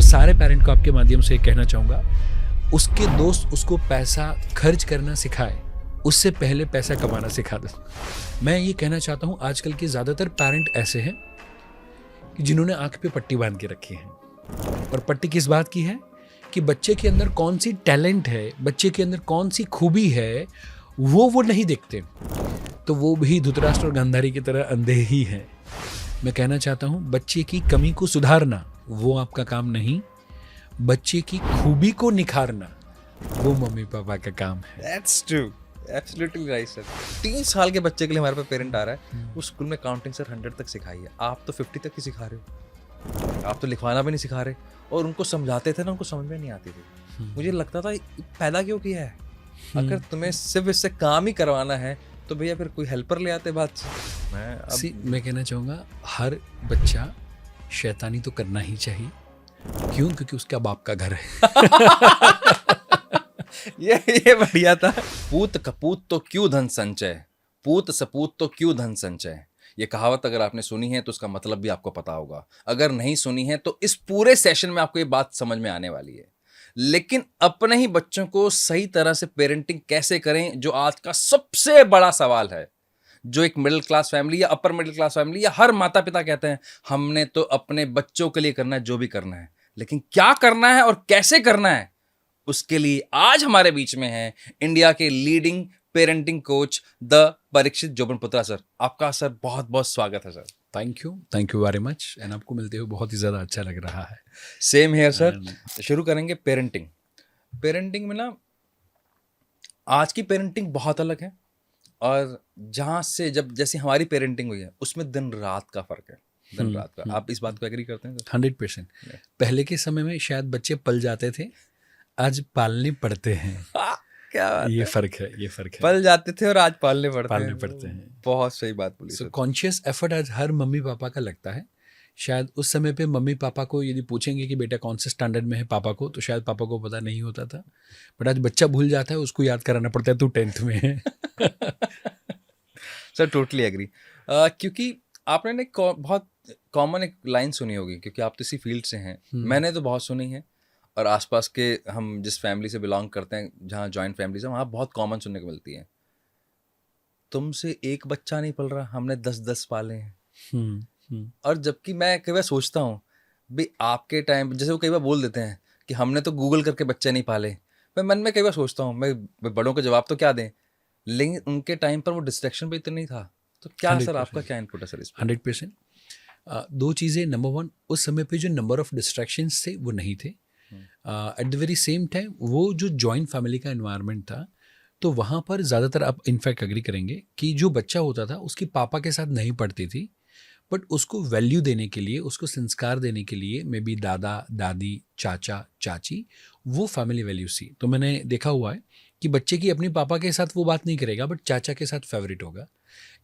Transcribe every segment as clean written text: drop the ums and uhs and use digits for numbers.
सारे पेरेंट को आपके माध्यम से कहना चाहूँगा, उसके दोस्त उसको पैसा खर्च करना सिखाए, उससे पहले पैसा कमाना सिखा दो। मैं ये कहना चाहता हूँ, आजकल के ज़्यादातर पेरेंट ऐसे हैं कि जिन्होंने आँख पे पट्टी बांध के रखी है। और पट्टी किस बात की है कि बच्चे के अंदर कौन सी टैलेंट है, बच्चे के अंदर कौन सी खूबी है, वो नहीं देखते। तो वो भी धृतराष्ट्र और गांधारी की तरह अंधे ही हैं। मैं कहना चाहता हूँ, बच्चे की कमी को सुधारना वो आपका काम नहीं, बच्चे की खूबी को निखारना वो मम्मी पापा का काम है। That's true. Absolutely right, sir. 3 साल के बच्चे के लिए हमारे पास पेरेंट आ रहा है, वो स्कूल में काउंटिंग सर 100 तक सिखाई है, आप तो 50 तक ही सिखा रहे हो, आप तो लिखवाना भी नहीं सिखा रहे। और उनको समझाते थे ना, उनको समझ में नहीं आती थी। मुझे लगता था पैदा क्यों किया है, अगर तुम्हें सिर्फ इससे काम ही करवाना है तो भैया फिर कोई हेल्पर ले आते बात से। मैं कहना चाहूँगा, हर बच्चा शैतानी तो करना ही चाहिए। क्यों? क्योंकि उसका बाप का घर है। ये बढ़िया था। पूत कपूत तो क्यों धन संचय, पूत सपूत तो क्यों धन संचय। ये कहावत अगर आपने सुनी है तो उसका मतलब भी आपको पता होगा, अगर नहीं सुनी है तो इस पूरे सेशन में आपको ये बात समझ में आने वाली है। लेकिन अपने ही बच्चों को सही तरह से पेरेंटिंग कैसे करें, जो आज का सबसे बड़ा सवाल है, जो एक मिडिल क्लास फैमिली या अपर मिडिल क्लास फैमिली या हर माता पिता कहते हैं हमने तो अपने बच्चों के लिए करना है जो भी करना है, लेकिन क्या करना है और कैसे करना है, उसके लिए आज हमारे बीच में है इंडिया के leading parenting coach the Parikshit Jobanputra sir. आपका सर बहुत बहुत स्वागत है sir. Thank you very much. And आपको मिलते हुए बहुत ही ज़्यादा अच्छा लग रहा है। Same here sir. शुरू करेंगे पेरेंटिंग में ना, आज की पेरेंटिंग बहुत अलग है और जहाँ से जैसी हमारी पेरेंटिंग हुई है उसमें दिन रात का फर्क है, दिन रात का। आप इस बात को एग्री करते हैं? 100%। पहले के समय में शायद बच्चे पल जाते थे, आज पालने पड़ते हैं। क्या बात ये है? फर्क है। पल जाते थे और आज पालने पड़ते हैं। बहुत सही बात बोली। सो कॉन्शियस एफर्ट आज हर मम्मी पापा का लगता है। शायद उस समय पे मम्मी पापा को यदि पूछेंगे कि बेटा कौन से स्टैंडर्ड में है पापा को, तो शायद पापा को पता नहीं होता था। बट आज बच्चा भूल जाता है, उसको याद कराना पड़ता है, तू 10th में है। Sir totally agree. क्योंकि आपने ना बहुत कॉमन एक लाइन सुनी होगी, क्योंकि आप तो इसी फील्ड से हैं, मैंने तो बहुत सुनी है, और आसपास के हम जिस फैमिली से बिलोंग करते हैं, जहाँ जॉइंट फैमिलीज है, वहाँ बहुत कॉमन सुनने को मिलती है, तुमसे एक बच्चा नहीं पल रहा, हमने 10-10 पाले हैं। और जबकि मैं कई बार सोचता हूँ भाई आपके टाइम, जैसे वो कई बार बोल देते हैं कि हमने तो गूगल करके बच्चे नहीं पाले, मैं मन में कई बार सोचता हूँ मैं बड़ों को जवाब तो क्या दें, लेकिन उनके टाइम पर वो डिस्ट्रैक्शन भी इतना नहीं था। तो क्या सर आपका क्या इनपुट है सर इस पर? 100%। दो चीज़ें। नंबर 1, उस समय पे जो नंबर ऑफ डिस्ट्रैक्शंस थे वो नहीं थे। Eight the very same time वो जो जॉइंट फैमिली का एनवायरनमेंट था, तो वहाँ पर ज़्यादातर आप इनफैक्ट एग्री करेंगे कि जो बच्चा होता था उसकी पापा के साथ नहीं पढ़ती थी, बट उसको वैल्यू देने के लिए, उसको संस्कार देने के लिए मे बी दादा दादी चाचा चाची वो फैमिली वैल्यूज थी। तो मैंने देखा हुआ है कि बच्चे की अपने पापा के साथ वो बात नहीं करेगा, बट चाचा के साथ फेवरेट होगा।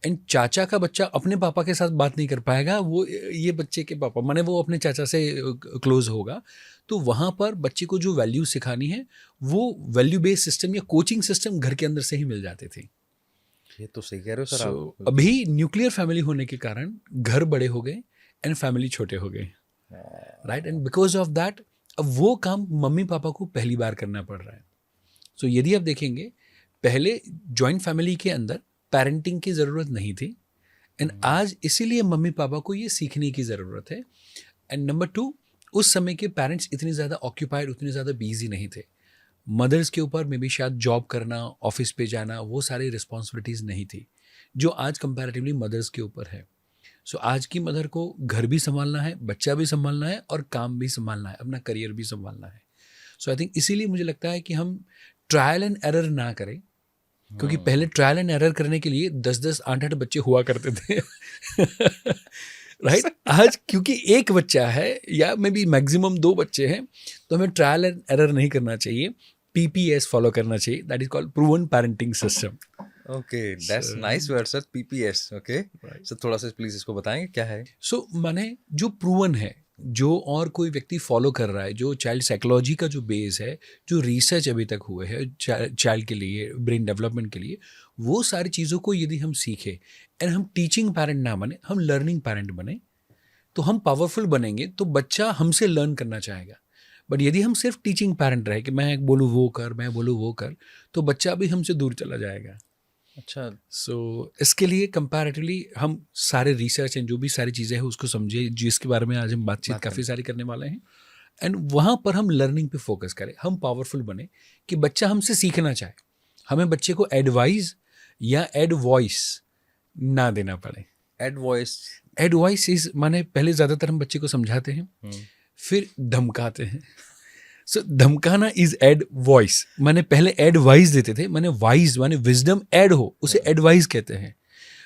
एंड चाचा का बच्चा अपने पापा के साथ बात नहीं कर पाएगा, वो ये बच्चे के पापा माने वो अपने चाचा से क्लोज होगा। तो वहाँ पर बच्चे को जो वैल्यू सिखानी है वो वैल्यू बेस्ड सिस्टम या कोचिंग सिस्टम घर के अंदर से ही मिल जाते थे। ये तो सही कह रहे हो सर आप। अभी न्यूक्लियर फैमिली होने के कारण घर बड़े हो गए एंड फैमिली छोटे हो गए, right. And because of that अब वो काम मम्मी पापा को पहली बार करना पड़ रहा है। सो यदि आप देखेंगे, पहले जॉइंट फैमिली के अंदर पेरेंटिंग की ज़रूरत नहीं थी, एंड आज इसीलिए मम्मी पापा को ये सीखने की ज़रूरत है। एंड नंबर 2, उस समय के पेरेंट्स इतने ज़्यादा ऑक्यूपाइड, उतने ज़्यादा बिजी नहीं थे। मदर्स के ऊपर मे बी शायद जॉब करना, ऑफिस पे जाना, वो सारी रिस्पॉन्सिबिलिटीज़ नहीं थी जो आज कंपैरेटिवली मदर्स के ऊपर है। सो आज की मदर को घर भी संभालना है, बच्चा भी संभालना है और काम भी संभालना है, अपना करियर भी संभालना है। सो आई थिंक इसीलिए मुझे लगता है कि हम ट्रायल एंड एरर ना करें, क्योंकि पहले ट्रायल एंड एरर करने के लिए 10-10, 8-8 बच्चे हुआ करते थे। राइट आज क्योंकि एक बच्चा है या मे बी मैक्सिमम 2 बच्चे हैं, तो हमें ट्रायल एंड एरर नहीं करना चाहिए, PPS फॉलो करना चाहिए, that is called proven parenting system. Okay, that's nice word sir, PPS। Okay sir, थोड़ा सा प्लीज इसको बताएंगे क्या है? सो माने जो प्रूवन है, जो और कोई व्यक्ति फॉलो कर रहा है, जो चाइल्ड साइकोलॉजी का जो बेस है, जो रिसर्च अभी तक हुए है चाइल्ड के लिए, ब्रेन डेवलपमेंट के लिए, वो सारी चीज़ों को यदि हम सीखें एंड हम टीचिंग पेरेंट ना बने, हम लर्निंग पेरेंट बने, तो हम पावरफुल बनेंगे, तो बच्चा हमसे लर्न करना चाहेगा। बट यदि हम सिर्फ टीचिंग पेरेंट रहे कि मैं बोलूँ वो कर, मैं बोलूँ वो कर, तो बच्चा भी हमसे दूर चला जाएगा. अच्छा. सो इसके लिए कंपैरेटिवली हम सारे रिसर्च एंड जो भी सारी चीज़ें हैं उसको समझे, जिसके बारे में आज हम बातचीत बात काफ़ी सारी करने वाले हैं. एंड वहाँ पर हम लर्निंग पे फोकस करें, हम पावरफुल बने कि बच्चा हमसे सीखना चाहे, हमें बच्चे को एडवाइस या एडवॉइस ना देना पड़े. एडवाइस. एडवाइस इज माने पहले ज़्यादातर हम बच्चे को समझाते हैं, फिर धमकाते हैं. सो धमकाना इज एड वॉइस. मैंने पहले एडवाइस देते थे, मैंने वाइज माने विजडम ऐड हो उसे एडवाइस कहते हैं,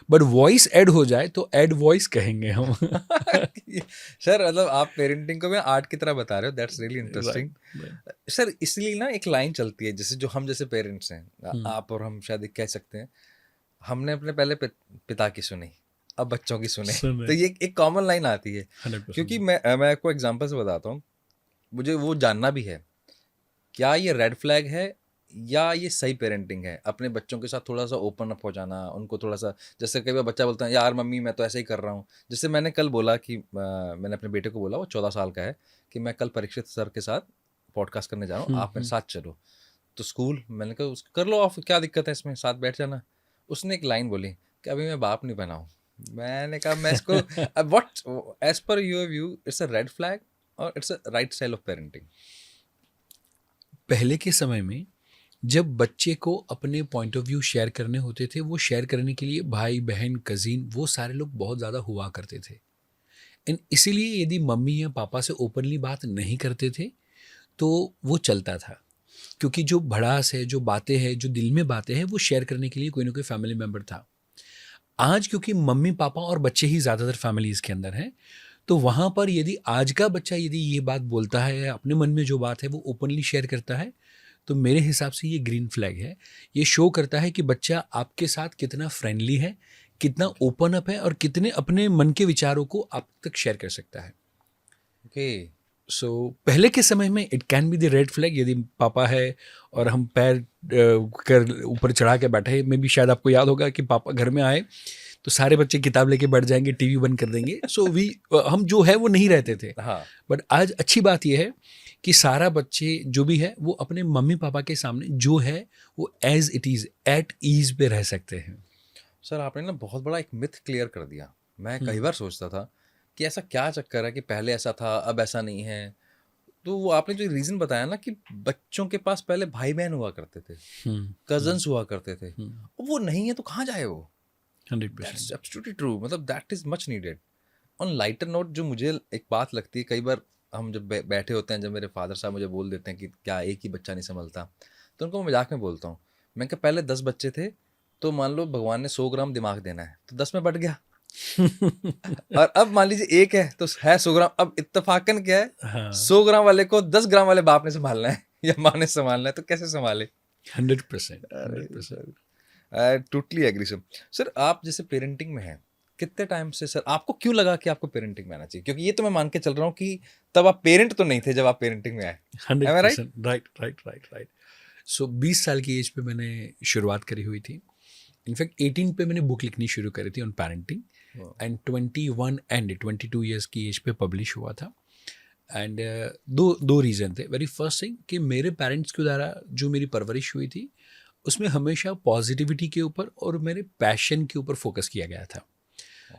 बट वॉइस ऐड हो जाए तो एड वॉइस कहेंगे हम. सर मतलब आप पेरेंटिंग को भी आर्ट की तरह बता रहे हो. That's really interesting. सर इसलिए ना एक लाइन चलती है, जैसे जो हम जैसे पेरेंट्स हैं, आप और हम शायद कह सकते हैं, हमने अपने पहले पिता की सुनी, अब बच्चों की सुने. तो ये एक कॉमन लाइन आती है. 100%. क्योंकि मैं आपको एग्जांपल से बताता हूँ, मुझे वो जानना भी है क्या ये रेड फ्लैग है या ये सही पेरेंटिंग है. अपने बच्चों के साथ थोड़ा सा ओपन अप हो जाना, उनको थोड़ा सा, जैसे कई बार बच्चा बोलता है यार मम्मी मैं तो ऐसे ही कर रहा हूँ. जैसे मैंने कल बोला कि मैंने अपने बेटे को बोला, वो 14 साल का है, कि मैं कल परीक्षित सर के साथ पॉडकास्ट करने जा रहा हूँ, आप मेरे साथ चलो. तो स्कूल मैंने कहा कर लो ऑफ, क्या दिक्कत है इसमें, साथ बैठ जाना. उसने एक लाइन बोली कि अभी मैं बाप नहीं बना हूँ. मैंने कहा मैं इसको what as per your view it's a red flag और it's a right style of parenting. पहले के समय में जब बच्चे को अपने पॉइंट ऑफ व्यू शेयर करने होते थे, वो शेयर करने के लिए भाई बहन कज़िन वो सारे लोग बहुत ज़्यादा हुआ करते थे. एंड इसीलिए यदि मम्मी या पापा से ओपनली बात नहीं करते थे तो वो चलता था, क्योंकि जो भड़ास है, जो बातें हैं, जो दिल में बातें हैं, वो शेयर करने के लिए कोई ना कोई फैमिली मेम्बर था. आज क्योंकि मम्मी पापा और बच्चे ही ज़्यादातर फैमिलीज़ के अंदर हैं, तो वहाँ पर यदि आज का बच्चा यदि ये बात बोलता है या अपने मन में जो बात है वो ओपनली शेयर करता है, तो मेरे हिसाब से ये ग्रीन फ्लैग है. ये शो करता है कि बच्चा आपके साथ कितना फ्रेंडली है, कितना ओपन अप है और कितने अपने मन के विचारों को आप तक शेयर कर सकता है. ओके. सो पहले के समय में it can be the red flag. यदि पापा है और हम पैर कर ऊपर चढ़ा के बैठे, में भी शायद आपको याद होगा कि पापा घर में आए तो सारे बच्चे किताब लेके बैठ जाएंगे, टीवी बंद कर देंगे. सो हम जो है वो नहीं रहते थे. हाँ. बट आज अच्छी बात यह है कि सारा बच्चे जो भी है वो अपने मम्मी पापा के सामने जो है वो as it is at ease पे रह सकते हैं. सर आपने ना बहुत बड़ा एक मिथ क्लियर कर दिया. मैं कई बार सोचता था कि ऐसा क्या चक्कर है कि पहले ऐसा था अब ऐसा नहीं है. तो वो आपने जो रीज़न बताया ना कि बच्चों के पास पहले भाई बहन हुआ करते थे, कजन्स हुआ करते थे, वो नहीं है तो कहाँ जाए वो. 100%. That's absolutely true. मतलब that is much needed. On lighter note जो मुझे एक बात लगती है, कई बार हम जब बैठे होते हैं, जब मेरे फादर साहब मुझे बोल देते हैं कि क्या एक ही बच्चा नहीं संभलता, तो उनको मैं मजाक में बोलता हूँ, मैं क्या पहले 10 बच्चे थे तो मान लो भगवान ने 100 ग्राम दिमाग देना है तो 10 में बट गया. और अब मान लीजिए एक है तो है 100 ग्राम. अब इत्तेफाकन क्या है, हाँ. 100 ग्राम वाले को 10 ग्राम वाले बाप ने संभालना है या माँ ने संभालना है, तो कैसे संभाले. 100%. 100%. I totally agree sir. Sir आप जैसे पेरेंटिंग में हैं, कितने टाइम से सर आपको क्यों लगा कि आपको पेरेंटिंग में आना चाहिए, क्योंकि ये तो मैं मान के चल रहा हूँ कि तब आप पेरेंट तो नहीं थे जब आप पेरेंटिंग में आए. 100%. राइट. सो 20 साल की एज पे मैंने शुरुआत करी हुई थी. इनफैक्ट 18 पे मैंने बुक लिखनी शुरू करी थी on parenting, and 21 and 22 years की एज पे पब्लिश हुआ था. एंड दो रीज़न थे. वेरी फर्स्ट थिंग कि मेरे पेरेंट्स के द्वारा जो मेरी परवरिश हुई थी उसमें हमेशा पॉजिटिविटी के ऊपर और मेरे पैशन के ऊपर फोकस किया गया था.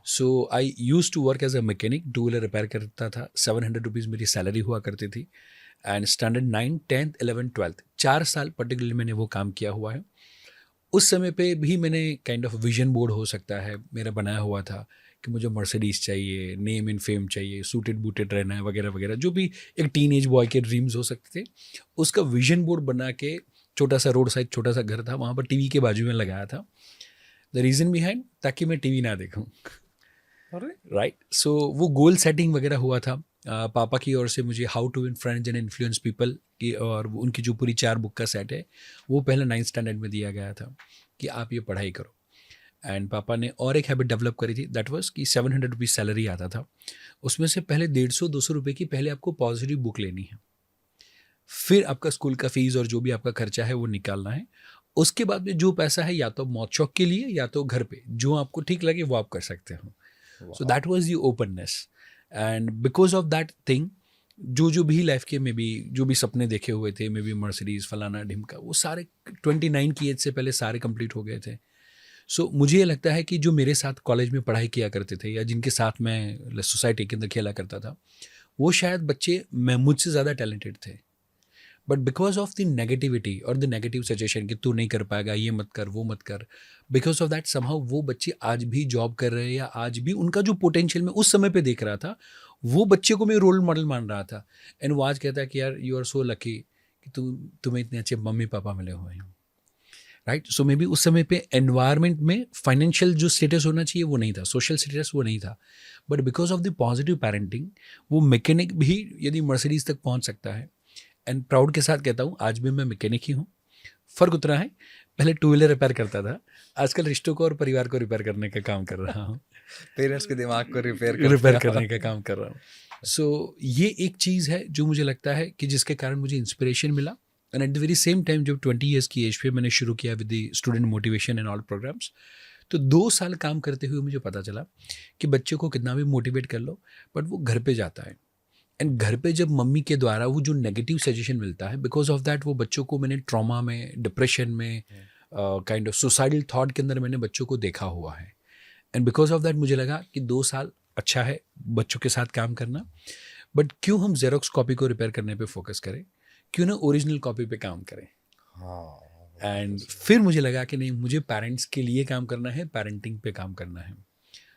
So I used to work as a mechanic, two wheeler repair करता था. 700 रुपीज़ मेरी सैलरी हुआ करती थी. And standard 9, 10th, 11th, 12th 4 साल पर्टिकुलरली मैंने वो काम किया हुआ है. उस समय पे भी मैंने काइंड ऑफ विजन बोर्ड हो सकता है मेरा बनाया हुआ था कि मुझे मर्सिडीज चाहिए, नेम एंड फेम चाहिए, सूटेड बूटेड रहना है वगैरह वगैरह, जो भी एक टीनेज बॉय के ड्रीम्स हो सकते थे. उसका विजन बोर्ड बना के छोटा सा रोड साइड छोटा सा घर था, वहाँ पर टीवी के बाजू में लगाया था. द रीज़न बिहाइंड ताकि मैं टीवी ना देखूँ. राइट. सो वो गोल सेटिंग वगैरह हुआ था. पापा की ओर से मुझे how to influence and influence people की, और उनकी जो पूरी 4 बुक का सेट है वो पहले 9th स्टैंडर्ड में दिया गया था कि आप ये पढ़ाई करो. एंड पापा ने और एक हैबिट डेवलप करी थी, दैट वाज कि 700 रुपीज़ सैलरी आता था, उसमें से पहले 150-200 रुपये की पहले आपको पॉजिटिव बुक लेनी है, फिर आपका स्कूल का फीस और जो भी आपका खर्चा है वो निकालना है. उसके बाद में जो पैसा है या तो मौत शौक के लिए या तो घर पे जो आपको ठीक लगे वो आप कर सकते हो. So that was the openness. And because of that thing जो जो भी लाइफ के में भी जो भी सपने देखे हुए थे, मे बी मर्सिडीज फलाना ढिमका, वो सारे 29 की एज से पहले सारे कंप्लीट हो गए थे. सो मुझे ये लगता है कि जो मेरे साथ कॉलेज में पढ़ाई किया करते थे या जिनके साथ मैं सोसाइटी के अंदर खेला करता था, वो शायद बच्चे मैं मुझसे ज़्यादा टैलेंटेड थे. But because of the negativity और द नेगेटिव सजेशन कि तू नहीं कर पाएगा, ये मत कर, वो मत कर, बिकॉज ऑफ दैट समहाउ वो बच्चे आज भी जॉब कर रहे हैं या आज भी उनका जो पोटेंशियल मैं उस समय पे देख रहा था, वो बच्चे को मैं रोल मॉडल मान रहा था. एंड वो आज कहता है कि यार यू आर सो लकी कि तुम्हें इतने अच्छे मम्मी पापा मिले हुए हैं. राइट. सो मे बी उस समय पे एनवायरनमेंट में फाइनेंशियल जो स्टेटस होना चाहिए वो नहीं था, सोशल स्टेटस वो नहीं था, but because of the positive parenting वो मैकेनिक भी यदि मर्सिडीज तक पहुंच सकता है. एंड प्राउड के साथ कहता हूँ आज भी मैं मैकेनिक ही हूँ. फ़र्क उतना है, पहले टू व्हीलर रिपेयर करता था, आजकल रिश्तों को और परिवार को रिपेयर करने का काम कर रहा हूँ. पेरेंट्स के दिमाग को रिपेयर करने का काम कर रहा हूँ. सो ये एक चीज़ है जो मुझे लगता है कि जिसके कारण मुझे इंस्पिरेशन मिला. And at the very same time जब 20 ईयर्स की एज पे मैंने शुरू किया with the student motivation and all programmes, तो 2 साल काम करते हुए मुझे पता चला कि बच्चे को कितना भी मोटिवेट कर लो बट वो घर पे जाता है. एंड घर पे जब मम्मी के द्वारा वो जो नेगेटिव सजेशन मिलता है, बिकॉज ऑफ दैट वो बच्चों को मैंने ट्रॉमा में, डिप्रेशन में, काइंड ऑफ सुसाइडल थॉट के अंदर मैंने बच्चों को देखा हुआ है. एंड बिकॉज ऑफ दैट मुझे लगा कि 2 साल अच्छा है बच्चों के साथ काम करना, बट क्यों हम जेरोक्स कॉपी को रिपेयर करने पे फोकस करें, क्यों ना ओरिजिनल कॉपी पे काम करें. हाँ. एंड फिर मुझे लगा कि नहीं, मुझे पेरेंट्स के लिए काम करना है, पेरेंटिंग पे काम करना है.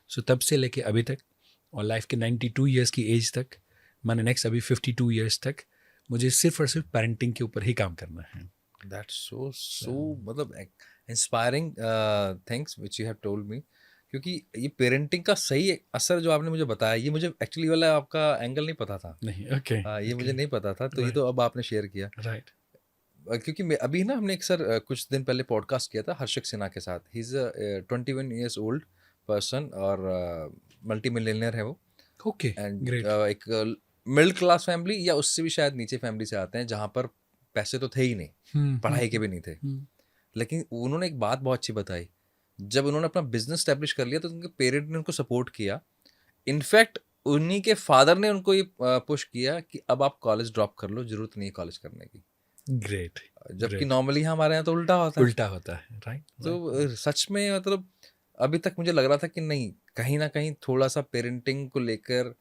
सो तब से लेके अभी तक और लाइफ के 92 ईयर्स की एज तक, मैंने नेक्स्ट अभी 52 ईयर्स तक मुझे सिर्फ और सिर्फ पेरेंटिंग के ऊपर ही काम करना है. दैट्स सो मतलब inspiring things which you have told me, क्योंकि ये पेरेंटिंग का सही असर जो आपने मुझे बताया, ये मुझे एक्चुअली वाला आपका एंगल नहीं पता था. नहीं, ओके. ये मुझे नहीं पता था, तो ये तो अब आपने शेयर किया. राइट. क्योंकि अभी ना हमने एक सर कुछ दिन पहले पॉडकास्ट किया था हर्षक सिन्हा के साथ. He is 21 years old person और मल्टी मिलियनियर है वो. ओके. And great. एक मिडिल क्लास फैमिली या उससे भी शायद नीचे फैमिली से आते हैं, जहाँ पर पैसे तो थे ही नहीं, पढ़ाई के भी नहीं थे. लेकिन उन्होंने एक बात बहुत अच्छी बताई, जब उन्होंने अपना बिजनेस स्टैब्लिश कर लिया तो उनके पेरेंट ने उनको सपोर्ट किया. इनफैक्ट उन्हीं के फादर ने उनको ये पुश किया कि अब आप कॉलेज ड्रॉप कर लो, जरूरत नहीं है कॉलेज करने की. ग्रेट. जबकि नॉर्मली हमारे यहाँ तो उल्टा होता है. उल्टा होता है. राइट. तो सच में मतलब अभी तक मुझे लग रहा था कि नहीं, कहीं ना कहीं थोड़ा सा पेरेंटिंग को लेकर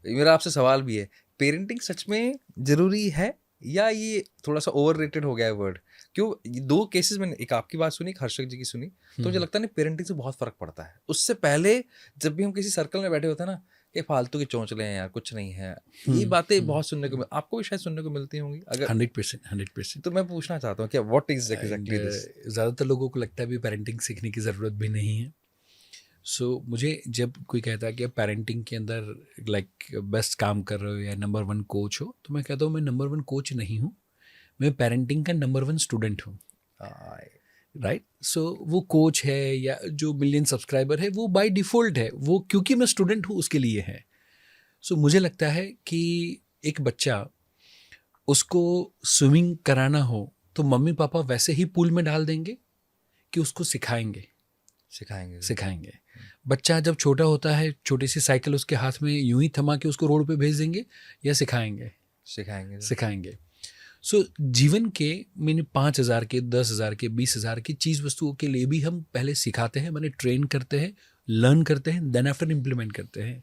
मेरा आपसे सवाल भी है, पेरेंटिंग सच में जरूरी है या ये थोड़ा सा ओवररेटेड हो गया है वर्ड? क्यों, ये 2 केसेस मैंने, एक आपकी बात सुनी, एक हर्षक जी की सुनी, तो मुझे लगता है ना पेरेंटिंग से बहुत फर्क पड़ता है. उससे पहले जब भी हम किसी सर्कल में बैठे होते हैं ना कि फालतू के चोंचले हैं यार, कुछ नहीं है, ये बातें बहुत सुनने को आपको भी शायद सुनने को मिलती होंगी. अगर 100%. तो मैं पूछना चाहता हूँ क्या व्हाट इज एग्जैक्टली दिस? ज़्यादातर लोगों को लगता है भी पेरेंटिंग सीखने की ज़रूरत भी नहीं है. सो मुझे जब कोई कहता है कि आप पेरेंटिंग के अंदर लाइक बेस्ट काम कर रहे हो या नंबर 1 कोच हो, तो मैं कहता हूँ मैं नंबर 1 कोच नहीं हूँ, मैं पेरेंटिंग का नंबर 1 स्टूडेंट हूँ. राइट. सो वो कोच है या जो मिलियन सब्सक्राइबर है वो बाय डिफ़ॉल्ट है, वो क्योंकि मैं स्टूडेंट हूँ उसके लिए है. सो मुझे लगता है कि एक बच्चा, उसको स्विमिंग कराना हो तो मम्मी पापा वैसे ही पूल में डाल देंगे कि उसको सिखाएंगे. बच्चा जब छोटा होता है, छोटी सी साइकिल उसके हाथ में यूं ही थमा के उसको रोड पे भेज देंगे या सिखाएंगे. सो जीवन के मैंने 5,000 के, 10,000 के, 20,000 की चीज़ वस्तुओं के लिए भी हम पहले सिखाते हैं, मैंने ट्रेन करते हैं, लर्न करते हैं, देन आफ्टर इम्प्लीमेंट करते हैं.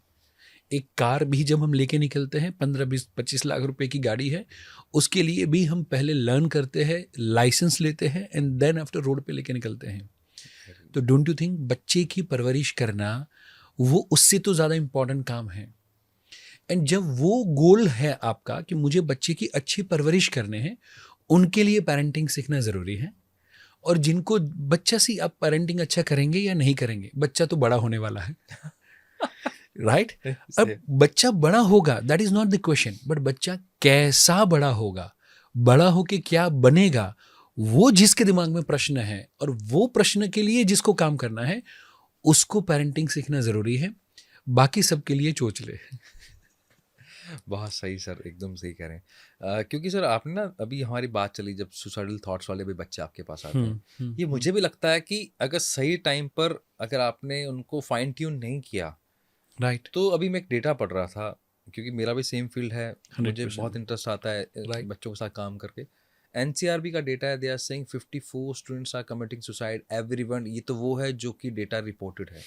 एक कार भी जब हम लेके निकलते हैं, 15, 20, 25 लाख रुपए की गाड़ी है, उसके लिए भी हम पहले लर्न करते हैं, लाइसेंस लेते हैं एंड देन आफ्टर रोड पे लेके निकलते हैं. तो डोंट यू थिंक बच्चे की परवरिश करना वो उससे तो ज़्यादा इम्पॉर्टेंट काम है. एंड जब वो गोल है आपका कि मुझे बच्चे की अच्छी परवरिश करने हैं, उनके लिए पेरेंटिंग सीखना ज़रूरी है. और जिनको बच्चा सी आप पेरेंटिंग अच्छा करेंगे या नहीं करेंगे, बच्चा तो बड़ा होने वाला है. राइट. अब बच्चा बड़ा होगा, that is not the question, but बच्चा कैसा बड़ा होगा, बड़ा होके क्या बनेगा, वो जिसके दिमाग में प्रश्न है और वो प्रश्न के लिए जिसको काम करना है, उसको पेरेंटिंग सीखना ज़रूरी है. बाकी सब के लिए चोचले. बहुत सही सर, एकदम सही कह रहे हैं. क्योंकि सर आपने ना अभी हमारी बात चली जब सुसाइडल थॉट्स वाले भी बच्चे आपके पास आते हैं, ये मुझे भी लगता है कि अगर सही टाइम पर अगर आपने उनको फाइन ट्यून नहीं किया, राइट. तो अभी मैं एक डेटा पढ़ रहा था क्योंकि मेरा भी सेम फील्ड है, मुझे 100%. बहुत इंटरेस्ट आता है Right. बच्चों के साथ काम करके। एनसीआरबी का डेटा है, they are saying 54 students are committing suicide everyone. ये तो वो है जो कि डेटा रिपोर्टेड है,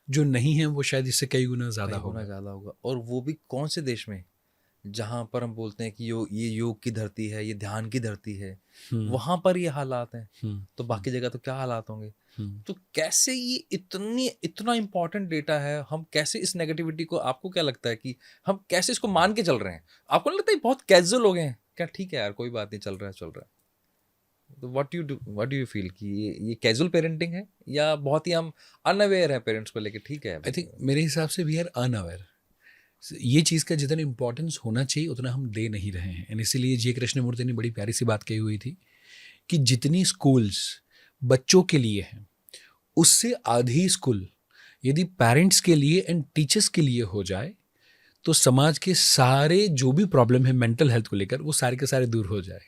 जो नहीं है वो शायद इससे कई गुना ज़्यादा कई गुना होगा. ज़्यादा होगा। और वो भी कौन से देश में, जहाँ पर हम बोलते हैं कि ये योग की धरती है, ये ध्यान की धरती है, वहाँ पर ये हालात हैं, तो बाकी जगह तो क्या हालात होंगे। तो कैसे ये इतना इम्पोर्टेंट डेटा है, हम कैसे इस नेगेटिविटी को, आपको क्या लगता है कि हम कैसे इसको मान के चल रहे हैं? आपको नहीं लगता है बहुत कैजुअल हो गए हैं क्या, ठीक है यार कोई बात नहीं, चल रहा है। तो व्हाट डू यू फील कि ये कैजुअल पेरेंटिंग है, या बहुत ही हम अनअवेयर है पेरेंट्स को लेके? ठीक है, आई थिंक मेरे हिसाब से वी आर अनअवेयर. ये चीज़ का जितना इम्पोर्टेंस होना चाहिए उतना हम दे नहीं रहे हैं. एंड इसीलिए जी कृष्णमूर्ति ने बड़ी प्यारी सी बात कही हुई थी कि जितनी स्कूल्स बच्चों के लिए हैं उससे आधी स्कूल यदि पेरेंट्स के लिए एंड टीचर्स के लिए हो जाए तो समाज के सारे जो भी प्रॉब्लम है मेंटल हेल्थ को लेकर वो सारे के सारे दूर हो जाए.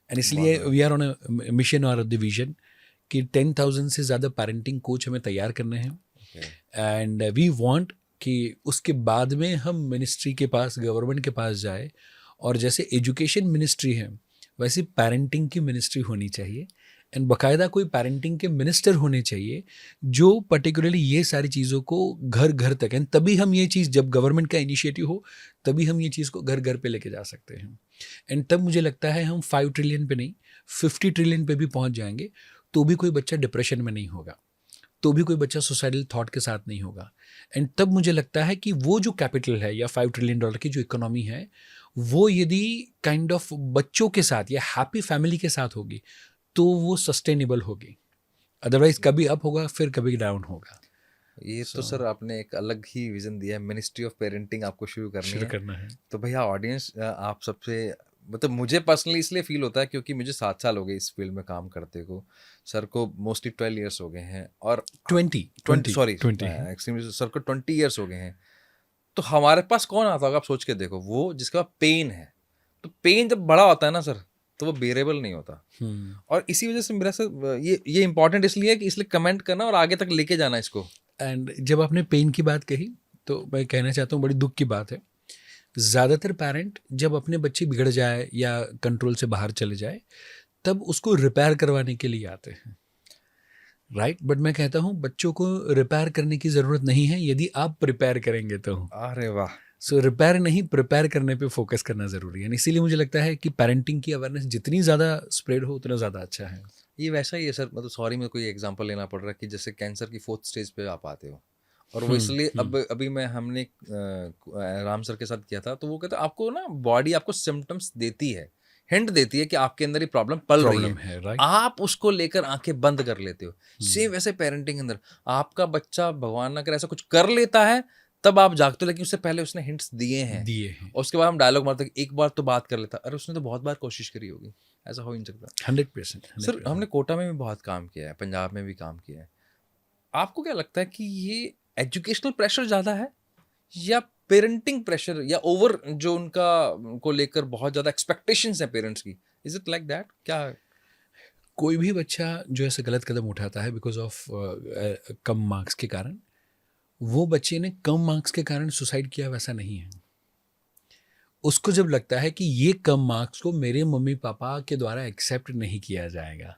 एंड इसलिए we are on a mission और द विजन कि 10,000 से ज़्यादा पेरेंटिंग कोच हमें तैयार करने हैं. एंड वी वांट कि उसके बाद में हम मिनिस्ट्री के पास, गवर्नमेंट के पास जाए, और जैसे एजुकेशन मिनिस्ट्री है वैसे पेरेंटिंग की मिनिस्ट्री होनी चाहिए. एंड बाकायदा कोई पेरेंटिंग के मिनिस्टर होने चाहिए जो पर्टिकुलरली ये सारी चीज़ों को घर घर तक, एंड तभी हम ये चीज़, जब गवर्नमेंट का इनिशिएटिव हो तभी हम ये चीज़ को घर घर पे लेके जा सकते हैं. एंड तब मुझे लगता है हम 5 ट्रिलियन पे नहीं 50 ट्रिलियन पे भी पहुंच जाएंगे तो भी कोई बच्चा डिप्रेशन में नहीं होगा, तो भी कोई बच्चा सुसाइडल थॉट के साथ नहीं होगा. एंड तब मुझे लगता है कि वो जो कैपिटल है या $5 ट्रिलियन की जो इकोनॉमी है वो यदि काइंड ऑफ बच्चों के साथ या हैप्पी फैमिली के साथ होगी तो वो सस्टेनेबल होगी. अदरवाइज कभी अप होगा फिर कभी डाउन होगा. ये तो सर आपने एक अलग ही विजन दिया है, मिनिस्ट्री ऑफ पेरेंटिंग आपको शुरू करना है. तो भैया ऑडियंस, आप सबसे, मतलब मुझे पर्सनली इसलिए फील होता है क्योंकि मुझे 7 साल हो गए इस फील्ड में काम करते को, सर को मोस्टली 12 ईयर्स हो गए हैं, और 20 सॉरी एक्चुअली सर को 20 ईयर्स हो गए हैं. तो हमारे पास कौन आता होगा, आप सोच के देखो, वो जिसका पेन है. तो पेन जब बड़ा होता है ना सर, तो वो बेरेबल नहीं होता. और इसी वजह से मेरा सर ये इंपॉर्टेंट इसलिए है कि इसलिए कमेंट करना और आगे तक लेके जाना इसको. एंड जब आपने पेन की बात कही तो मैं कहना चाहता हूँ बड़ी दुख की बात है, ज़्यादातर पेरेंट जब अपने बच्चे बिगड़ जाए या कंट्रोल से बाहर चले जाए तब उसको रिपेयर करवाने के लिए आते हैं, राइट. बट मैं कहता हूँ बच्चों को रिपेयर करने की ज़रूरत नहीं है यदि आप प्रिपेयर करेंगे तो. अरे वाह. सो रिपेयर नहीं, प्रिपेयर करने पे फोकस करना ज़रूरी है. इसीलिए मुझे लगता है कि पेरेंटिंग की अवेयरनेस जितनी ज़्यादा स्प्रेड हो उतना ज़्यादा अच्छा है. ये वैसा ही है सर, मतलब सॉरी मेरे को ये एग्जांपल लेना पड़ रहा है कि जैसे कैंसर की 4th स्टेज पे आप आते हो, और वो इसलिए अभी हमने राम सर के साथ किया था, तो वो कहते आपको ना बॉडी आपको सिम्टम्स देती है, हिंट देती है कि आपके अंदर ये प्रॉब्लम पल रही है, right? आप उसको लेकर आंखें बंद कर लेते हो. सेम वैसे पेरेंटिंग के अंदर आपका बच्चा भगवान ना करे ऐसा कुछ कर लेता है, तब आप जागते हो, लेकिन उससे पहले उसने हिंट्स दिए हैं. और उसके बाद हम डायलॉग मारते हैं, एक बार तो बात कर लेता, अरे उसने तो बहुत बार कोशिश करी होगी, ऐसा हो ही नहीं सकता. 100%. सर हमने कोटा में भी बहुत काम किया है, पंजाब में भी काम किया है. आपको क्या लगता है कि ये एजुकेशनल प्रेशर ज़्यादा है या पेरेंटिंग प्रेशर, या ओवर जो उनका को लेकर बहुत ज़्यादा एक्सपेक्टेशंस हैं पेरेंट्स की, इज इट लाइक दैट? क्या कोई भी बच्चा जो ऐसे गलत कदम उठाता है बिकॉज ऑफ कम मार्क्स के कारण, वो बच्चे ने कम मार्क्स के कारण सुसाइड किया वैसा नहीं है. उसको जब लगता है कि ये कम मार्क्स को मेरे मम्मी पापा के द्वारा एक्सेप्ट नहीं किया जाएगा,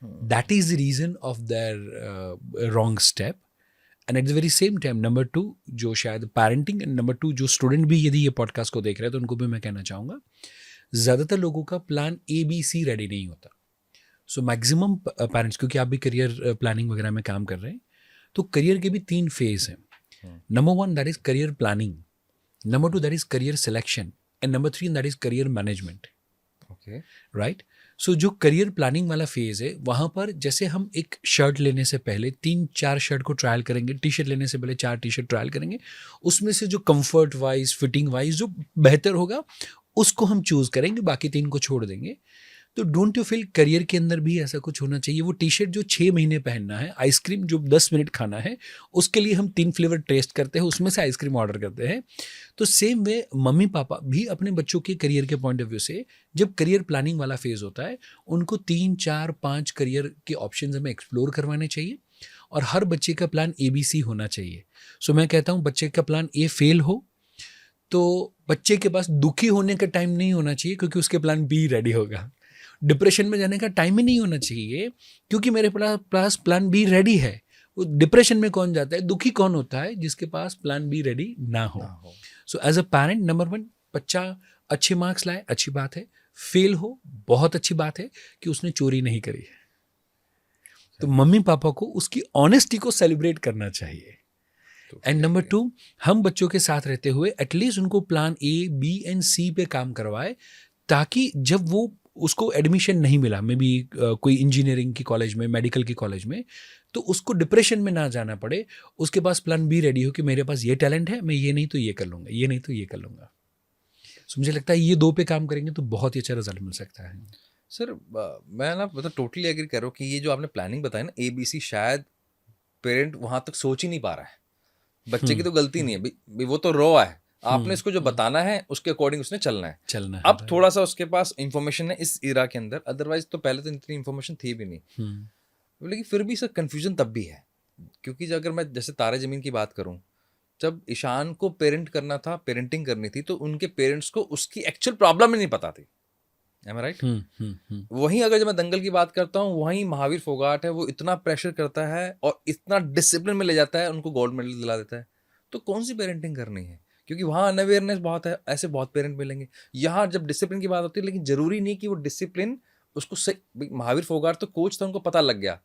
that is the reason of their wrong step. And at the very same time number 2 जो शायद पेरेंटिंग, एंड नंबर 2 जो स्टूडेंट भी यदि ये पॉडकास्ट को देख रहे हैं तो उनको भी मैं कहना चाहूँगा, ज़्यादातर लोगों का प्लान ABC रेडी नहीं होता. सो मैक्सिमम पेरेंट्स, क्योंकि आप भी करियर प्लानिंग वगैरह में काम कर रहे हैं, तो करियर के भी 3 फेज हैं. Number 1 that is career planning, number 2 that is career selection, and number 3 that is career management. Okay, right. So जो करियर प्लानिंग वाला फेज है वहाँ पर जैसे हम एक शर्ट लेने से पहले 3-4 शर्ट को ट्रायल करेंगे, टी शर्ट लेने से पहले 4 टी शर्ट ट्रायल करेंगे, उसमें से जो कंफर्ट वाइज, फिटिंग वाइज जो बेहतर होगा उसको हम चूज़ करेंगे, बाकी 3 को छोड़ देंगे. तो डोंट यू फील करियर के अंदर भी ऐसा कुछ होना चाहिए. वो टी शर्ट जो 6 महीने पहनना है, आइसक्रीम जो 10 मिनट खाना है, उसके लिए हम 3 फ्लेवर टेस्ट करते हैं, उसमें से आइसक्रीम ऑर्डर करते हैं. तो सेम वे मम्मी पापा भी अपने बच्चों के करियर के पॉइंट ऑफ व्यू से जब करियर प्लानिंग वाला फेज होता है, उनको 3, 4, 5 करियर के ऑप्शन हमें एक्सप्लोर करवाने चाहिए. और हर बच्चे का प्लान ABC होना चाहिए. सो मैं कहता हूँ बच्चे का प्लान A फेल हो तो बच्चे के पास दुखी होने का टाइम नहीं होना चाहिए, क्योंकि उसके प्लान B रेडी होगा. डिप्रेशन में जाने का टाइम ही नहीं होना चाहिए, क्योंकि मेरे पास प्लान B रेडी है. वो डिप्रेशन में कौन जाता है, दुखी कौन होता है, जिसके पास प्लान B रेडी ना हो. So as a parent, number 1, बच्चा अच्छे मार्क्स लाए, अच्छी बात है. फेल हो, बहुत अच्छी बात है कि उसने चोरी नहीं करी है. तो मम्मी पापा को उसकी ऑनेस्टी को सेलिब्रेट करना चाहिए. एंड नंबर 2, हम बच्चों के साथ रहते हुए एटलीस्ट उनको plan A, B and C पे काम करवाए, ताकि जब वो उसको एडमिशन नहीं मिला, मे बी कोई इंजीनियरिंग की कॉलेज में, मेडिकल की कॉलेज में, तो उसको डिप्रेशन में ना जाना पड़े. उसके पास प्लान B रेडी हो कि मेरे पास ये टैलेंट है, मैं ये नहीं तो ये कर लूँगा, ये नहीं तो ये कर लूँगा. सो मुझे लगता है ये 2 पे काम करेंगे तो बहुत ही अच्छा रिजल्ट मिल सकता है. सर मैं ना मतलब टोटली एग्री कर रहा हूँ कि ये जो आपने प्लानिंग बताई ना ABC, शायद पेरेंट वहाँ तक सोच ही नहीं पा रहा है. बच्चे की तो गलती नहीं है भाई, वो तो रॉ है. आपने इसको जो बताना है उसके अकॉर्डिंग उसने चलना है. अब थोड़ा सा उसके पास इंफॉर्मेशन है इस इरा के अंदर, अदरवाइज तो पहले तो इतनी इंफॉर्मेशन थी भी नहीं. लेकिन फिर भी सर कंफ्यूजन तब भी है, क्योंकि अगर मैं जैसे तारे जमीन की बात करूं, जब ईशान को पेरेंट करना था, पेरेंटिंग करनी थी, तो उनके पेरेंट्स को उसकी एक्चुअल प्रॉब्लम ही नहीं पता थी. Am I right? वहीं अगर जब मैं दंगल की बात करता हूँ, वहीं महावीर फोगाट है, वो इतना प्रेशर करता है और इतना डिसिप्लिन में ले जाता है, उनको गोल्ड मेडल दिला देता है. तो कौन सी पेरेंटिंग करनी है, क्योंकि वहाँ अनअवेयरनेस बहुत है. ऐसे बहुत पेरेंट मिलेंगे. यहाँ जब डिसिप्लिन की बात होती है, लेकिन जरूरी नहीं कि वो डिसिप्लिन उसको सही. महावीर फोगाट तो कोच था, उनको पता लग गया,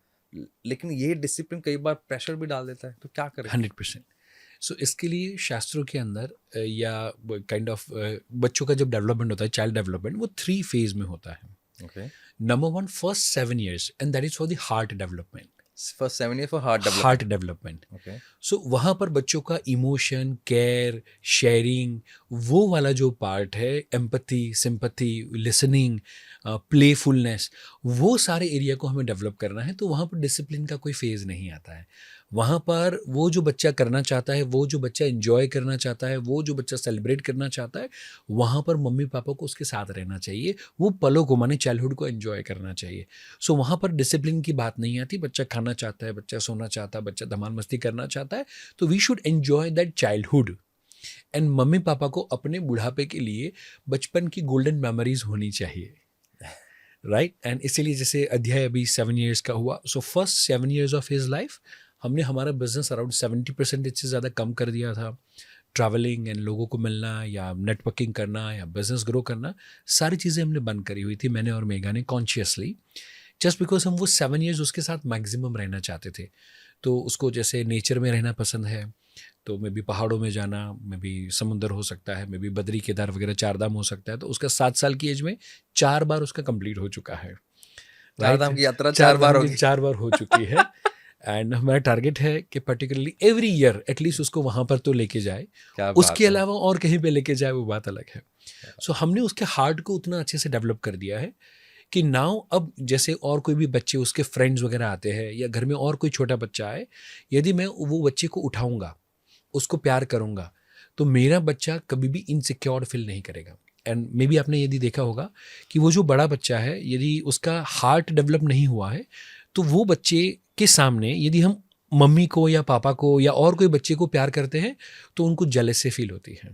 लेकिन ये डिसिप्लिन कई बार प्रेशर भी डाल देता है. तो क्या करें? 100%. सो इसके लिए शास्त्रों के अंदर या काइंड ऑफ बच्चों का जब डेवलपमेंट होता है, चाइल्ड डेवलपमेंट, वो 3 फेज में होता है. Okay. Number 1, first 7 years, and that is for the heart development. First 7 years for heart development. Heart development. Okay. सो वहाँ पर बच्चों का इमोशन, केयर, शेयरिंग, वो वाला जो पार्ट है, एम्पथी, सिंपथी, लिसनिंग, प्लेफुलनेस, वो सारे एरिया को हमें डेवलप करना है. तो वहाँ पर डिसिप्लिन का कोई फेज़ नहीं आता है. वहाँ पर वो जो बच्चा करना चाहता है, वो जो बच्चा एंजॉय करना चाहता है, वो जो बच्चा सेलिब्रेट करना चाहता है, वहाँ पर मम्मी पापा को उसके साथ रहना चाहिए. वो पलों को, माने चाइल्डहुड को एंजॉय करना चाहिए. सो वहाँ पर डिसिप्लिन की बात नहीं आती. बच्चा खाना चाहता है, बच्चा सोना चाहता है, बच्चा धमाल मस्ती करना चाहता है, तो we should enjoy that childhood. And मम्मी पापा को अपने बुढ़ापे के लिए बचपन की गोल्डन मेमोरीज होनी चाहिए, राइट. एंड इसीलिए जैसे अध्याय अभी 7 years का हुआ, so first 7 years of his life हमने हमारा बिजनेस अराउंड 70% से ज़्यादा कम कर दिया था. ट्रैवलिंग एंड लोगों को मिलना या नेटवर्किंग करना या बिजनेस ग्रो करना, सारी चीज़ें हमने बंद करी हुई थी, मैंने और मेघा ने, कॉन्शियसली, जस्ट बिकॉज हम वो 7 years उसके साथ मैक्सिमम रहना चाहते थे. तो उसको जैसे नेचर में रहना पसंद है, तो मे बी पहाड़ों में जाना, मे बी समुंदर हो सकता है, मे बी बद्री केदार वगैरह 4 धाम हो सकता है. तो उसका 7 साल की एज में 4 बार उसका कंप्लीट हो चुका है. 4 धाम की यात्रा 4 बार होगी. 4 बार हो चुकी है. एंड हमारा टारगेट है कि पर्टिकुलरली एवरी ईयर एटलीस्ट उसको वहाँ पर तो लेके जाए. उसके अलावा और कहीं पे लेके जाए वो बात अलग है. सो हमने उसके हार्ट को उतना अच्छे से डेवलप कर दिया है कि नाउ अब जैसे और कोई भी बच्चे, उसके फ्रेंड्स वगैरह आते हैं या घर में और कोई छोटा बच्चा आए, यदि मैं वो बच्चे को उठाऊंगा, उसको प्यार करूंगा, तो मेरा बच्चा कभी भी इनसिक्योर फील नहीं करेगा. एंड मे बी आपने यदि देखा होगा कि वो जो बड़ा बच्चा है, यदि उसका हार्ट डेवलप नहीं हुआ है, तो वो बच्चे के सामने यदि हम मम्मी को या पापा को या और कोई बच्चे को प्यार करते हैं, तो उनको जेलसी फील होती है.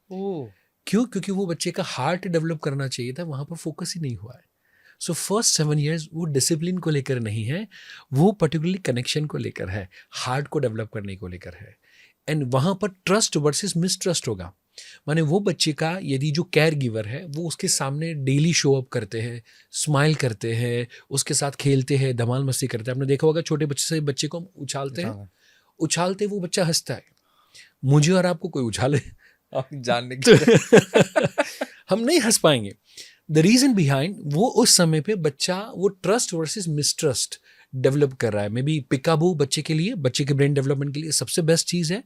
क्यों? क्योंकि वो बच्चे का हार्ट डेवलप करना चाहिए था, वहाँ पर फोकस ही नहीं हुआ है. सो फर्स्ट 7 years वो डिसिप्लिन को लेकर नहीं है, वो पर्टिकुलरली कनेक्शन को लेकर है, हार्ट को डेवलप करने को लेकर है. एंड वहाँ पर ट्रस्ट वर्सेस मिसट्रस्ट होगा. माने वो बच्चे का यदि जो केयर गिवर है, वो उसके सामने डेली शो अप करते हैं, स्माइल करते हैं, उसके साथ खेलते हैं, धमाल मस्ती करते हैं. आपने देखा होगा छोटे बच्चे को हम उछालते हैं, उछालते वो बच्चा हंसता है. मुझे और आपको कोई उछाले जानने की हम नहीं हंस पाएंगे. द रीजन बिहाइंड, वो उस समय पे बच्चा वो ट्रस्ट वर्सेस मिसट्रस्ट डेवलप कर रहा है. मे बी पिकाबू बच्चे के लिए, बच्चे के ब्रेन डेवलपमेंट के लिए सबसे बेस्ट चीज़ है.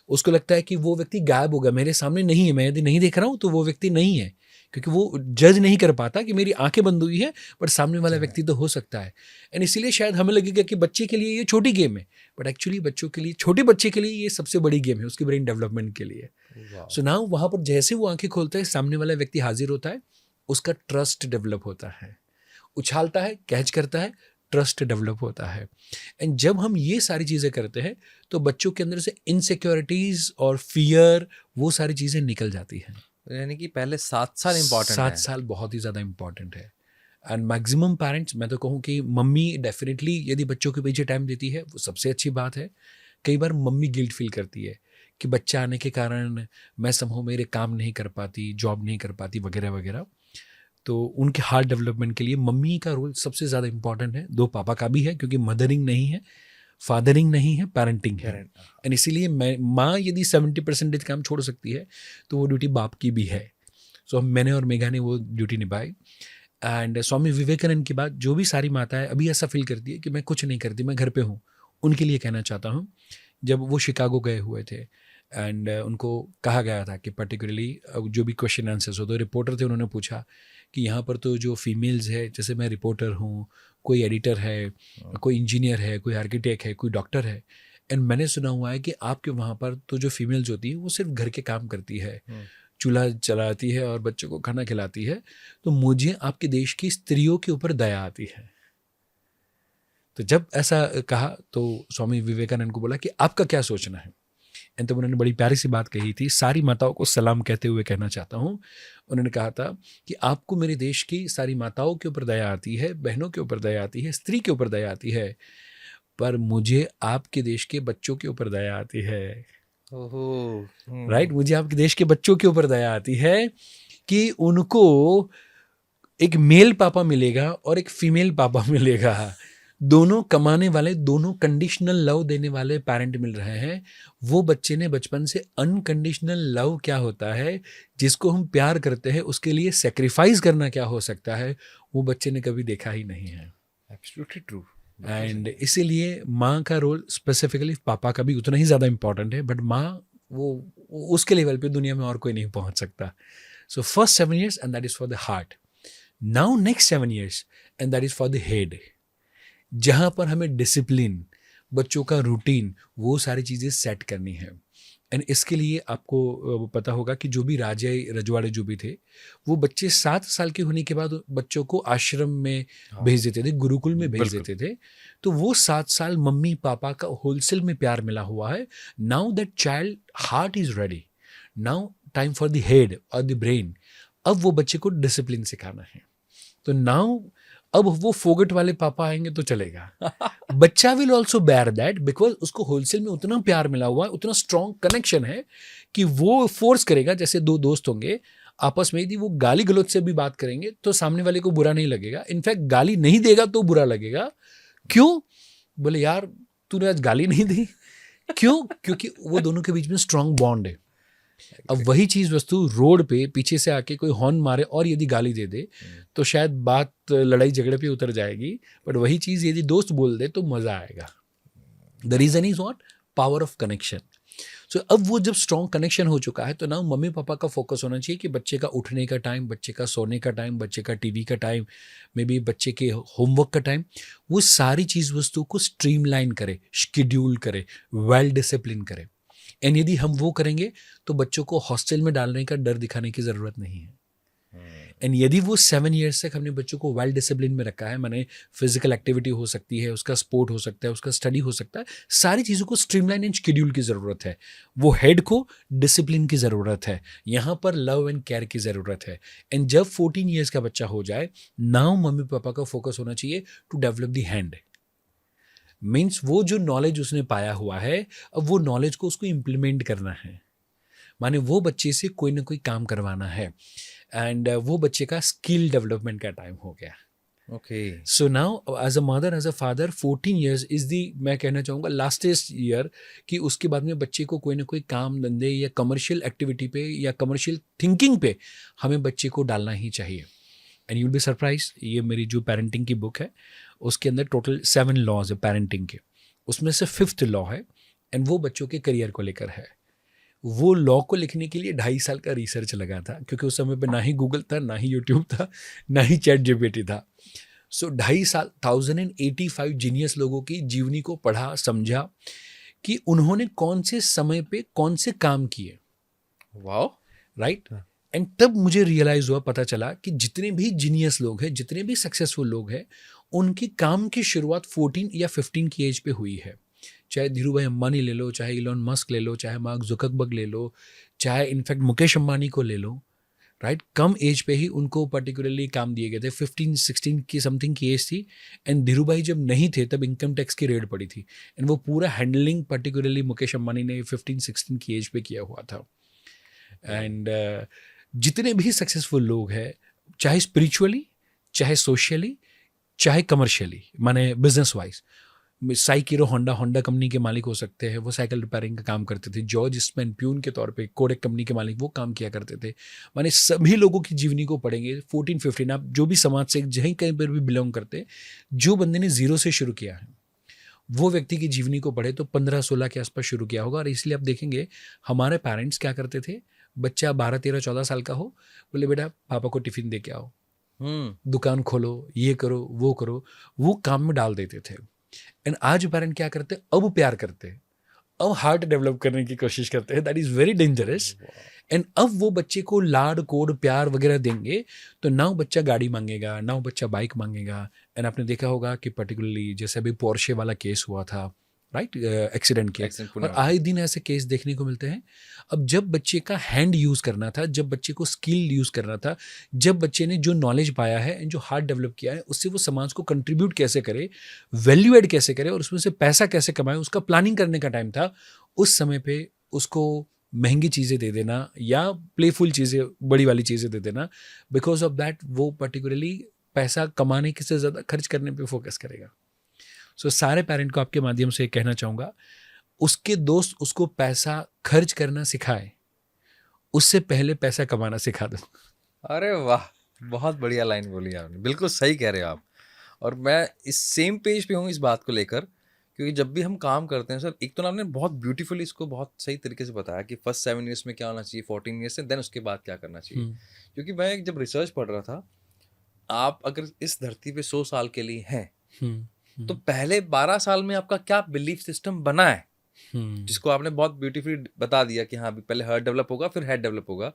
उसको लगता है कि वो व्यक्ति गायब होगा, मेरे सामने नहीं है, मैं यदि नहीं देख रहा हूँ तो वो व्यक्ति नहीं है, क्योंकि वो जज नहीं कर पाता कि मेरी आंखें बंद हुई है, बट सामने वाला व्यक्ति तो हो सकता है. एंड इसीलिए शायद हमें लगेगा कि बच्चे के लिए ये छोटी गेम है, बट एक्चुअली बच्चों के लिए, छोटे बच्चे के लिए ये सबसे बड़ी गेम है, उसके ब्रेन डेवलपमेंट के लिए. सो नाउ वहाँ पर जैसे वो आंखें खोलता है, सामने वाला व्यक्ति हाजिर होता है, उसका ट्रस्ट डेवलप होता है, उछालता है, कैच करता है, ट्रस्ट डेवलप होता है। एंड जब हम ये सारी चीज़ें करते हैं तो बच्चों के अंदर से इनसिक्योरिटीज़ और फियर वो सारी चीज़ें निकल जाती हैं। यानी कि पहले 7 साल इम्पोर्टेंट है। 7 साल बहुत ही ज़्यादा इम्पॉर्टेंट है। एंड मैक्सिमम पेरेंट्स, मैं तो कहूँ कि मम्मी डेफिनेटली यदि बच्चों के पीछे टाइम देती है वो सबसे अच्छी बात है। कई बार मम्मी गिल्ट फील करती है कि बच्चा आने के कारण मैं समझो मेरे काम नहीं कर पाती, जॉब नहीं कर पाती वगैरह वगैरह। तो उनके हार्ट डेवलपमेंट के लिए मम्मी का रोल सबसे ज़्यादा इम्पॉर्टेंट है, दो पापा का भी है क्योंकि मदरिंग नहीं है, फादरिंग नहीं है, पेरेंटिंग है। एंड इसीलिए मैं माँ यदि 70% काम छोड़ सकती है तो वो ड्यूटी बाप की भी है। सो मैंने और मेघा ने वो ड्यूटी निभाई। एंड स्वामी विवेकानंद की बात, जो भी सारी माताएं अभी ऐसा फील करती है कि मैं कुछ नहीं करती, मैं घर पे हूँ, उनके लिए कहना चाहता हूँ। जब वो शिकागो गए हुए थे एंड उनको कहा गया था कि पर्टिकुलरली जो भी क्वेश्चन आंसर्स हो, तो रिपोर्टर थे, उन्होंने पूछा कि यहाँ पर तो जो फीमेल्स है, जैसे मैं रिपोर्टर हूँ, कोई एडिटर है, कोई इंजीनियर है, कोई आर्किटेक्ट है, कोई डॉक्टर है, एंड मैंने सुना हुआ है कि आपके वहाँ पर तो जो फीमेल्स होती है वो सिर्फ घर के काम करती है, चूल्हा चलाती है और बच्चों को खाना खिलाती है, तो मुझे आपके देश की स्त्रियों के ऊपर दया आती है। तो जब ऐसा कहा तो स्वामी विवेकानंद को बोला कि आपका क्या सोचना है। एंड तो उन्होंने बड़ी प्यारी सी बात कही थी, सारी माताओं को सलाम कहते हुए कहना चाहता हूँ। उन्होंने कहा था कि आपको मेरे देश की सारी माताओं के ऊपर दया आती है, बहनों के ऊपर दया आती है, स्त्री के ऊपर दया आती है, पर मुझे आपके देश के बच्चों के ऊपर दया आती है। ओहो, राइट, मुझे आपके देश के बच्चों के ऊपर दया आती है कि उनको एक मेल पापा मिलेगा और एक फीमेल पापा मिलेगा, दोनों कमाने वाले, दोनों कंडीशनल लव देने वाले पेरेंट मिल रहे हैं। वो बच्चे ने बचपन से अनकंडीशनल लव क्या होता है, जिसको हम प्यार करते हैं उसके लिए सेक्रीफाइस करना क्या हो सकता है, वो बच्चे ने कभी देखा ही नहीं है। Absolutely true. एंड इसीलिए माँ का रोल स्पेसिफिकली, पापा का भी उतना ही ज़्यादा इंपॉर्टेंट है, बट माँ वो उसके लेवल पे दुनिया में और कोई नहीं पहुँच सकता। So first 7 years and that is for the heart. Now next 7 years and that is for the head, जहाँ पर हमें डिसिप्लिन, बच्चों का रूटीन, वो सारी चीज़ें सेट करनी है। एंड इसके लिए आपको पता होगा कि जो भी राजे रजवाड़े जो भी थे, वो बच्चे 7 साल के होने के बाद बच्चों को आश्रम में भेज देते थे, गुरुकुल में भेज देते थे। तो वो 7 साल मम्मी पापा का होलसेल में प्यार मिला हुआ है। Now that child heart is ready, now time for the head और द ब्रेन। अब वो बच्चे को डिसिप्लिन सिखाना है। तो नाउ अब वो फोगट वाले पापा आएंगे तो चलेगा। बच्चा will also bear that, because उसको होलसेल में उतना प्यार मिला हुआ है, उतना स्ट्रॉन्ग कनेक्शन है कि वो फोर्स करेगा। जैसे दो दोस्त होंगे आपस में, यदि वो गाली गलौज से भी बात करेंगे तो सामने वाले को बुरा नहीं लगेगा, इनफैक्ट गाली नहीं देगा तो बुरा लगेगा। क्यों? बोले यार तूने आज गाली नहीं दी। क्यों? क्योंकि वो दोनों के बीच में स्ट्रॉन्ग बॉन्ड है। अब वही चीज़ वस्तु रोड पे पीछे से आके कोई हॉर्न मारे और यदि गाली दे दे तो शायद बात लड़ाई झगड़े पे उतर जाएगी, बट वही चीज़ यदि दोस्त बोल दे तो मज़ा आएगा। The reason is what? Power of connection. So अब वो जब स्ट्रॉन्ग कनेक्शन हो चुका है तो ना मम्मी पापा का फोकस होना चाहिए कि बच्चे का उठने का टाइम, बच्चे का सोने का टाइम, बच्चे का टीवी का टाइम, मे बी बच्चे के होमवर्क का टाइम, वो सारी चीज़ वस्तु को स्ट्रीमलाइन करे, शेड्यूल करे, वेल डिसिप्लिन करे। एंड यदि हम वो करेंगे तो बच्चों को हॉस्टल में डालने का डर दिखाने की ज़रूरत नहीं है। एंड यदि वो 7 years तक हमने बच्चों को वेल डिसिप्लिन में रखा है, माने फिजिकल एक्टिविटी हो सकती है, उसका स्पोर्ट हो सकता है, उसका स्टडी हो सकता है, सारी चीज़ों को स्ट्रीमलाइन एंड शेड्यूल की ज़रूरत है। वो हेड को डिसिप्लिन की ज़रूरत है, यहाँ पर लव एंड केयर की ज़रूरत है। एंड जब 14 years का बच्चा हो जाए, नाउ मम्मी पापा का फोकस होना चाहिए to develop the hand. Means वो जो नॉलेज उसने पाया हुआ है, अब वो नॉलेज को उसको इम्प्लीमेंट करना है, माने वो बच्चे से कोई ना कोई काम करवाना है। एंड वो बच्चे का स्किल डेवलपमेंट का टाइम हो गया। Okay. So now as a mother, as a father, 14 years is the, मैं कहना चाहूँगा लास्टेस्ट ईयर, कि उसके बाद में बच्चे को कोई ना कोई काम धंधे या कमर्शियल एक्टिविटी पे या कमर्शियल थिंकिंग पे हमें बच्चे को डालना ही चाहिए। And you will be surprise, ये मेरी जो पेरेंटिंग की बुक है उसके अंदर टोटल 7 लॉज है पेरेंटिंग के, उसमें से 5th लॉ है एंड वो बच्चों के करियर को लेकर है। वो लॉ को लिखने के लिए 2.5 साल का रिसर्च लगा था, क्योंकि उस समय पे ना ही गूगल था, ना ही यूट्यूब था, ना ही चैट जीपीटी था। सो 2.5 साल 1085 जीनियस लोगों की जीवनी को पढ़ा, समझा कि उन्होंने कौन से समय पे कौन से काम किए। वाओ। राइट। एंड तब मुझे रियलाइज हुआ, पता चला कि जितने भी जीनियस लोग हैं, जितने भी सक्सेसफुल लोग हैं, उनकी काम की शुरुआत 14 या 15 की एज पे हुई है। चाहे धीरू भाई अंबानी ले लो, चाहे इलॉन मस्क ले लो, चाहे मार्क जुकरबर्ग ले लो, चाहे इनफैक्ट मुकेश अंबानी को ले लो, राइट। कम एज पे ही उनको पर्टिकुलरली काम दिए गए थे। 15-16 की समथिंग की एज थी। एंड धीरू भाई जब नहीं थे तब इनकम टैक्स की रेड पड़ी थी, एंड वो पूरा हैंडलिंग पर्टिकुलरली मुकेश अंबानी ने 15-16 की एज पे किया हुआ था। एंड जितने भी सक्सेसफुल लोग हैं, चाहे स्पिरिचुअली, चाहे सोशली, चाहे कमर्शियली, माने बिजनेस वाइज, साइकिरो होंडा कंपनी के मालिक हो सकते हैं, वो साइकिल रिपेयरिंग का काम करते थे। जॉर्ज ईस्टमैन प्यून के तौर पे कोडेक कंपनी के मालिक वो काम किया करते थे। माने सभी लोगों की जीवनी को पढ़ेंगे 14-15, आप जो भी समाज से जहीं कहीं पर भी बिलोंग करते, जो बंदे ने जीरो से शुरू किया है वो व्यक्ति की जीवनी को पढ़े तो 15-16 के आसपास शुरू किया होगा। और इसलिए आप देखेंगे हमारे पेरेंट्स क्या करते थे, बच्चा 12-13-14 साल का हो, बोले बेटा पापा को टिफिन दे के आओ, दुकान खोलो, ये करो, वो काम में डाल देते थे। एंड आज पेरेंट क्या करते हैं, अब प्यार करते हैं, अब हार्ट डेवलप करने की कोशिश करते हैं। That is very dangerous. And अब वो बच्चे को लाड कोड प्यार वगैरह देंगे तो नाउ बच्चा गाड़ी मांगेगा, नाउ बच्चा बाइक मांगेगा। एंड आपने देखा होगा कि पर्टिकुलरली जैसे अभी पोर्शे वाला केस हुआ था, राइट, एक्सीडेंट के, और आए दिन ऐसे केस देखने को मिलते हैं। अब जब बच्चे का हैंड यूज़ करना था, जब बच्चे को स्किल यूज़ करना था, जब बच्चे ने जो नॉलेज पाया है एंड जो हार्ट डेवलप किया है उससे वो समाज को कंट्रीब्यूट कैसे करे, वैल्यू एड कैसे करे और उसमें से पैसा कैसे कमाए, उसका प्लानिंग करने का टाइम था। उस समय पे उसको महंगी चीज़ें दे देना या प्लेफुल चीज़ें, बड़ी वाली चीज़ें दे देना, बिकॉज ऑफ दैट वो पर्टिकुलरली पैसा कमाने के से ज़्यादा खर्च करने पे फोकस करेगा। सो सारे पेरेंट को आपके माध्यम से कहना चाहूँगा, उसके दोस्त उसको पैसा खर्च करना सिखाए, उससे पहले पैसा कमाना सिखा दो। अरे वाह, बहुत बढ़िया लाइन बोली आपने, बिल्कुल सही कह रहे हो आप। और मैं इस सेम पेज पे हूँ इस बात को लेकर, क्योंकि जब भी हम काम करते हैं सर, एक तो आपने बहुत ब्यूटीफुली इसको बहुत सही तरीके से बताया कि फर्स्ट 7 ईयर्स में क्या होना चाहिए, 14 ईयर्स से, देन उसके बाद क्या करना चाहिए। क्योंकि मैं जब रिसर्च पढ़ रहा था, आप अगर इस धरती पे 100 साल के लिए हैं तो पहले 12 साल में आपका क्या बिलीफ सिस्टम बना है, जिसको आपने बहुत ब्यूटीफुली बता दिया कि हाँ पहले हार्ट डेवलप होगा फिर हेड डेवलप होगा।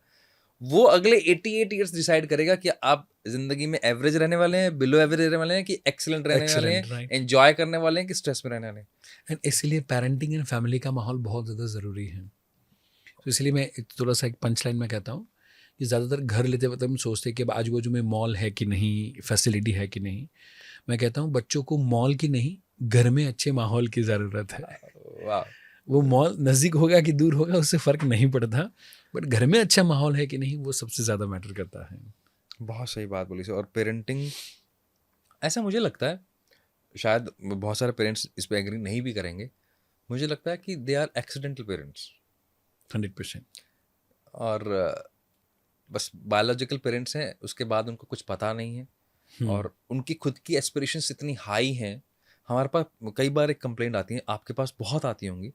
वो अगले 88 ईयर्स डिसाइड करेगा कि आप जिंदगी में एवरेज रहने वाले हैं, बिलो एवरेज रहने वाले हैं, कि एक्सीलेंट रहने वाले हैं, एंजॉय करने वाले हैं, कि स्ट्रेस में रहने वाले हैं। एंड इसलिए पेरेंटिंग एंड फैमिली का माहौल बहुत ज़्यादा ज़रूरी है। तो इसलिए मैं थोड़ा सा एक पंच लाइन में कहता हूँ कि ज़्यादातर घर लेते वक्त हम सोचते हैं कि अब आजू बाजू में मॉल है कि नहीं, फैसिलिटी है कि नहीं। मैं कहता हूँ बच्चों को मॉल की नहीं, घर में अच्छे माहौल की ज़रूरत है। वाह, वो मॉल नज़दीक होगा कि दूर होगा उससे फ़र्क नहीं पड़ता, बट घर में अच्छा माहौल है कि नहीं वो सबसे ज़्यादा मैटर करता है। बहुत सही बात बोली सर। और पेरेंटिंग, ऐसा मुझे लगता है, शायद बहुत सारे पेरेंट्स इस पे एग्री नहीं भी करेंगे, मुझे लगता है कि दे आर एक्सीडेंटल पेरेंट्स 100%। और बस बायोलॉजिकल पेरेंट्स हैं, उसके बाद उनको कुछ पता नहीं है और उनकी खुद की एस्पिरेशंस इतनी हाई हैं। हमारे पास कई बार एक कंप्लेंट आती है, आपके पास बहुत आती होंगी,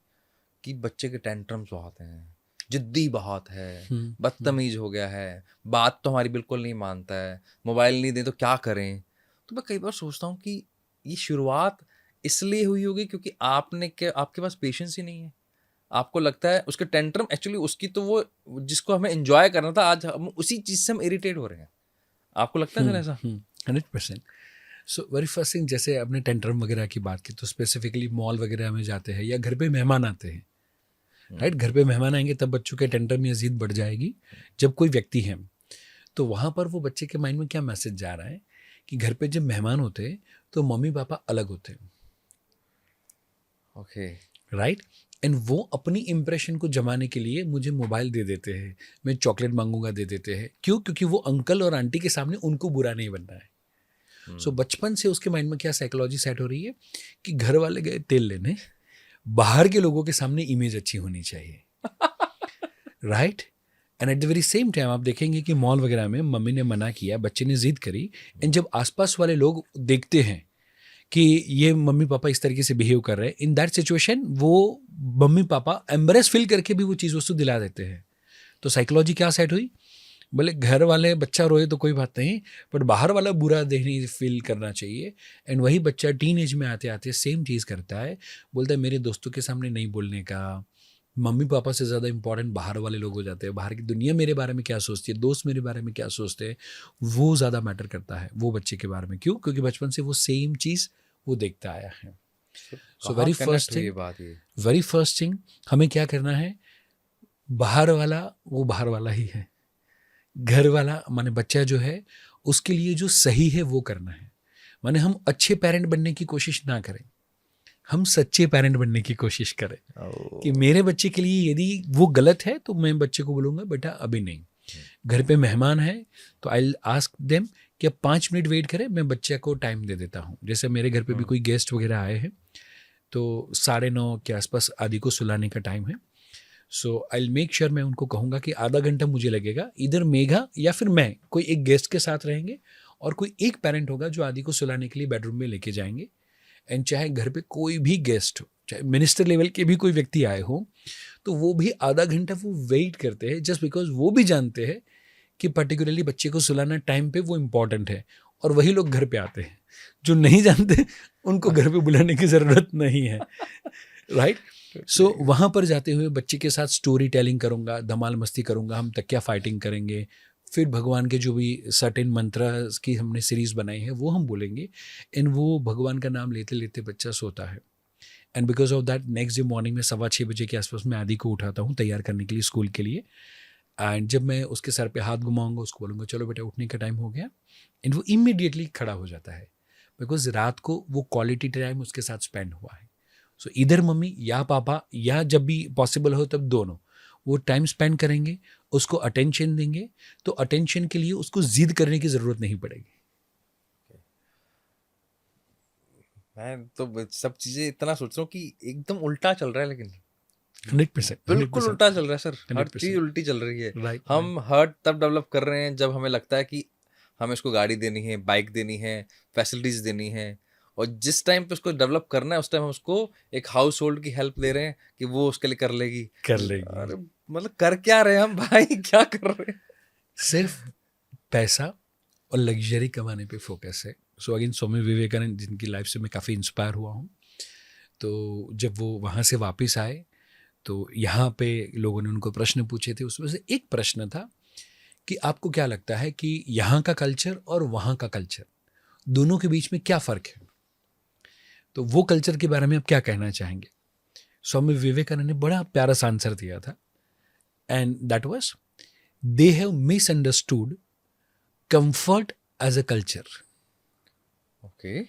कि बच्चे के टेंट्रम्स बहुत हैं, जिद्दी बहुत है, बदतमीज हो गया है, बात तो हमारी बिल्कुल नहीं मानता है, मोबाइल नहीं दे तो क्या करें। तो मैं कई बार सोचता हूँ कि ये शुरुआत इसलिए हुई होगी क्योंकि आपके पास पेशेंस ही नहीं है। आपको लगता है उसके टेंट्रम एक्चुअली उसकी तो वो जिसको हमें एंजॉय करना था, आज हम उसी चीज़ से हम इरिटेट हो रहे हैं। आपको लगता है सर ऐसा? 100%। सो वेरी फर्स्ट थिंग, जैसे आपने टेंट्रम वगैरह की बात की, तो स्पेसिफिकली मॉल वगैरह में जाते हैं या घर पे मेहमान आते हैं, राइट, घर पे मेहमान आएंगे तब बच्चों के टेंट्रम या जिद बढ़ जाएगी जब कोई व्यक्ति है। तो वहाँ पर वो बच्चे के माइंड में क्या मैसेज जा रहा है कि घर पे जब मेहमान होते हैं तो मम्मी पापा अलग होते हैं, ओके, राइट। एंड वो अपनी इंप्रेशन को जमाने के लिए मुझे मोबाइल दे देते हैं, मैं चॉकलेट मांगूंगा दे देते हैं। क्यों? क्योंकि वो अंकल और आंटी के सामने उनको बुरा नहीं बनना है। सो बचपन से उसके माइंड में क्या साइकोलॉजी सेट हो रही है कि घर वाले गए तेल लेने, बाहर के लोगों के सामने इमेज अच्छी होनी चाहिए, right. And at the very same time आप देखेंगे कि मॉल वगैरह में मम्मी ने मना किया, बच्चे ने जिद करी, एंड जब आसपास वाले लोग देखते हैं कि ये मम्मी पापा इस तरीके से बिहेव कर रहे हैं, इन दैट सिचुएशन वो मम्मी पापा एम्बरेस फील करके भी वो चीज़ वस्तु दिला देते हैं। तो साइकोलॉजी क्या सेट हुई, बोले घर वाले बच्चा रोए तो कोई बात नहीं, बट बाहर वाला बुरा देखने फील करना चाहिए। एंड वही बच्चा टीन एज में आते आते सेम चीज़ करता है, बोलता है मेरे दोस्तों के सामने नहीं बोलने का, मम्मी पापा से ज़्यादा इम्पोर्टेंट बाहर वाले लोग हो जाते हैं। बाहर की दुनिया मेरे बारे में क्या सोचती है, दोस्त मेरे बारे में क्या सोचते हैं, वो ज़्यादा मैटर करता है वो बच्चे के बारे में। क्यों? क्योंकि बचपन से वो सेम चीज़ वो देखता आया है। सो कहाँ वेरी connect फर्स्ट हुई ये थिंग, बात ये? वेरी फर्स्ट थिंग हमें क्या करना है, बाहर वाला वो बाहर वाला ही है, घर वाला माने बच्चा जो है उसके लिए जो सही है वो करना है। माने हम अच्छे पेरेंट बनने की कोशिश ना करें, हम सच्चे पेरेंट बनने की कोशिश करें कि मेरे बच्चे के लिए यदि वो गलत है तो मैं बच्चे को बोलूँगा बेटा अभी नहीं। घर पे मेहमान है तो आई आस्क देम कि अब 5 मिनट वेट करें, मैं बच्चे को टाइम दे देता हूँ। जैसे मेरे घर पे भी कोई गेस्ट वगैरह आए हैं तो 9:30 के आसपास आदि को सुलाने का टाइम है। सो आई मेक श्योर मैं उनको कहूँगा कि आधा घंटा मुझे लगेगा, इधर मेघा या फिर मैं कोई एक गेस्ट के साथ रहेंगे और कोई एक पेरेंट होगा जो आदि को सुलाने के लिए बेडरूम में लेके जाएंगे। एंड चाहे घर पे कोई भी गेस्ट हो, चाहे मिनिस्टर लेवल के भी कोई व्यक्ति आए हो, तो वो भी आधा घंटा वो वेट करते हैं जस्ट बिकॉज वो भी जानते हैं कि पर्टिकुलरली बच्चे को सुलाना टाइम पे वो इम्पॉर्टेंट है। और वही लोग घर पे आते हैं, जो नहीं जानते उनको घर पे बुलाने की ज़रूरत नहीं है, राइट। सो वहाँ पर जाते हुए बच्चे के साथ स्टोरी टेलिंग करूँगा, धमाल मस्ती करूँगा, हम तकिया फाइटिंग करेंगे, फिर भगवान के जो भी सर्टेन मंत्र की हमने सीरीज़ बनाई है वो हम बोलेंगे। एंड वो भगवान का नाम लेते लेते बच्चा सोता है। And because of that next day morning में 6:15 बजे के आसपास मैं आदि को उठाता हूँ तैयार करने के लिए स्कूल के लिए। एंड जब मैं उसके सर पे हाथ घुमाऊंगा, उसको बोलूँगा चलो बेटा उठने का टाइम हो गया, एंड वो इमीडिएटली खड़ा हो जाता है बिकॉज रात को वो क्वालिटी टाइम उसके साथ स्पेंड हुआ है। सो इधर मम्मी या पापा या जब भी पॉसिबल हो तब दोनों वो टाइम स्पेंड करेंगे, उसको अटेंशन देंगे, तो अटेंशन के लिए उसको जिद करने की ज़रूरत नहीं पड़ेगी। मैं तो सब चीजें इतना सोच रहा हूँ कि एकदम उल्टा चल रहा है, लेकिन 100%, बिल्कुल उल्टा चल रहा है सर। हर 100%, चीज उल्टी चल रही है। राइट। हम हर्ट तब डेवलप कर रहे हैं जब हमें लगता है कि हमें इसको गाड़ी देनी है, बाइक देनी है, फैसिलिटीज देनी है, और जिस टाइम पे उसको डेवलप करना है उस टाइम हम उसको एक हाउस होल्ड की हेल्प दे रहे हैं कि वो उसके लिए कर लेगी। कर लेगी। अरे मतलब कर क्या रहे हैं हम भाई, क्या कर रहे हैं? सिर्फ पैसा और लग्जरी कमाने पे फोकस है। सो अगेन स्वामी विवेकानंद जिनकी लाइफ से मैं काफ़ी इंस्पायर हुआ हूँ, तो जब वो वहाँ से वापस आए तो यहाँ पे लोगों ने उनको प्रश्न पूछे थे, उसमें से एक प्रश्न था कि आपको क्या लगता है कि यहाँ का कल्चर और वहाँ का कल्चर दोनों के बीच में क्या फ़र्क है, तो वो कल्चर के बारे में आप क्या कहना चाहेंगे। स्वामी विवेकानंद ने बड़ा प्यारा सा आंसर दिया था, and that was they have misunderstood comfort as a culture, okay.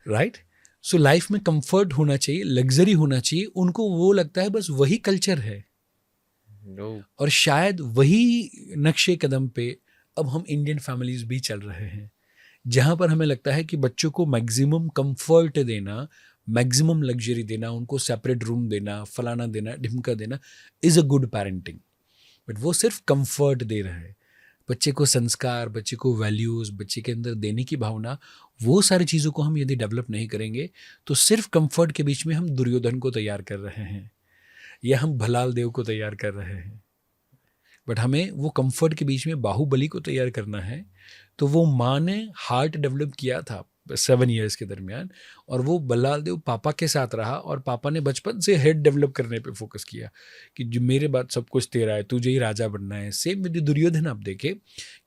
Right. So life में कंफर्ट होना चाहिए, लग्जरी होना चाहिए, उनको वो लगता है बस वही कल्चर है। नो। और शायद वही नक्शे कदम पे अब हम इंडियन फैमिलीज भी चल रहे हैं, जहाँ पर हमें लगता है कि बच्चों को मैक्सिमम कंफर्ट देना, मैक्सिमम लग्जरी देना, उनको सेपरेट रूम देना, फलाना देना, ढिमका देना is a good parenting. But वो सिर्फ कंफर्ट दे रहा है। बच्चे को संस्कार, बच्चे को वैल्यूज़, बच्चे के अंदर देने की भावना, वो सारी चीज़ों को हम यदि डेवलप नहीं करेंगे तो सिर्फ कंफर्ट के बीच में हम दुर्योधन को तैयार कर रहे हैं या हम भलाल देव को तैयार कर रहे हैं। बट हमें वो कंफर्ट के बीच में बाहुबली को तैयार करना है। तो वो माँ ने हार्ट डेवलप किया था 7 ईयर्स के दरमियान, और वो बल्लाल देव पापा के साथ रहा, और पापा ने बचपन से हेड डेवलप करने पे फोकस किया कि जो मेरे बाद सब कुछ तेरा है, तुझे ही राजा बनना है। सेम विद दुर्योधन आप देखें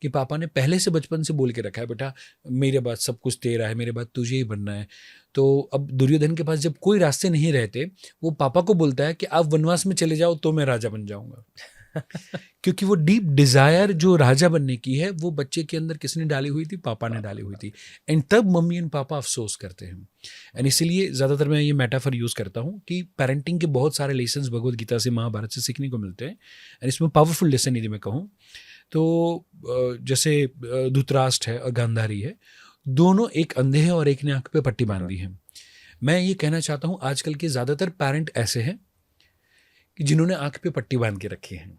कि पापा ने पहले से बचपन से बोल के रखा है बेटा मेरे बाद सब कुछ तेरा है, मेरे बाद तुझे ही बनना है। तो अब दुर्योधन के पास जब कोई रास्ते नहीं रहते, वो पापा को बोलता है कि आप वनवास में चले जाओ तो मैं राजा बन जाऊंगा। क्योंकि वो डीप डिजायर जो राजा बनने की है वो बच्चे के अंदर किसने डाली हुई थी, पापा ने डाली हुई थी। एंड तब मम्मी एंड पापा अफसोस करते हैं। एंड इसीलिए ज़्यादातर मैं ये मेटाफर यूज़ करता हूँ कि पेरेंटिंग के बहुत सारे लेसन्स भगवद गीता से, महाभारत से सीखने को मिलते हैं। एंड इसमें पावरफुल लेसन यदि मैं कहूँ तो जैसे धृतराष्ट्र है और गांधारी है, दोनों एक अंधे हैं और एक ने आँख पे पट्टी बांधी है। मैं ये कहना चाहता हूँ आजकल के ज़्यादातर पेरेंट ऐसे हैं कि जिन्होंने आँख पे पट्टी बांध के रखी है।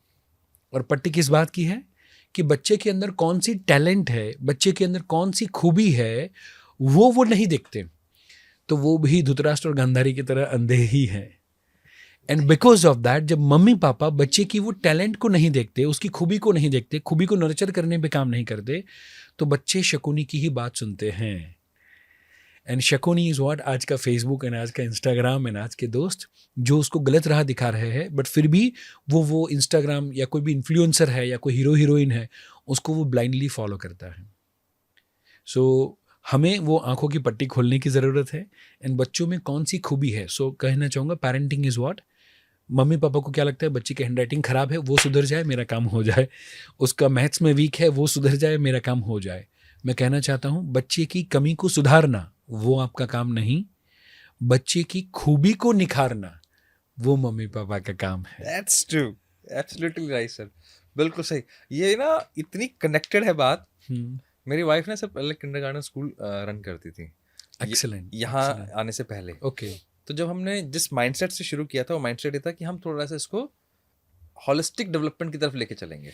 और पट्टी किस बात की है कि बच्चे के अंदर कौन सी टैलेंट है, बच्चे के अंदर कौन सी खूबी है, वो नहीं देखते। तो वो भी धृतराष्ट्र और गांधारी की तरह अंधे ही हैं। एंड बिकॉज ऑफ दैट जब मम्मी पापा बच्चे की वो टैलेंट को नहीं देखते, उसकी खूबी को नहीं देखते, खूबी को नर्चर करने पे काम नहीं करते, तो बच्चे शकुनी की ही बात सुनते हैं। एंड शकोनी इज़ व्हाट, आज का फेसबुक एंड आज का इंस्टाग्राम एंड आज के दोस्त जो उसको गलत राह दिखा रहे हैं, बट फिर भी वो इंस्टाग्राम या कोई भी इन्फ्लुएंसर है या कोई हीरो हीरोइन है, उसको वो ब्लाइंडली फॉलो करता है. सो हमें वो आंखों की पट्टी खोलने की ज़रूरत है एंड बच्चों में कौन सी खूबी है. सो कहना चाहूँगा पेरेंटिंग इज़ व्हाट, मम्मी पापा को क्या लगता है बच्चे की हैंडराइटिंग ख़राब है, वो सुधर जाए मेरा काम हो जाए, उसका मैथ्स में वीक है वो सुधर जाए मेरा काम हो जाए. मैं कहना चाहता हूँ बच्चे की कमी को सुधारना वो आपका काम नहीं, बच्चे की खूबी को निखारना वो मम्मी पापा का काम है. That's true, absolutely right sir, बिल्कुल सही. ये ना इतनी कनेक्टेड है बात. मेरी वाइफ ना सर पहले किंडरगार्टन स्कूल रन करती थी एक्सीलेंट. यहाँ आने से पहले. ओके. तो जब हमने जिस माइंडसेट से शुरू किया था वो माइंडसेट ये था कि हम थोड़ा सा इसको हॉलिस्टिक डेवलपमेंट की तरफ लेके चलेंगे.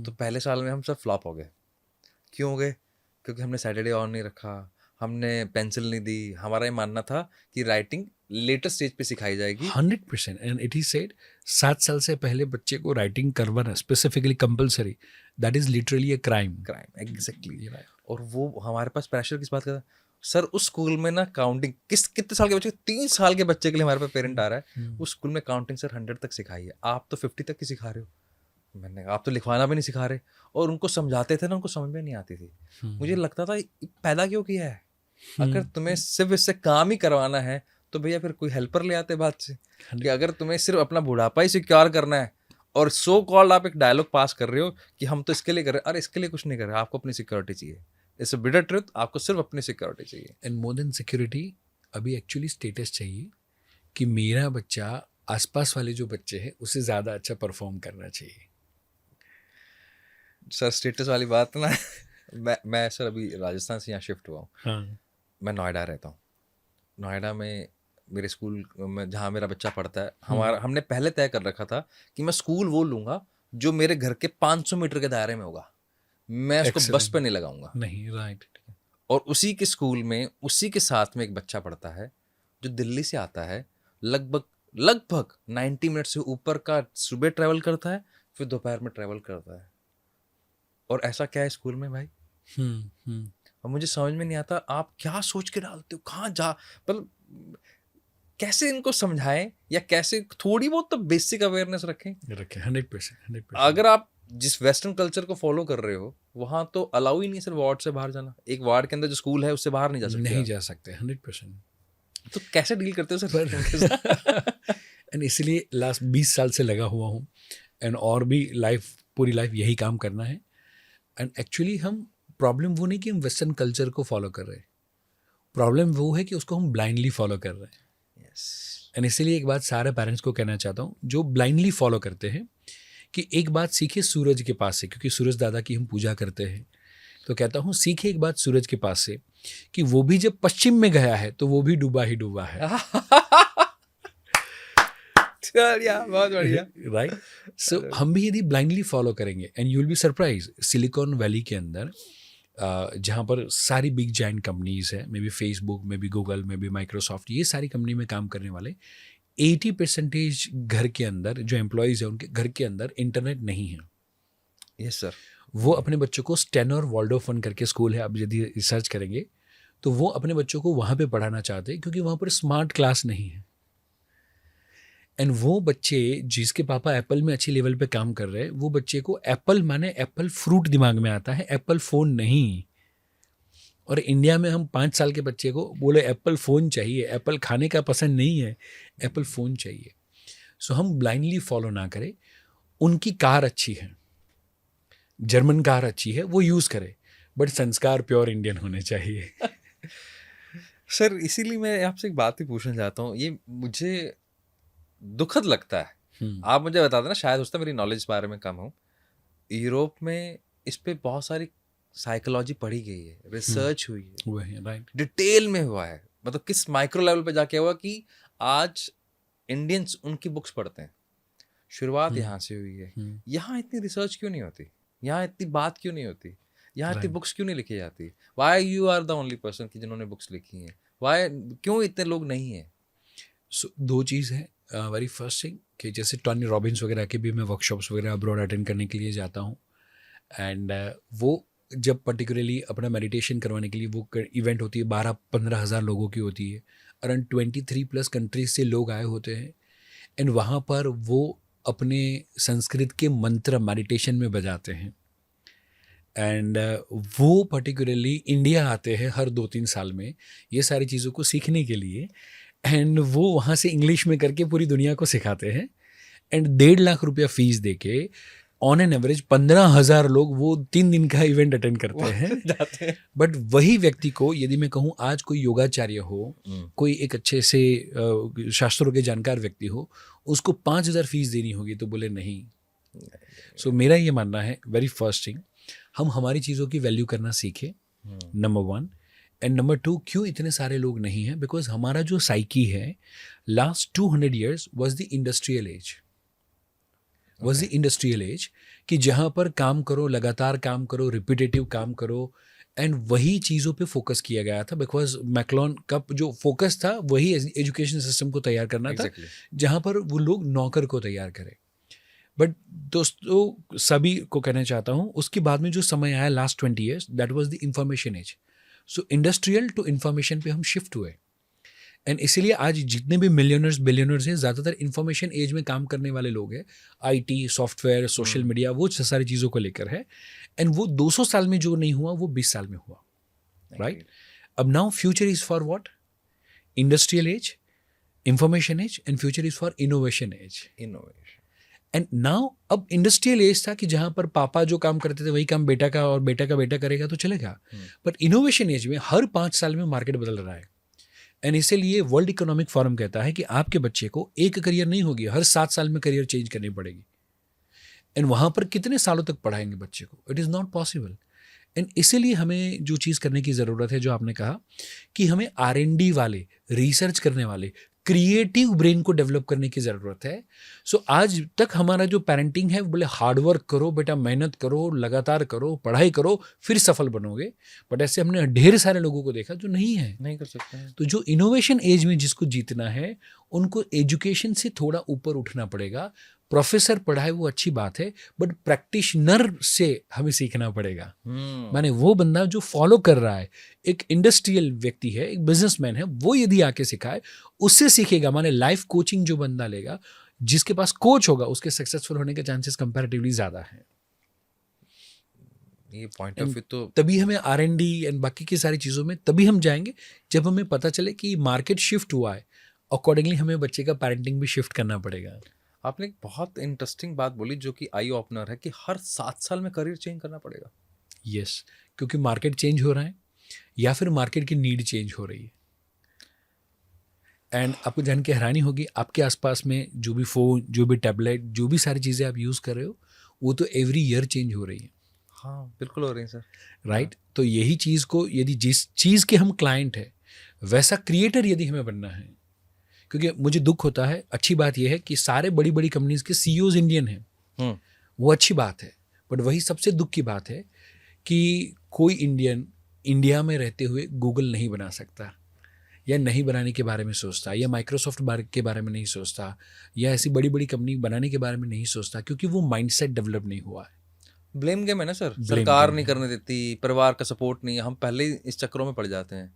तो पहले साल में हम सब फ्लॉप हो गए. क्यों हो गए? क्योंकि हमने सैटरडे ऑन नहीं रखा, हमने पेंसिल नहीं दी. हमारा ये मानना था कि राइटिंग लेटर स्टेज पे सिखाई जाएगी. 100%. एंड इट इज सेड 7 साल से पहले बच्चे को राइटिंग करवाना specifically compulsory, that is literally a crime. Exactly. और वो हमारे पास प्रेशर किस बात का था सर? उस स्कूल में ना काउंटिंग कितने साल के बच्चे, 3 साल के बच्चे के लिए हमारे पास पेरेंट आ रहा है. उस स्कूल में काउंटिंग सर 100 तक सिखाई है, आप तो 50 तक की सिखा रहे हो. मैंने कहा आप तो लिखवाना भी नहीं सिखा रहे. और उनको समझाते थे ना, उनको समझ में नहीं आती थी. मुझे लगता था पैदा क्यों किया है? अगर तुम्हें सिर्फ इससे काम ही करवाना है तो भैया फिर कोई हेल्पर ले आते बात से. कि अगर तुम्हें सिर्फ अपना बुढ़ापा ही सिक्योर करना है और सो कॉल्ड आप एक डायलॉग पास कर रहे हो कि हम तो इसके लिए कर रहे हैं, अरे इसके लिए कुछ नहीं कर रहे, आपको अपनी सिक्योरिटी चाहिए. इट्स अ बिटर ट्रुथ, आपको सिर्फ अपनी सिक्योरिटी चाहिए. एंड मोर देन सिक्योरिटी अभी एक्चुअली स्टेटस चाहिए कि मेरा बच्चा आसपास वाले जो बच्चे हैं उससे ज़्यादा अच्छा परफॉर्म करना चाहिए. सर स्टेटस वाली बात ना मैं सर अभी राजस्थान से यहाँ शिफ्ट हुआ हूँ. हाँ. मैं नोएडा रहता हूँ. नोएडा में मेरे स्कूल में जहाँ मेरा बच्चा पढ़ता है, हमारा हमने पहले तय कर रखा था कि मैं स्कूल वो लूँगा जो मेरे घर के 500 मीटर के दायरे में होगा. मैं उसको बस पे नहीं लगाऊंगा. नहीं. राइट. और उसी के स्कूल में उसी के साथ में एक बच्चा पढ़ता है जो दिल्ली से आता है, लगभग 90 मिनट से ऊपर का सुबह ट्रैवल करता है, फिर दोपहर में ट्रैवल करता है. और ऐसा क्या है स्कूल में भाई? और मुझे समझ में नहीं आता आप क्या सोच के डालते हो, कहाँ जा, मतलब कैसे इनको समझाएं या कैसे थोड़ी बहुत तो बेसिक अवेयरनेस रखें. 100%. अगर आप जिस वेस्टर्न कल्चर को फॉलो कर रहे हो वहां तो अलाउ ही नहीं सर वार्ड से बाहर जाना. एक वार्ड के अंदर जो स्कूल है उससे बाहर नहीं जा सकते. नहीं जा सकते. 100%. तो कैसे डील करते हो सर? एंड इसलिए लास्ट 20 साल से लगा हुआ हूँ एंड और भी पूरी लाइफ यही काम करना है. एंड एक्चुअली हम प्रॉब्लम वो नहीं कि हम वेस्टर्न कल्चर को फॉलो कर रहे हैं, प्रॉब्लम वो है कि उसको हम ब्लाइंडली फॉलो कर रहे हैं. एंड इसीलिए एक बात सारे पेरेंट्स को कहना चाहता हूँ जो ब्लाइंडली फॉलो करते हैं कि एक बात सीखे सूरज के पास से, क्योंकि सूरज दादा की हम पूजा करते हैं. तो कहता हूँ सीखे एक बात सूरज के पास से कि वो भी जब पश्चिम में गया है तो वो भी डूबा ही डूबा है. बहुत बढ़िया. राइट. सो हम भी यदि ब्लाइंडली फॉलो करेंगे and you will be surprise, silicon valley के अंदर जहाँ पर सारी बिग जाइंट कंपनीज है, may be Facebook, may be Google, may be Microsoft, ये सारी कंपनी में काम करने वाले 80% घर के अंदर जो एम्प्लॉयज़ है उनके घर के अंदर इंटरनेट नहीं है. Yes sir. वो अपने बच्चों को स्टेनर वॉल्डोफन करके स्कूल है, आप यदि रिसर्च करेंगे तो वो अपने बच्चों को वहाँ पे पढ़ाना चाहते हैं क्योंकि वहाँ पर स्मार्ट क्लास नहीं है. एंड वो बच्चे जिसके पापा एप्पल में अच्छी लेवल पे काम कर रहे हैं, वो बच्चे को एप्पल माने एप्पल फ्रूट दिमाग में आता है, एप्पल फ़ोन नहीं. और इंडिया में हम 5 साल के बच्चे को बोले एप्पल फ़ोन चाहिए, एप्पल खाने का पसंद नहीं है, एप्पल फ़ोन चाहिए. सो हम ब्लाइंडली फॉलो ना करें. उनकी कार अच्छी है, जर्मन कार अच्छी है, वो यूज़ करे, बट संस्कार प्योर इंडियन होने चाहिए. सर इसीलिए मैं आपसे एक बात ही पूछना चाहता हूँ. ये मुझे दुखद लगता है. आप मुझे बता देना, शायद उससे मेरी नॉलेज इस बारे में कम हो. यूरोप में इस पे बहुत सारी साइकोलॉजी पढ़ी गई है, रिसर्च हुई है, हुआ है. राइट. डिटेल में हुआ है. मतलब किस माइक्रो लेवल पे जाके हुआ कि आज इंडियंस उनकी बुक्स पढ़ते हैं. शुरुआत यहाँ से हुई है. यहाँ इतनी रिसर्च क्यों नहीं होती? यहाँ इतनी बात क्यों नहीं होती? यहाँ इतनी बुक्स क्यों नहीं लिखी जाती? Why you are the only person कि जिन्होंने बुक्स लिखी हैं? वाई, क्यों इतने लोग नहीं हैं? सो 2 चीज़ है. वेरी फर्स्ट थिंग कि जैसे टॉनी रॉबिन्स वगैरह के भी मैं वर्कशॉप्स वगैरह अब्रॉड अटेंड करने के लिए जाता हूँ. एंड वो जब पर्टिकुलरली अपना मेडिटेशन करवाने के लिए वो इवेंट होती है, 12-15 हज़ार लोगों की होती है, अराउंड 23+ कंट्रीज से लोग आए होते हैं, एंड वहाँ पर वो अपने संस्कृत के मंत्र मेडिटेशन में बजाते हैं। एंड वो पर्टिकुलरली इंडिया आते हैं हर 2-3 साल में ये सारी चीज़ों को सीखने के लिए, एंड वो वहाँ से इंग्लिश में करके पूरी दुनिया को सिखाते हैं, एंड 1.5 लाख रुपया फीस देके ऑन एन एवरेज 15,000 लोग वो 3 दिन का इवेंट अटेंड करते हैं। जाते हैं। बट वही व्यक्ति को यदि मैं कहूँ आज कोई योगाचार्य हो, कोई एक अच्छे से शास्त्रों के जानकार व्यक्ति हो, उसको 5,000 फीस देनी होगी तो बोले नहीं। सो मेरा ये मानना है, वेरी फर्स्ट थिंग, हम हमारी चीज़ों की वैल्यू करना सीखें, नंबर 1, एंड नंबर 2, क्यों इतने सारे लोग नहीं हैं? बिकॉज हमारा जो साइकी है, last 200 years was the industrial as, industrial as, कि जहाँ पर काम करो, लगातार काम करो, रिपीटेटिव काम करो, एंड वही चीज़ों पे फोकस किया गया था। बिकॉज मैक्लोन का जो फोकस था वही एजुकेशन सिस्टम को तैयार करना था, जहाँ पर वो लोग नौकर को तैयार करें। बट दोस्तों, सभी को कहना चाहता हूँ, उसके बाद में जो समय आया last 20 years, that was the information age. So industrial to information पे हम शिफ्ट हुए, एंड इसीलिए आज जितने भी मिलियनर्स बिलियनर्स हैं, ज़्यादातर इंफॉर्मेशन एज में काम करने वाले लोग हैं। आईटी, सॉफ्टवेयर, सोशल मीडिया, वो सारी चीज़ों को लेकर है, एंड वो 200 साल में जो नहीं हुआ वो 20 साल में हुआ, राइट? अब now future is for what? Industrial age, information age, and future is for innovation age. And now अब इंडस्ट्रियल एज था कि जहाँ पर पापा जो काम करते थे वही काम बेटा का, और बेटा का बेटा करेगा तो चलेगा। बट इनोवेशन एज में हर 5 साल में मार्केट बदल रहा है, एंड इसीलिए वर्ल्ड इकोनॉमिक फोरम कहता है कि आपके बच्चे को एक करियर नहीं होगी, हर 7 साल में करियर चेंज करनी पड़ेगी। एंड वहाँ पर कितने सालों तक पढ़ाएंगे बच्चे को? It is not possible. And इसीलिए हमें जो चीज़ करने की ज़रूरत है, जो आपने कहा कि हमें R&D वाले, रिसर्च करने वाले, क्रिएटिव ब्रेन को डेवलप करने की ज़रूरत है। सो आज तक हमारा जो पेरेंटिंग है, बोले हार्डवर्क करो बेटा, मेहनत करो, लगातार करो, पढ़ाई करो, फिर सफल बनोगे। बट ऐसे हमने ढेर सारे लोगों को देखा जो नहीं कर सकते हैं। तो जो इनोवेशन एज में जिसको जीतना है, उनको एजुकेशन से थोड़ा ऊपर उठना पड़ेगा। प्रोफेसर पढ़ाए वो अच्छी बात है, बट प्रैक्टिशनर से हमें सीखना पड़ेगा। माने वो बंदा जो फॉलो कर रहा है, एक इंडस्ट्रियल व्यक्ति है, एक बिजनेसमैन है, वो यदि आके सिखाए, उससे सीखेगा। माने लाइफ कोचिंग जो बंदा लेगा, जिसके पास कोच होगा, उसके सक्सेसफुल होने के चांसेस कंपैरेटिवली ज़्यादा हैं। ये पॉइंट ऑफ व्यू तो तभी हमें R&D एंड बाकी की सारी चीज़ों में तभी हम जाएंगे जब हमें पता चले कि मार्केट शिफ्ट हुआ है। अकॉर्डिंगली हमें बच्चे का पेरेंटिंग भी शिफ्ट करना पड़ेगा। आपने एक बहुत इंटरेस्टिंग बात बोली जो कि आई ओपनर है, कि हर 7 साल में करियर चेंज करना पड़ेगा। यस, क्योंकि मार्केट चेंज हो रहा है या फिर मार्केट की नीड चेंज हो रही है। एंड आपको जान के हैरानी होगी, आपके आसपास में जो भी फ़ोन, जो भी टैबलेट, जो भी सारी चीज़ें आप यूज़ कर रहे हो, वो तो एवरी ईयर चेंज हो रही है। हाँ, बिल्कुल हो रही है सर, राइट? तो यही चीज़ को, यदि जिस चीज़ के हम क्लाइंट हैं, वैसा क्रिएटर यदि हमें बनना है, क्योंकि मुझे दुख होता है, अच्छी बात यह है कि सारे बड़ी बड़ी कंपनीज के CEOs इंडियन हैं, वो अच्छी बात है। बट वही सबसे दुख की बात है कि कोई इंडियन इंडिया में रहते हुए गूगल नहीं बना सकता, या नहीं बनाने के बारे में सोचता, या माइक्रोसॉफ्ट के बारे में नहीं सोचता, या ऐसी बड़ी बड़ी कंपनी बनाने के बारे में नहीं सोचता, क्योंकि वो माइंडसेट डेवलप नहीं हुआ है। ब्लेम गेम है ना सर, सरकार नहीं करने देती, परिवार का सपोर्ट नहीं है, हम पहले ही इस चक्करों में पड़ जाते हैं।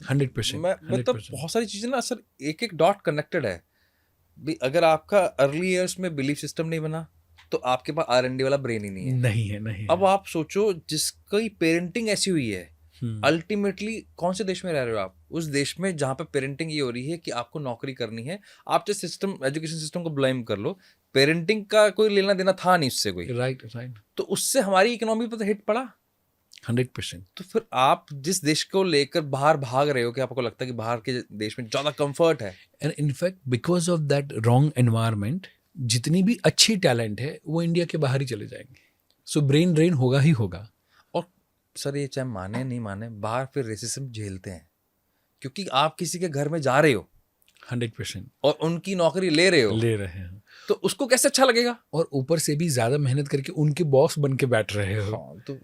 100%। मतलब बहुत सारी चीज़ें ना सर, एक एक डॉट कनेक्टेड है भी। अगर आपका अर्ली ईयर्स में बिलीफ सिस्टम नहीं बना, तो आपके पास R&D वाला ब्रेन ही नहीं है। अब आप सोचो, जिसकी पेरेंटिंग ऐसी हुई है, अल्टीमेटली कौन से देश में रह रहे हो आप? उस देश में जहाँ पे पेरेंटिंग ये हो रही है कि आपको नौकरी करनी है। आप जो सिस्टम, एजुकेशन सिस्टम को ब्लेम कर लो, पेरेंटिंग का कोई लेना देना था नहीं उससे कोई। राइट। तो उससे हमारी इकोनॉमी पर तो हिट पड़ा 100%। तो फिर आप जिस देश को लेकर बाहर भाग रहे हो, कि आपको लगता है कि बाहर के देश में ज़्यादा कंफर्ट है, and in fact because of that wrong environment, जितनी भी अच्छी टैलेंट है वो इंडिया के बाहर ही चले जाएंगे। सो ब्रेन ड्रेन होगा ही होगा। और सर ये चाहे माने नहीं माने, बाहर फिर रेसिज्म झेलते हैं, क्योंकि आप किसी के घर में जा रहे हो 100% और उनकी नौकरी ले रहे हैं, तो उसको कैसे अच्छा लगेगा? और ऊपर से भी ज़्यादा मेहनत करके उनके बॉस बन के बैठ रहे हो। हाँ, तो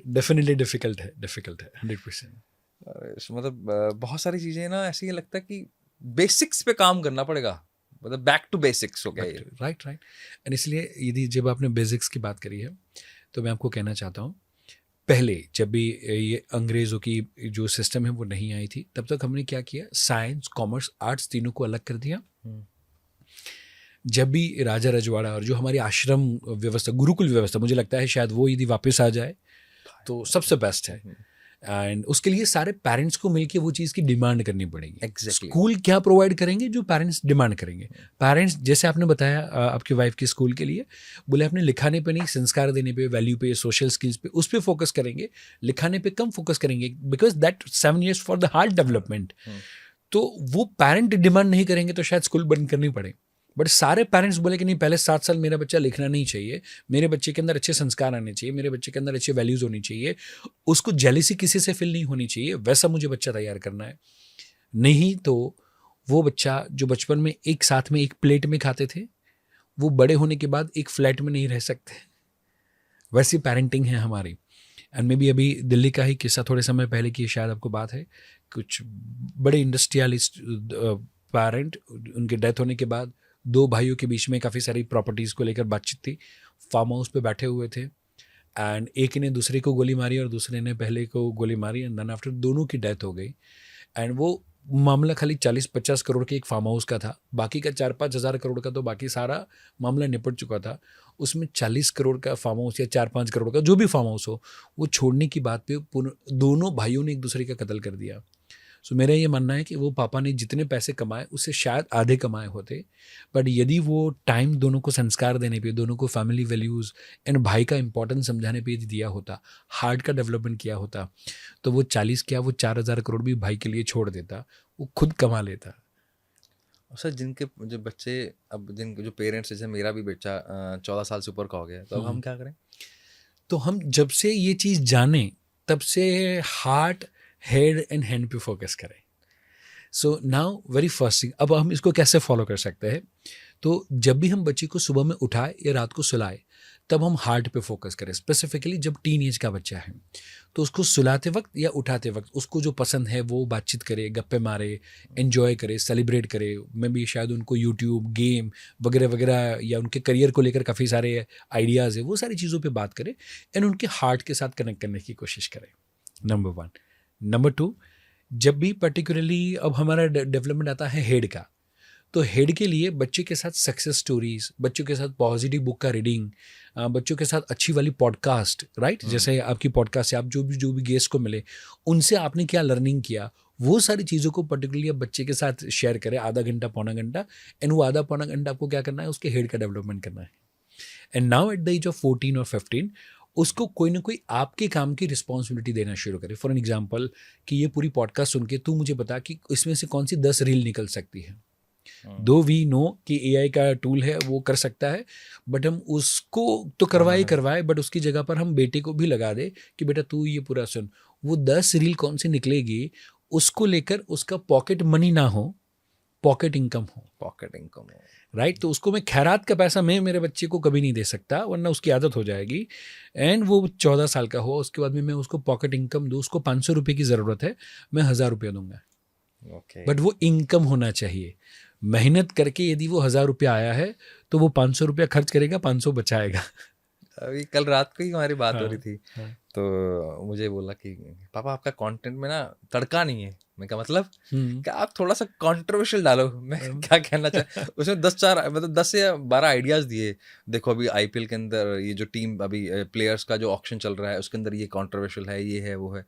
डेफिनेटली डिफिकल्ट है 100%। मतलब बहुत सारी चीज़ें ना ऐसी लगता है कि बेसिक्स पे काम करना पड़ेगा, मतलब बैक टू बेसिक्स हो गया ये। राइट। एंड इसलिए यदि जब आपने बेसिक्स की बात करी है, तो मैं आपको कहना चाहता हूँ, पहले जब भी ये अंग्रेज़ों की जो सिस्टम है वो नहीं आई थी, तब तक हमने क्या किया, साइंस, कॉमर्स, आर्ट्स तीनों को अलग कर दिया। जब भी राजा रजवाड़ा और जो हमारी आश्रम व्यवस्था, गुरुकुल व्यवस्था, मुझे लगता है शायद वो यदि वापस आ जाए तो सबसे बेस्ट है। एंड उसके लिए सारे पेरेंट्स को मिलके वो चीज़ की डिमांड करनी पड़ेगी। Exactly. स्कूल क्या प्रोवाइड करेंगे, जो पेरेंट्स डिमांड करेंगे। पेरेंट्स, जैसे आपने बताया आपकी वाइफ की स्कूल के लिए, बोले अपने लिखाने पे नहीं, संस्कार देने पे, वैल्यू पे, सोशल स्किल्स पे, उस पे फोकस करेंगे, लिखाने पे कम फोकस करेंगे, because that 7 years for the heart development. तो वो पेरेंट डिमांड नहीं करेंगे तो शायद स्कूल बंद करनी पड़े। बट सारे पेरेंट्स बोले कि नहीं, पहले 7 साल मेरा बच्चा लिखना नहीं चाहिए, मेरे बच्चे के अंदर अच्छे संस्कार आने चाहिए, मेरे बच्चे के अंदर अच्छे वैल्यूज होनी चाहिए, उसको जेलिसी किसी से फील नहीं होनी चाहिए, वैसा मुझे बच्चा तैयार करना है। नहीं तो वो बच्चा जो बचपन में एक साथ में एक प्लेट में खाते थे, वो बड़े होने के बाद एक फ्लैट में नहीं रह सकते। वैसी पेरेंटिंग है हमारी। एंड मे बी अभी दिल्ली का ही किस्सा थोड़े समय पहले की शायद आपको बात है, कुछ बड़े इंडस्ट्रियलिस्ट पेरेंट, उनके डेथ होने के बाद 2 भाइयों के बीच में काफ़ी सारी प्रॉपर्टीज़ को लेकर बातचीत थी। फार्म हाउस पे बैठे हुए थे एंड एक ने दूसरे को गोली मारी और दूसरे ने पहले को गोली मारी, एंड देन आफ्टर दोनों की डेथ हो गई। एंड वो मामला खाली 40-50 करोड़ के एक फार्म हाउस का था, बाकी का 4-5 हज़ार करोड़ का तो बाकी सारा मामला निपट चुका था। उसमें 40 करोड़ का फार्म हाउस या 4-5 करोड़ का जो भी फार्म हाउस हो, वो छोड़ने की बात पे दोनों भाइयों ने एक दूसरे का कत्ल कर दिया। सो मेरा ये मानना है कि वो पापा ने जितने पैसे कमाए उससे शायद आधे कमाए होते, बट यदि वो टाइम दोनों को संस्कार देने पे, दोनों को फैमिली वैल्यूज़ एंड भाई का इंपॉर्टेंस समझाने पे यदि दिया होता, हार्ट का डेवलपमेंट किया होता, तो वो 40 क्या, वो 4,000 करोड़ भी भाई के लिए छोड़ देता, वो खुद कमा लेता। सर जिनके जो बच्चे, अब जिन जो पेरेंट्स, जैसे मेरा भी बच्चा 14 साल से ऊपर का हो गया, तो अब हम क्या करें? तो हम जब से ये चीज़ जाने, तब से हार्ट, हेड एंड हैंड पे फोकस करें। So now very first thing, अब हम इसको कैसे फॉलो कर सकते हैं? तो जब भी हम बच्चे को सुबह में उठाए या रात को सुलाए, तब हम हार्ट पे फोकस करें। स्पेसिफिकली जब टीन एज का बच्चा है, तो उसको सुलाते वक्त या उठाते वक्त उसको जो पसंद है वो बातचीत करे, गप्पे मारे, एंजॉय करे, सेलिब्रेट करे। मैं भी शायद उनको यूट्यूब, गेम वगैरह वगैरह, या उनके करियर को लेकर काफ़ी सारे आइडियाज़ है, वो सारी चीज़ों पे बात करें एंड उनके हार्ट के साथ कनेक्ट करने की कोशिश करें। नंबर 1। नंबर 2, जब भी पर्टिकुलरली अब हमारा डेवलपमेंट आता है हेड का, तो हेड के लिए बच्चे के साथ सक्सेस स्टोरीज, बच्चों के साथ पॉजिटिव बुक का रीडिंग, बच्चों के साथ अच्छी वाली पॉडकास्ट, राइट, जैसे आपकी पॉडकास्ट से आप जो भी गेस्ट को मिले, उनसे आपने क्या लर्निंग किया, वो सारी चीज़ों को पर्टिकुलरली आप बच्चे के साथ शेयर करें, आधा घंटा, पौना घंटा। एंड वो आधा पौना घंटा आपको क्या करना है, उसके हेड का डेवलपमेंट करना है। And now at the age of 14 और 15 उसको कोई ना कोई आपके काम की रिस्पॉन्सिबिलिटी देना शुरू करे। फॉर एन एग्जाम्पल, कि ये पूरी पॉडकास्ट सुन के तू मुझे बता कि इसमें से कौन सी 10 रील निकल सकती है। दो वी नो कि AI का टूल है, वो कर सकता है, बट हम उसको तो करवाए, बट उसकी जगह पर हम बेटे को भी लगा दे कि बेटा तू ये पूरा सुन। वो 10 रील कौन सी निकलेगी, उसको लेकर उसका पॉकेट मनी ना हो, पॉकेट इनकम हो, राइट। तो उसको मैं खैरात का पैसा मैं मेरे बच्चे को कभी नहीं दे सकता, वरना उसकी आदत हो जाएगी। एंड वो 14 साल का हो, उसके बाद में मैं उसको पॉकेट इनकम दूँ। उसको 500 रुपये की ज़रूरत है, मैं 1000 रुपये दूंगा, बट वो इनकम होना चाहिए। मेहनत करके यदि वो 1000 रुपया आया है तो वो 500 रुपया खर्च करेगा, 500 बचाएगा। अभी कल रात को ही हमारी बात हो रही थी, हाँ। तो मुझे बोला कि पापा आपका कंटेंट में ना तड़का नहीं है। मैं क्या मतलब, क्या आप थोड़ा सा कंट्रोवर्शियल डालो। मैं क्या कहना चाह, उसमें 10 से 12 आइडियाज दिए। देखो अभी IPL के अंदर ये जो टीम, अभी प्लेयर्स का जो ऑक्शन चल रहा है, उसके अंदर ये कंट्रोवर्शियल है, ये है, वो है।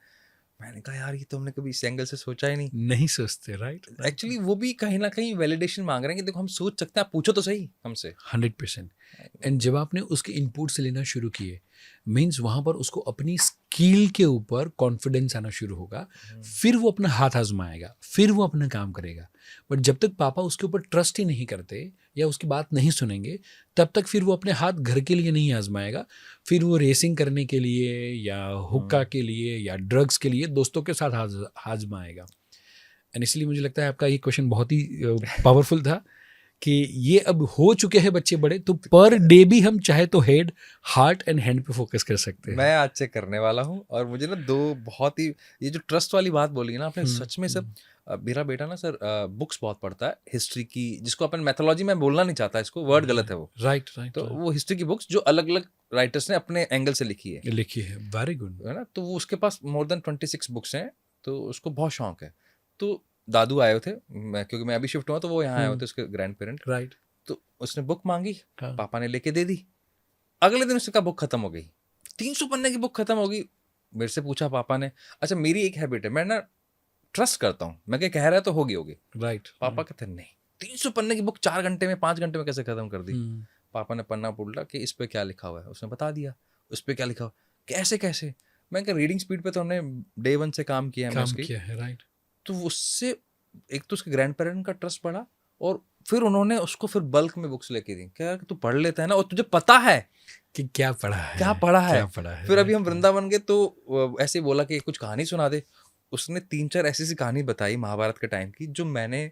मैंने कहा यार, ये तो हमने कभी इस एंगल से सोचा ही नहीं सोचते, राइट। एक्चुअली वो भी कहीं ना कहीं वैलिडेशन मांग रहे हैं कि देखो हम सोच सकते हैं, आप पूछो तो सही हमसे। 100%। एंड जब आपने उसके इनपुट से लेना शुरू किए, मीन्स वहाँ पर उसको अपनी स्किल के ऊपर कॉन्फिडेंस आना शुरू होगा, फिर वो अपना हाथ आजमाएगा, फिर वो अपना काम करेगा। बट जब तक पापा उसके ऊपर ट्रस्ट ही नहीं करते या उसकी बात नहीं सुनेंगे, तब तक फिर वो अपने हाथ घर के लिए नहीं आजमाएगा, फिर वो रेसिंग करने के लिए या हुक्का के लिए या ड्रग्स के लिए दोस्तों के साथ आजमाएगा। एंड इसलिए मुझे लगता है आपका ये क्वेश्चन बहुत ही पावरफुल था कि ये अब हो चुके हैं बच्चे बड़े, तो पर डे भी हम चाहे तो हेड, हार्ट एंड हैंड पे फोकस कर सकते हैं. मैं आज से करने वाला हूँ। और मुझे ना दो बहुत ही, ये जो ट्रस्ट वाली बात बोली ना आपने, सच में सर, मेरा बेटा ना सर बुक्स बहुत पढ़ता है हिस्ट्री की, जिसको अपन मैथोलॉजी में बोलना नहीं चाहता, इसको वर्ड गलत है वो, राइट राइट तो वो हिस्ट्री की बुक्स जो अलग अलग राइटर्स ने अपने एंगल से लिखी है, लिखी है. Very good. है ना, तो वो उसके पास मोर देन 26 बुक्स हैं, तो उसको बहुत शौक है। तो दादू आए हुए थे, क्योंकि मैं अभी शिफ्ट हुआ, तो वो यहाँ आए हुए थे, उसके ग्रैंड पेरेंट, राइट. तो उसने बुक मांगी, हाँ. पापा ने लेके दे दी। अगले दिन उसका बुक खत्म हो गई, 300 पन्ने की बुक खत्म हो गई। मेरे से पूछा पापा ने, अच्छा मेरी एक हैबिट है, मैं ना ट्रस्ट करता हूँ, मैं क्या कह रहा है तो होगी होगी। राइट. पापा कहते नहीं, 300 पन्ने की बुक 4 घंटे में 5 घंटे में कैसे खत्म कर दी। पापा ने पन्ना उल्टा कि इस पे क्या लिखा हुआ है, उसने बता दिया उस पे क्या लिखा हुआ। कैसे कैसे, मैं क्या रीडिंग स्पीड पे तो हमने डे 1 से काम किया है, काम किया है. राइट. तो उससे एक तो उसके ग्रैंड पेरेंट का ट्रस्ट बढ़ा, और फिर उन्होंने उसको फिर बल्क में बुक्स लेके दी, क्या तू पढ़ लेता है ना, और तुझे पता है कि क्या पढ़ा है, क्या पढ़ा है। क्या पढ़ा है. फिर अभी हम वृंदावन गए, तो ऐसे ही बोला कि कुछ कहानी सुना दे। उसने 3-4 ऐसी सी कहानी बताई महाभारत के टाइम की, जो मैंने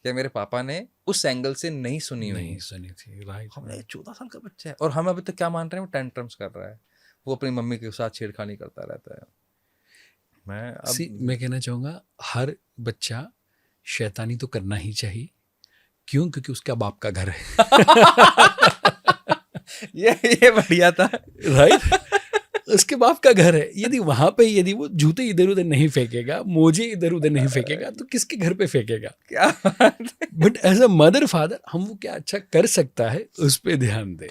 या मेरे पापा ने उस एंगल से नहीं सुनी हुई, नहीं सुनी थी. राइट. हमने 14 साल का बच्चा है, और हम अभी तक क्या मान रहे हैं, वो टेंट्रम्स कर रहा है, वो अपनी मम्मी के साथ छेड़खानी करता रहता है। मैं अब मैं कहना चाहूँगा हर बच्चा शैतानी तो करना ही चाहिए. क्यों? क्योंकि उसका बाप का घर है. ये बढ़िया था। राइट. उसके बाप का घर है. यदि वहां पे यदि वो जूते इधर उधर नहीं फेंकेगा, मोजे इधर उधर नहीं फेंकेगा, तो किसके घर पे फेंकेगा? क्या बात है। But as a mother father हम वो क्या अच्छा कर सकता है उस पे ध्यान दें.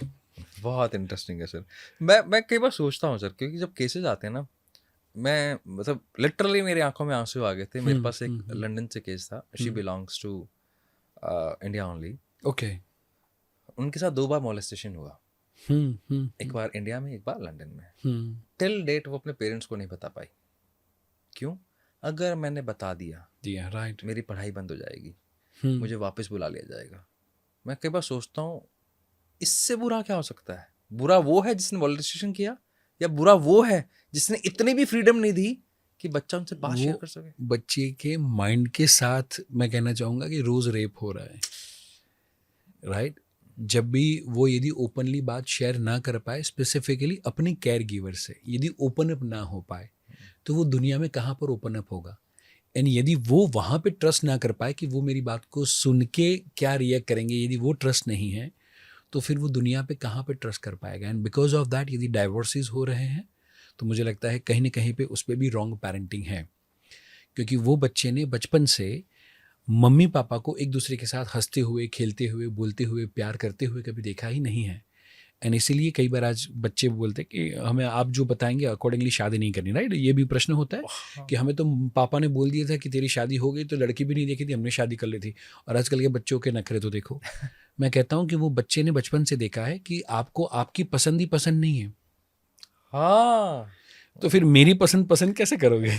बहुत इंटरेस्टिंग है सर। मैं कई बार सोचता हूँ सर, क्योंकि जब केसेस आते हैं ना, मैं मतलब लिटरली मेरी आंखों में आंसू आ गए थे। मेरे पास एक लंदन से केस था, she belongs to India only. Okay. उनके साथ 2 बार मोलेस्टेशन हुआ, एक बार इंडिया में, एक बार लंदन में। टिल डेट वो अपने पेरेंट्स को नहीं बता पाई। क्यों? अगर मैंने बता दिया, राइट. मेरी पढ़ाई बंद हो जाएगी, मुझे वापस बुला लिया जाएगा। मैं कई बार सोचता हूँ, इससे बुरा क्या हो सकता है? बुरा वो है जिसने मोलेस्टेशन किया, या बुरा वो है जिसने इतनी भी फ्रीडम नहीं दी कि बच्चा उनसे बात शेयर कर सके? बच्चे के माइंड के साथ मैं कहना चाहूंगा कि रोज रेप हो रहा है. राइट. जब भी वो यदि ओपनली बात शेयर ना कर पाए, स्पेसिफिकली अपने केयर गिवर से यदि ओपन अप ना हो पाए, तो वो दुनिया में कहाँ पर ओपन अप होगा? एंड यदि वो वहाँ पे ट्रस्ट ना कर पाए कि वो मेरी बात को सुन के क्या रिएक्ट करेंगे, यदि वो ट्रस्ट नहीं है, तो फिर वो दुनिया पे कहाँ पे ट्रस्ट कर पाएगा? एंड बिकॉज ऑफ दैट यदि डाइवोर्सेस हो रहे हैं, तो मुझे लगता है कहीं ना कहीं पे उस पर भी रॉन्ग पेरेंटिंग है. क्योंकि वो बच्चे ने बचपन से मम्मी पापा को एक दूसरे के साथ हंसते हुए, खेलते हुए, बोलते हुए, प्यार करते हुए कभी देखा ही नहीं है. एंड इसीलिए कई बार आज बच्चे बोलते हैं कि हमें आप जो बताएंगे अकॉर्डिंगली शादी नहीं करनी. राइट. ये भी प्रश्न होता है कि हमें तो पापा ने बोल दिया था कि तेरी शादी हो गई, तो लड़की भी नहीं देखी थी, हमने शादी कर ली थी. और आजकल के बच्चों के नखरे तो देखो. मैं कहता हूँ कि वो बच्चे ने बचपन से देखा है कि आपको आपकी पसंद ही पसंद नहीं है, हाँ, तो फिर मेरी पसंद पसंद कैसे करोगे?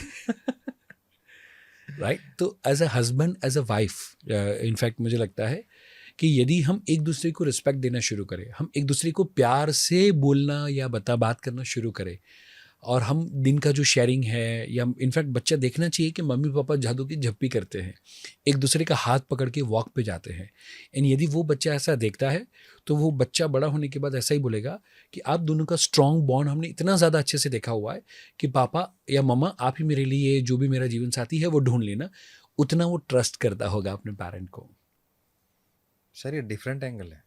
राइट. तो as a husband, as a wife, in fact मुझे लगता है कि यदि हम एक दूसरे को रिस्पेक्ट देना शुरू करें, हम एक दूसरे को प्यार से बोलना या बात करना शुरू करें, और हम दिन का जो शेयरिंग है, या इनफैक्ट बच्चा देखना चाहिए कि मम्मी पापा जादू की झप्पी करते हैं, एक दूसरे का हाथ पकड़ के वॉक पे जाते हैं. एंड यदि वो बच्चा ऐसा देखता है, तो वो बच्चा बड़ा होने के बाद ऐसा ही बोलेगा कि आप दोनों का स्ट्रॉन्ग बॉन्ड हमने इतना ज़्यादा अच्छे से देखा हुआ है कि पापा या मम्मा आप ही मेरे लिए, जो भी मेरा जीवन साथी है वो ढूंढ लेना. उतना वो ट्रस्ट करता होगा अपने पेरेंट को. सर ये डिफरेंट एंगल है,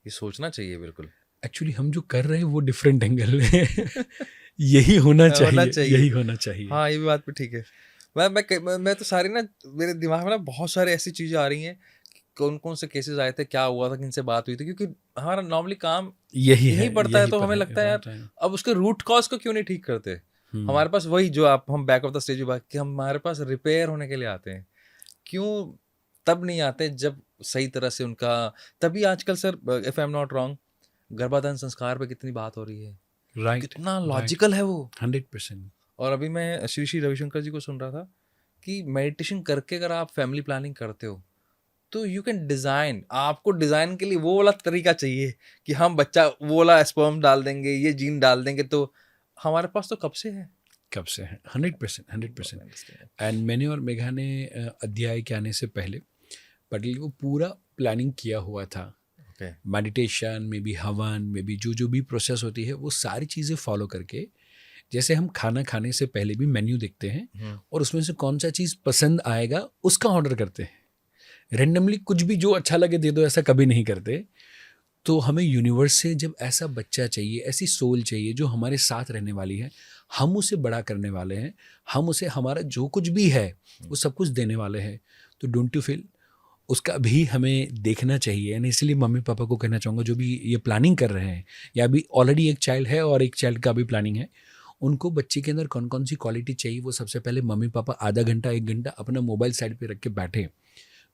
ये सोचना चाहिए बिल्कुल। एक्चुअली हम जो कर रहे हैं वो डिफरेंट एंगल है. यही होना चाहिए, यही होना चाहिए. हाँ, ये भी बात भी ठीक है। मैं तो सारी ना, मेरे दिमाग में ना बहुत सारे ऐसी चीजें आ रही हैं, कौन कौन से केसेस आए थे, क्या हुआ था, किनसे बात हुई थी, क्योंकि हमारा नॉर्मली काम यही पड़ता है, तो पर हमें लगता है यार अब उसके रूट कॉज को क्यों नहीं ठीक करते। हमारे पास वही जो हम बैक ऑफ द स्टेज बात कि हमारे पास रिपेयर होने के लिए आते हैं, क्यों तब नहीं आते जब सही तरह से उनका। तभी आजकल sir, if I am not wrong, गर्भाधान संस्कार पे कितनी बात हो रही है, राइट. कितना लॉजिकल है वो, 100%. और अभी मैं श्री श्री रविशंकर जी को सुन रहा था कि मेडिटेशन करके अगर आप फैमिली प्लानिंग करते हो, तो यू कैन डिजाइन, आपको डिजाइन के लिए वो वाला तरीका चाहिए कि हम बच्चा वो वाला स्पर्म डाल देंगे, ये जीन डाल देंगे, तो हमारे पास तो कब से है. 100%. एंड मैंने और मेघा ने अध्याय के आने से पहले बट वो पूरा प्लानिंग किया हुआ था। ओके। मेडिटेशन में भी, हवन में भी, जो जो भी प्रोसेस होती है वो सारी चीज़ें फॉलो करके, जैसे हम खाना खाने से पहले भी मेन्यू देखते हैं और उसमें से कौन सा चीज़ पसंद आएगा उसका ऑर्डर करते हैं। रेंडमली कुछ भी जो अच्छा लगे दे दो, ऐसा कभी नहीं करते। तो हमें यूनिवर्स से जब ऐसा बच्चा चाहिए, ऐसी सोल चाहिए जो हमारे साथ रहने वाली है, हम उसे बड़ा करने वाले हैं, हम उसे हमारा जो कुछ भी है वो सब कुछ देने वाले हैं। तो डोंट यू फील उसका भी हमें देखना चाहिए। एंड इसलिए मम्मी पापा को कहना चाहूँगा जो भी ये प्लानिंग कर रहे हैं, या अभी ऑलरेडी एक चाइल्ड है और एक चाइल्ड का भी प्लानिंग है, उनको बच्चे के अंदर कौन कौन सी क्वालिटी चाहिए वो सबसे पहले मम्मी पापा आधा घंटा 1 घंटा अपना मोबाइल साइड पे रख के बैठे,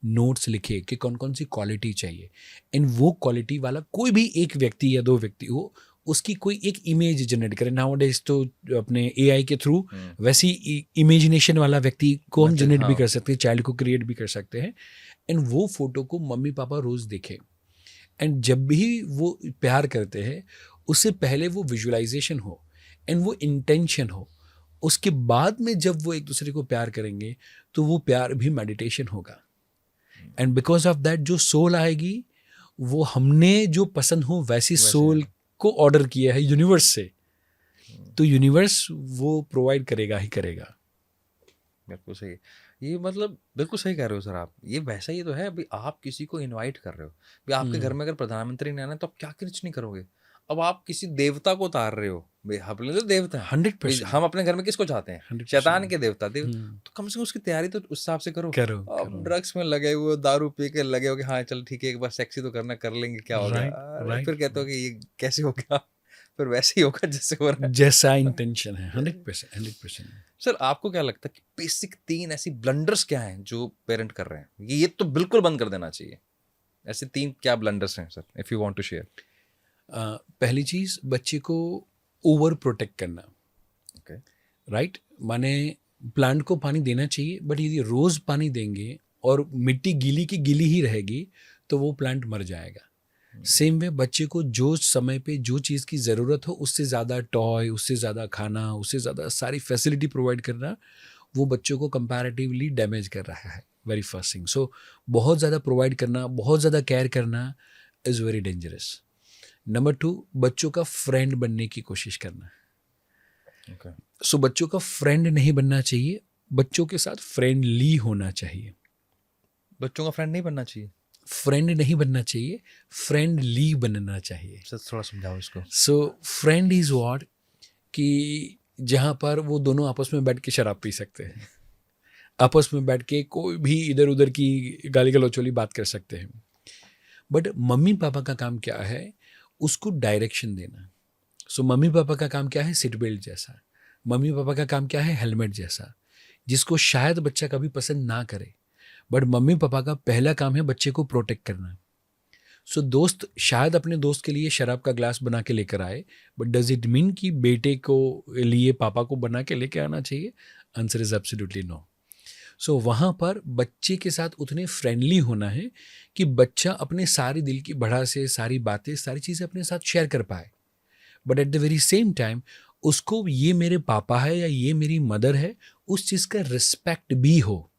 नोट्स लिखे कि कौन कौन सी क्वालिटी चाहिए। एंड वो क्वालिटी वाला कोई भी एक व्यक्ति या 2 व्यक्ति हो, उसकी कोई एक इमेज जनरेट करें। नाउअडेज तो अपने एआई के थ्रू वैसी इमेजिनेशन वाला व्यक्ति को हम जनरेट भी कर सकते हैं, चाइल्ड को क्रिएट भी कर सकते हैं। एंड वो फोटो को मम्मी पापा रोज देखें। एंड जब भी वो प्यार करते हैं उससे पहले वो विजुअलाइजेशन हो एंड वो इंटेंशन हो। उसके बाद में जब वो एक दूसरे को प्यार करेंगे तो वो प्यार भी मेडिटेशन होगा। एंड बिकॉज ऑफ दैट जो सोल आएगी वो हमने जो पसंद हो वैसी सोल को ऑर्डर किया है यूनिवर्स से, तो यूनिवर्स वो प्रोवाइड करेगा ही करेगा। बिल्कुल सही। ये मतलब बिल्कुल सही कह रहे हो सर आप। ये वैसा ही तो है, अभी आप किसी को इनवाइट कर रहे हो, भाई आपके घर में अगर प्रधानमंत्री ने आना है तो आप क्या कुछ नहीं करोगे। अब आप किसी देवता को उतार रहे हो, भाई अपने तो देवता है 100%। हम अपने घर में किसको चाहते हैं, 100%। शैतान के देवता तो कम से कम उसकी तैयारी तो उस हिसाब से करो। अब ड्रग्स में लगे हुए, दारू पी के लगे हो कि हाँ चल ठीक है एक बार सेक्सी तो करना, कर लेंगे, क्या हो गया। फिर कहते हो कि ये कैसे हो गया, फिर वैसे ही होगा जैसे हो रहा है, जैसा इंटेंशन है। 100%। सर आपको क्या लगता है कि बेसिक 3 ऐसी ब्लंडर्स क्या हैं जो पेरेंट कर रहे हैं, ये तो बिल्कुल बंद कर देना चाहिए, ऐसे 3 क्या ब्लंडर्स हैं sir, if you want to share. पहली चीज बच्चे को ओवर प्रोटेक्ट करना। ओके। राइट, माने प्लांट को पानी देना चाहिए, बट यदि रोज पानी देंगे और मिट्टी गीली की गीली ही रहेगी तो वो प्लांट मर जाएगा। सेम वे बच्चे को जो समय पे जो चीज़ की ज़रूरत हो उससे ज़्यादा टॉय, उससे ज़्यादा खाना, उससे ज़्यादा सारी फैसिलिटी प्रोवाइड करना, वो बच्चों को कंपैरेटिवली डैमेज कर रहा है। Very first thing. सो बहुत ज़्यादा प्रोवाइड करना, बहुत ज़्यादा केयर करना इज़ वेरी डेंजरस। नंबर 2, बच्चों का फ्रेंड बनने की कोशिश करना। सो बच्चों का फ्रेंड नहीं बनना चाहिए, बच्चों के साथ फ्रेंडली होना चाहिए। बच्चों का फ्रेंड नहीं बनना चाहिए, फ्रेंड नहीं बनना चाहिए, फ्रेंडली बनना चाहिए। सर थोड़ा समझाओ इसको। सो फ्रेंड इज व्हाट कि जहाँ पर वो दोनों आपस में बैठ के शराब पी सकते हैं, आपस में बैठ के कोई भी इधर उधर की गाली गलौच वाली बात कर सकते हैं। बट मम्मी पापा का काम क्या है, उसको डायरेक्शन देना। सो मम्मी पापा का काम क्या है, सीट बेल्ट जैसा। मम्मी पापा का काम क्या है, हेलमेट जैसा, जिसको शायद बच्चा कभी पसंद ना करे, बट मम्मी पापा का पहला काम है बच्चे को प्रोटेक्ट करना। सो दोस्त शायद अपने दोस्त के लिए शराब का ग्लास बना के लेकर आए, बट डज इट मीन कि बेटे को लिए पापा को बना के लेके आना चाहिए? Answer is absolutely no. So वहाँ पर बच्चे के साथ उतने फ्रेंडली होना है कि बच्चा अपने सारी दिल की भड़ास से सारी बातें, सारी चीज़ें अपने साथ शेयर कर पाए। But at the very same time उसको ये मेरे पापा है या ये मेरी मदर है, उस चीज़ का रिस्पेक्ट भी हो।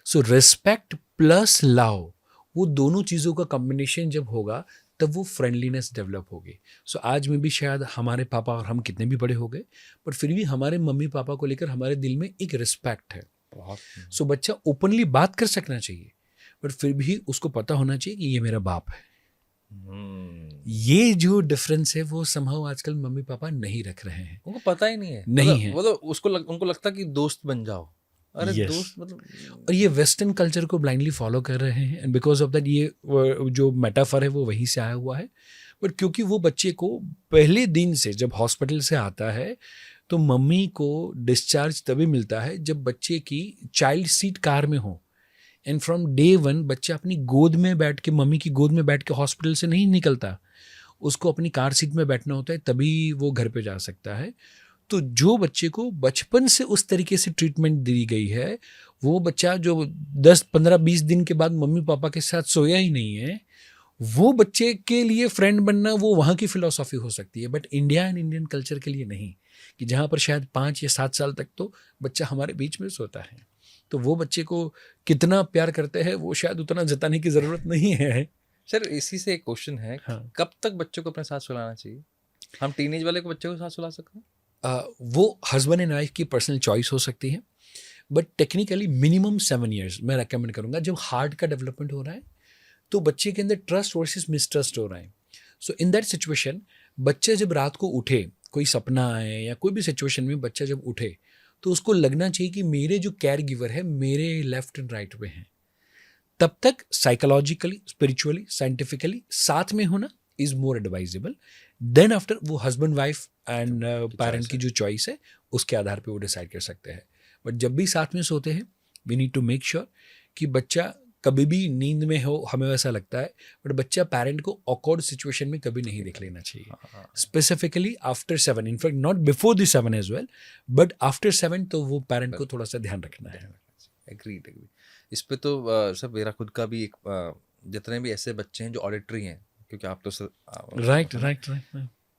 सो रिस्पेक्ट प्लस लव, वो दोनों चीज़ों का कॉम्बिनेशन जब होगा तब वो फ्रेंडलीनेस डेवलप होगी। सो आज में भी शायद हमारे पापा और हम कितने भी बड़े हो गए, पर फिर भी हमारे मम्मी पापा को लेकर हमारे दिल में एक रिस्पेक्ट है। सो बच्चा ओपनली बात कर सकना चाहिए, बट फिर भी उसको पता होना चाहिए कि ये मेरा बाप है। ये जो डिफरेंस है वो समहाउ आजकल मम्मी पापा नहीं रख रहे हैं, उनको पता ही नहीं है। नहीं है। वो तो उनको लगता कि दोस्त बन जाओ। अरे Yes. दोस्त मतलब, और ये वेस्टर्न कल्चर को ब्लाइंडली फॉलो कर रहे हैं, एंड बिकॉज ऑफ दैट ये जो मेटाफर है वो वहीं से आया हुआ है। बट क्योंकि वो बच्चे को पहले दिन से जब हॉस्पिटल से आता है तो मम्मी को डिस्चार्ज तभी मिलता है जब बच्चे की चाइल्ड सीट कार में हो, एंड फ्रॉम डे 1 बच्चा अपनी गोद में बैठ के, मम्मी की गोद में बैठ के हॉस्पिटल से नहीं निकलता, उसको अपनी कार सीट में बैठना होता है, तभी वो घर पे जा सकता है। तो जो बच्चे को बचपन से उस तरीके से ट्रीटमेंट दी गई है, वो बच्चा जो 10, 15, 20 दिन के बाद मम्मी पापा के साथ सोया ही नहीं है, वो बच्चे के लिए फ्रेंड बनना वो वहाँ की फिलॉसफी हो सकती है, but India and Indian culture के लिए नहीं, कि जहाँ पर शायद 5 या 7 साल तक तो बच्चा हमारे बीच में सोता है। तो वो बच्चे को कितना प्यार करते हैं वो शायद उतना जताने की ज़रूरत नहीं है। सर इसी से एक क्वेश्चन है, हाँ। कब तक बच्चों को अपने साथ सुलाना चाहिए? हम टीनेज वाले को बच्चों को साथ सुला सकते हैं? वो हस्बैंड एंड वाइफ की पर्सनल चॉइस हो सकती है, बट टेक्निकली मिनिमम 7 ईयर्स मैं रेकमेंड करूँगा। जब हार्ट का डेवलपमेंट हो रहा है तो बच्चे के अंदर ट्रस्ट वर्सेस मिसट्रस्ट हो रहा है। सो इन दैट सिचुएशन बच्चे जब रात को उठे, कोई सपना आए या कोई भी सिचुएशन में बच्चा जब उठे तो उसको लगना चाहिए कि मेरे जो केयर गिवर है मेरे लेफ्ट एंड राइट पे हैं। तब तक साइकोलॉजिकली, स्पिरिचुअली, साइंटिफिकली साथ में होना is more advisable. Then after वो हस्बैंड वाइफ एंड पेरेंट की जो चॉइस है उसके आधार पे वो डिसाइड कर सकते हैं। बट जब भी साथ में सोते हैं we need to make sure कि बच्चा कभी भी नींद में हो, हमें वैसा लगता है, बट बच्चा पेरेंट को ऑकवर्ड सिचुएशन में कभी नहीं देख लेना चाहिए। Specifically after 7, in fact not before the 7 age well, but after 7 तो वो पेरेंट को थोड़ा सा ध्यान रखना है। एग्रीड। इस पे तो सर मेरा खुद का भी एक जितने भी ऐसे बच्चे हैं जो ऑडिटरी हैं, क्योंकि आप तो सर राइट।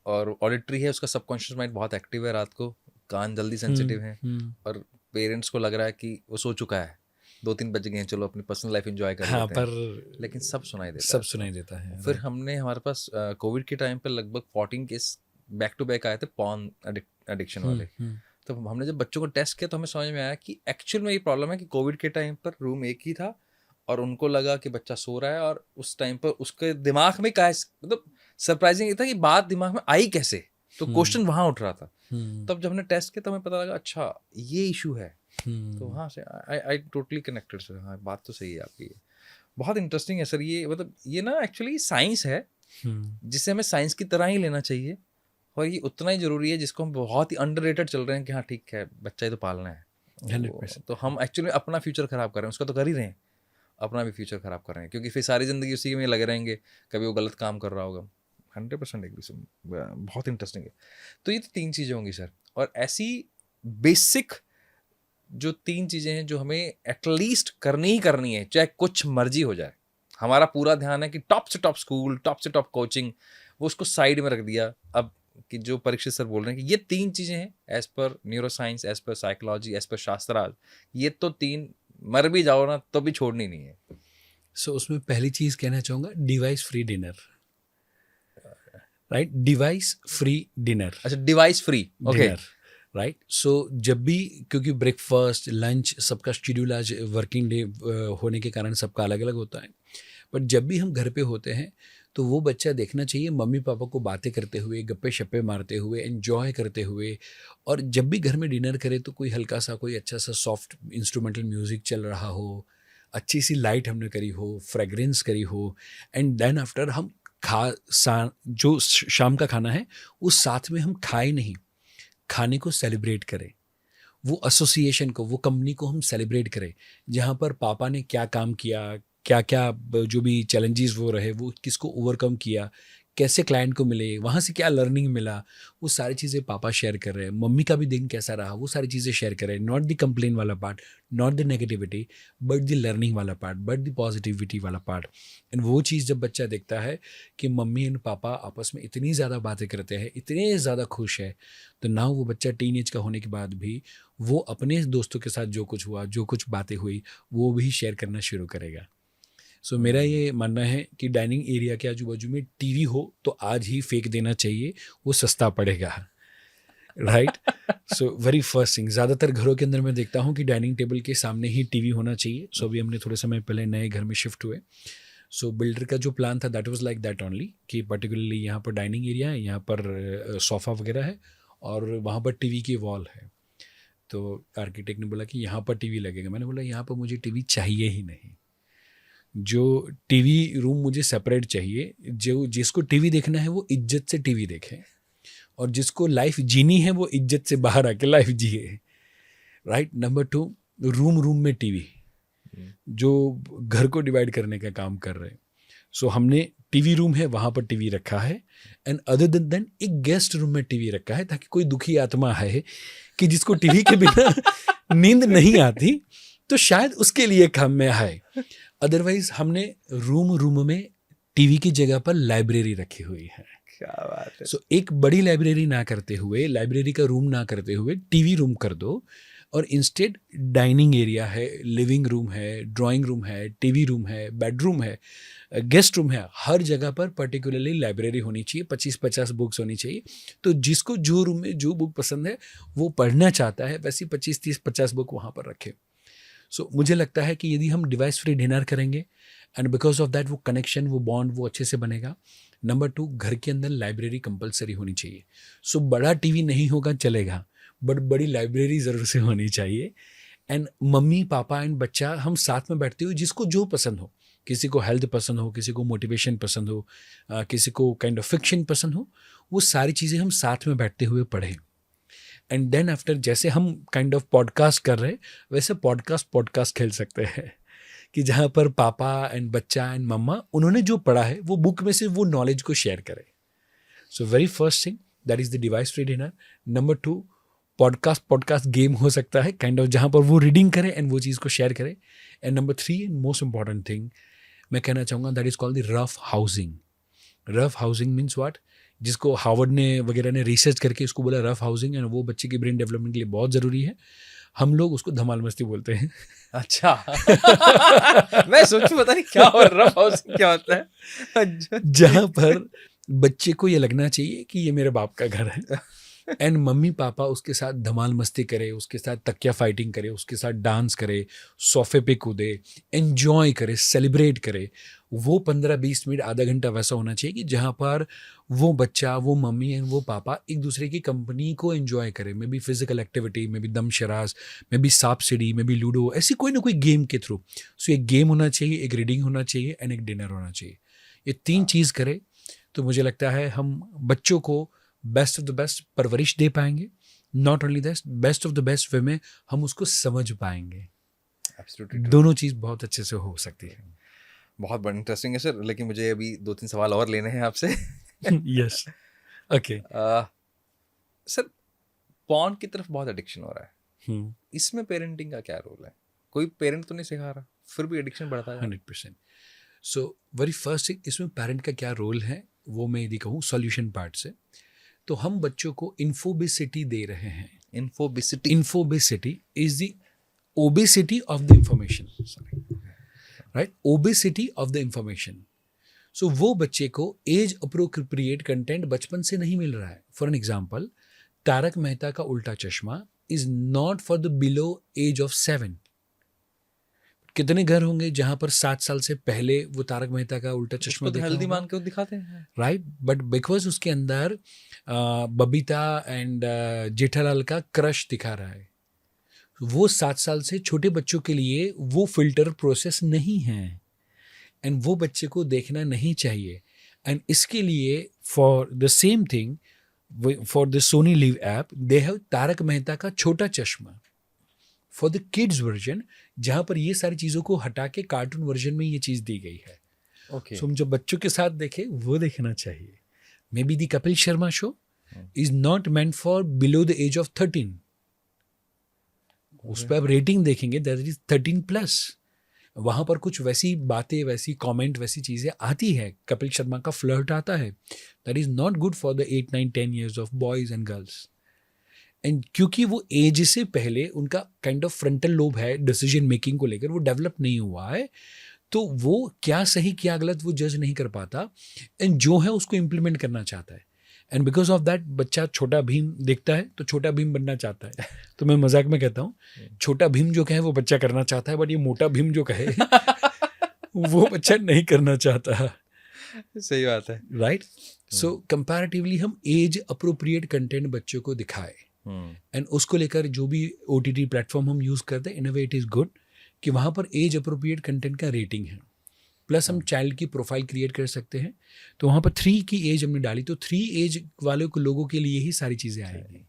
और ऑडिटरी है, उसका सबकॉन्शियस माइंड बहुत एक्टिव है, रात को कान जल्दी सेंसिटिव हैं, और पेरेंट्स को लग रहा है कि वो सो चुका है, 2-3 बज गए हैं, चलो अपनी पर्सनल लाइफ एंजॉय कर हाँ, लेते हैं, पर लेकिन सब सुनाई देता है। फिर right. हमने हमारे पास कोविड के टाइम पे लगभग 14 केस बैक टू बैक आए थे पॉर्न एडिक्शन वाले। तो हमने जब बच्चों को टेस्ट किया तो हमें समझ में आया कि एक्चुअल में ये प्रॉब्लम है कि कोविड के टाइम पर रूम एक ही था और उनको लगा कि बच्चा सो रहा है, और उस टाइम पर उसके दिमाग में क्या, मतलब सरप्राइजिंग ये था कि बात दिमाग में आई कैसे, तो क्वेश्चन वहां उठ रहा था। तब जब हमने टेस्ट किया तो हमें पता लगा अच्छा ये इशू है। तो हाँ से आई टोटली कनेक्टेड सर। हाँ, बात तो सही है आपकी, बहुत इंटरेस्टिंग है सर ये। मतलब ये ना एक्चुअली साइंस है जिसे हमें साइंस की तरह ही लेना चाहिए, और ये उतना ही जरूरी है जिसको हम बहुत ही अंडररेटेड चल रहे हैं कि हाँ ठीक है बच्चा ही तो पालना है। 100%। तो हम एक्चुअली अपना फ्यूचर खराब कर रहे हैं, उसका तो कर ही रहे हैं, अपना भी फ्यूचर खराब कर रहे हैं, क्योंकि फिर सारी जिंदगी उसी में लगे रहेंगे, कभी वो गलत काम कर रहा होगा। 100% एग्री सर, बहुत इंटरेस्टिंग है। तो ये तो 3 चीज़ें होंगी सर, और ऐसी बेसिक जो 3 चीज़ें हैं जो हमें एटलीस्ट करनी ही करनी है, चाहे कुछ मर्जी हो जाए। हमारा पूरा ध्यान है कि टॉप से टॉप स्कूल, टॉप से टॉप कोचिंग, वो उसको साइड में रख दिया। अब कि जो परीक्षित सर बोल रहे हैं कि ये 3 चीज़ें हैं as per neuro science, as per psychology, as per shastrarth, ये तो 3 मर भी जाओ ना तो भी छोड़नी नहीं है। सो उसमें पहली चीज कहना चाहूंगा, device free dinner. Right, device free dinner. अच्छा, डिवाइस फ्री, ओके, राइट। सो जब भी, क्योंकि ब्रेकफास्ट लंच सबका शेड्यूल आज वर्किंग डे होने के कारण सबका अलग अलग होता है, बट जब भी हम घर पे होते हैं तो वो बच्चा देखना चाहिए मम्मी पापा को बातें करते हुए, गप्पे शप्पे मारते हुए, एंजॉय करते हुए। और जब भी घर में डिनर करे तो कोई हल्का सा, कोई अच्छा सा सॉफ्ट इंस्ट्रूमेंटल म्यूजिक चल रहा हो, अच्छी सी लाइट हमने करी हो, फ्रेगरेंस करी हो, एंड देन आफ्टर हम जो शाम का खाना है उस साथ में हम खाए नहीं, खाने को सेलिब्रेट करें, वो एसोसिएशन को, वो कंपनी को हम सेलिब्रेट करें, जहाँ पर पापा ने क्या काम किया, क्या क्या जो भी चैलेंजेस वो रहे वो किसको ओवरकम किया, कैसे क्लाइंट को मिले, वहाँ से क्या लर्निंग मिला, वो सारी चीज़ें पापा शेयर कर रहे हैं। मम्मी का भी दिन कैसा रहा वो सारी चीज़ें शेयर कर रहे हैं। नॉट द कंप्लेन वाला part, not the negativity, but the learning वाला पार्ट, बट द पॉजिटिविटी वाला पार्ट। एंड वो चीज़ जब बच्चा देखता है कि मम्मी एंड पापा आपस में इतनी ज़्यादा बातें करते हैं, इतने ज़्यादा खुश है, तो ना वो बच्चा टीन एज का होने के बाद भी वो अपने दोस्तों के साथ जो कुछ हुआ, जो कुछ बातें हुई, वो भी शेयर करना शुरू करेगा। सो मेरा ये मानना है कि डाइनिंग एरिया के आजू बाजू में टीवी हो तो आज ही फेंक देना चाहिए, वो सस्ता पड़ेगा। Right. So very first thing, ज़्यादातर घरों के अंदर मैं देखता हूँ कि डाइनिंग टेबल के सामने ही टीवी होना चाहिए। सो अभी हमने थोड़े समय पहले नए घर में शिफ्ट हुए, सो बिल्डर का जो प्लान था that was like that only, कि पर्टिकुलरली यहाँ पर डाइनिंग एरिया है, यहाँ पर सोफ़ा वगैरह है और वहाँ पर टीवी की वॉल है। तो आर्किटेक्ट ने बोला कि यहाँ पर टीवी लगेगा। मैंने बोला यहाँ पर मुझे टीवी चाहिए ही नहीं, जो टीवी रूम मुझे सेपरेट चाहिए। जो जिसको टीवी देखना है वो इज्जत से टीवी देखे, और जिसको लाइफ जीनी है वो इज्जत से बाहर आके लाइफ जिए। राइट। नंबर 2, रूम में टीवी जो घर को डिवाइड करने का काम कर रहे हैं। सो हमने टीवी रूम है वहाँ पर टीवी रखा है, एंड अदर देन एक गेस्ट रूम में टीवी रखा है, ताकि कोई दुखी आत्मा है कि जिसको टीवी के बिना नींद नहीं आती तो शायद उसके लिए काम में आए। अदरवाइज हमने रूम में टीवी की जगह पर लाइब्रेरी रखी हुई है। क्या बात है। सो एक बड़ी लाइब्रेरी ना करते हुए, लाइब्रेरी का रूम ना करते हुए टीवी रूम कर दो। और इंस्टेड डाइनिंग एरिया है, लिविंग रूम है, ड्राइंग रूम है, टीवी रूम है, बेडरूम है, गेस्ट रूम है, हर जगह पर पर्टिकुलरली लाइब्रेरी होनी चाहिए, 25-50 बुक्स होनी चाहिए। तो जिसको जो रूम में जो बुक पसंद है वो पढ़ना चाहता है, वैसी 25-30-50 बुक वहाँ पर रखे। सो मुझे लगता है कि यदि हम डिवाइस फ्री डिनर करेंगे एंड बिकॉज ऑफ दैट वो कनेक्शन, वो बॉन्ड वो अच्छे से बनेगा। नंबर 2, घर के अंदर लाइब्रेरी कंपलसरी होनी चाहिए। सो बड़ा टीवी नहीं होगा चलेगा, बट बड़ी लाइब्रेरी ज़रूर से होनी चाहिए। एंड मम्मी पापा एंड बच्चा हम साथ में बैठते हुए जिसको जो पसंद हो, किसी को हेल्थ पसंद हो, किसी को मोटिवेशन पसंद हो, किसी को काइंड ऑफ फिक्शन पसंद हो, वो सारी चीज़ें हम साथ में बैठते हुए पढ़ें। एंड देन आफ्टर, जैसे हम काइंड ऑफ पॉडकास्ट कर रहे हैं वैसे पॉडकास्ट खेल सकते हैं कि जहाँ पर पापा एंड बच्चा एंड मम्मा उन्होंने जो पढ़ा है वो बुक में से वो नॉलेज को शेयर करें। So very first thing that is the device free dinner. Number 2, podcast game हो सकता है काइंड ऑफ जहाँ पर वो रीडिंग करें एंड वो चीज़ को शेयर करें। And number 3 and most important thing मैं कहना चाहूँगा that is called the rough housing. Rough housing means what, जिसको हार्वर्ड ने वगैरह ने रिसर्च करके इसको बोला रफ हाउसिंग, एंड वो बच्चे की ब्रेन डेवलपमेंट के लिए बहुत ज़रूरी है। हम लोग उसको धमाल मस्ती बोलते हैं। अच्छा। मैं सोचूं पता नहीं क्या हो रफ हाउसिंग क्या होता है। जहाँ पर बच्चे को ये लगना चाहिए कि ये मेरे बाप का घर है एंड मम्मी पापा उसके साथ धमाल मस्ती करे, उसके साथ तकिया फाइटिंग करे, उसके साथ डांस करे, सोफे पे कूदे, एंजॉय करे, सेलिब्रेट करे। वो 15-20 मिनट आधा घंटा वैसा होना चाहिए कि जहाँ पर वो बच्चा, वो मम्मी एंड वो पापा एक दूसरे की कंपनी को एंजॉय करे। May be physical activity, may be दम शराज, मे बी सांप सीढ़ी, मे बी लूडो, ऐसी कोई ना कोई गेम के थ्रू। सो एक गेम होना चाहिए, एक रीडिंग होना चाहिए एंड एक डिनर होना चाहिए। ये 3 चीज़ करे तो मुझे लगता है हम बच्चों को बेस्ट ऑफ द बेस्ट परवरिश दे पाएंगे। Not only that, best of the best way में हम उसको समझ पाएंगे। Absolutely. दोनों चीज़ बहुत अच्छे से हो सकती है। बहुत बड़ा इंटरेस्टिंग है सर, लेकिन मुझे अभी 2-3 सवाल और लेने हैं आपसे। Yes, okay. सर, पॉर्न की तरफ बहुत एडिक्शन हो रहा है, इसमें पेरेंटिंग का क्या रोल है? कोई पेरेंट तो नहीं सिखा रहा, फिर भी एडिक्शन बढ़ता है। 100%। सो वेरी फर्स्ट थिंग, इसमें पेरेंट का क्या रोल है वो मैं यदि कहूँ सॉल्यूशन पार्ट से, तो हम बच्चों को इन्फोबिसिटी दे रहे हैं। Infobesity is the obesity of the information, right? Obesity of the information. So वो बच्चे को एज अप्रोप्रिएट कंटेंट बचपन से नहीं मिल रहा है। For an example, Taarak Mehta ka Ooltah Chashmah is not for the below age of 7। कितने घर होंगे जहां पर 7 साल से पहले वो तारक मेहता का उल्टा चश्मा देखा हेल्दी होगा? मान के दिखाते हैं, राइट, बट बिकॉज उसके अंदर बबीता एंड जेठालाल का क्रश दिखा रहा है। वो 7 साल से छोटे बच्चों के लिए वो फिल्टर प्रोसेस नहीं है एंड वो बच्चे को देखना नहीं चाहिए। एंड इसके लिए for the same thing, for the Sony Liv app they have Taarak Mehta ka Chhota चश्मा फॉर द किड्स वर्जन, जहाँ पर ये सारी चीज़ों को हटा के कार्टून वर्जन में ये चीज़ दी गई है। ओके। सो हम जो बच्चों के साथ देखें वो देखना चाहिए। Maybe the Kapil Sharma show is not meant for below the age of 13। उस पर आप रेटिंग देखेंगे दैट इज 13+। वहाँ पर कुछ वैसी बातें, वैसी कमेंट, वैसी चीज़ें आती है, कपिल शर्मा का फ्लर्ट आता है, that is not good for the 8, 9, 10 years of boys and girls. And क्योंकि वो एज से पहले उनका काइंड ऑफ फ्रंटल लोब है डिसीजन मेकिंग को लेकर, वो डेवलप नहीं हुआ है, तो वो क्या सही क्या गलत वो जज नहीं कर पाता एंड जो है उसको इम्प्लीमेंट करना चाहता है। एंड बिकॉज ऑफ दैट बच्चा छोटा भीम देखता है तो छोटा भीम बनना चाहता है। तो मैं मजाक में कहता हूँ छोटा भीम जो कहे वो बच्चा करना चाहता है, बट ये मोटा भीम जो कहे वो बच्चा नहीं करना चाहता। सही बात है, राइट? सो कंपैरेटिवली हम एज अप्रोप्रिएट कंटेंट बच्चों को दिखाए एंड उसको लेकर जो भी OTT प्लेटफॉर्म हम यूज़ करते हैं, इन अ वे इट इज़ गुड कि वहाँ पर एज अप्रोप्रिएट कंटेंट का रेटिंग है, प्लस हम चाइल्ड की प्रोफाइल क्रिएट कर सकते हैं। तो वहाँ पर 3 की एज हमने डाली, तो 3 एज वाले को लोगों के लिए ही सारी चीज़ें आएंगी।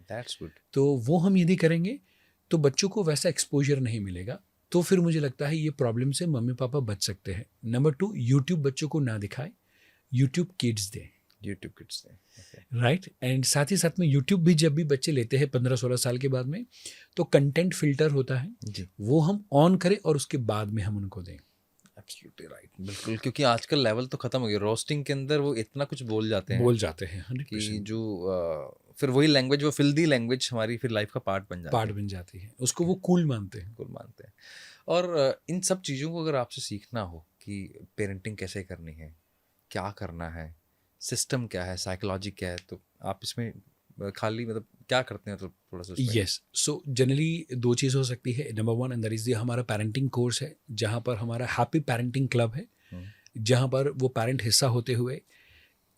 That's good. तो वो हम यदि करेंगे तो बच्चों को वैसा एक्सपोजर नहीं मिलेगा, तो फिर मुझे लगता है ये प्रॉब्लम से मम्मी पापा बच सकते हैं। नंबर 2, यूट्यूब बच्चों को ना दिखाए, YouTube kids they. YouTube kids they, right. And साथ ही साथ में यूट्यूब भी जब भी बच्चे लेते हैं 15-16 साल के बाद में, तो कंटेंट फिल्टर होता है जी, वो हम ऑन करें और उसके बाद में हम उनको दें। एब्सोल्युटली राइट, बिल्कुल, क्योंकि आजकल लेवल तो खत्म हो गया, रोस्टिंग के अंदर वो इतना कुछ बोल जाते हैं हैं 100%। कि जो फिर वही लैंग्वेज, वो फिल्दी लैंग्वेज हमारी फिर लाइफ का पार्ट बन जाती पार्ट बन जाती है, उसको वो कूल मानते हैं। बिल्कुल मानते हैं। और इन सब चीज़ों को अगर आपसे सीखना हो कि पेरेंटिंग कैसे करनी है, क्या करना है, सिस्टम क्या है, साइकोलॉजी क्या है, तो आप इसमें खाली मतलब क्या करते हैं, तो थोड़ा सा उसमें- यस, सो जनरली दो चीज़ हो सकती है। नंबर वन, अंदर इज हमारा पेरेंटिंग कोर्स है, जहाँ पर हमारा हैप्पी पेरेंटिंग क्लब है, हम्म, जहाँ पर वो पेरेंट हिस्सा होते हुए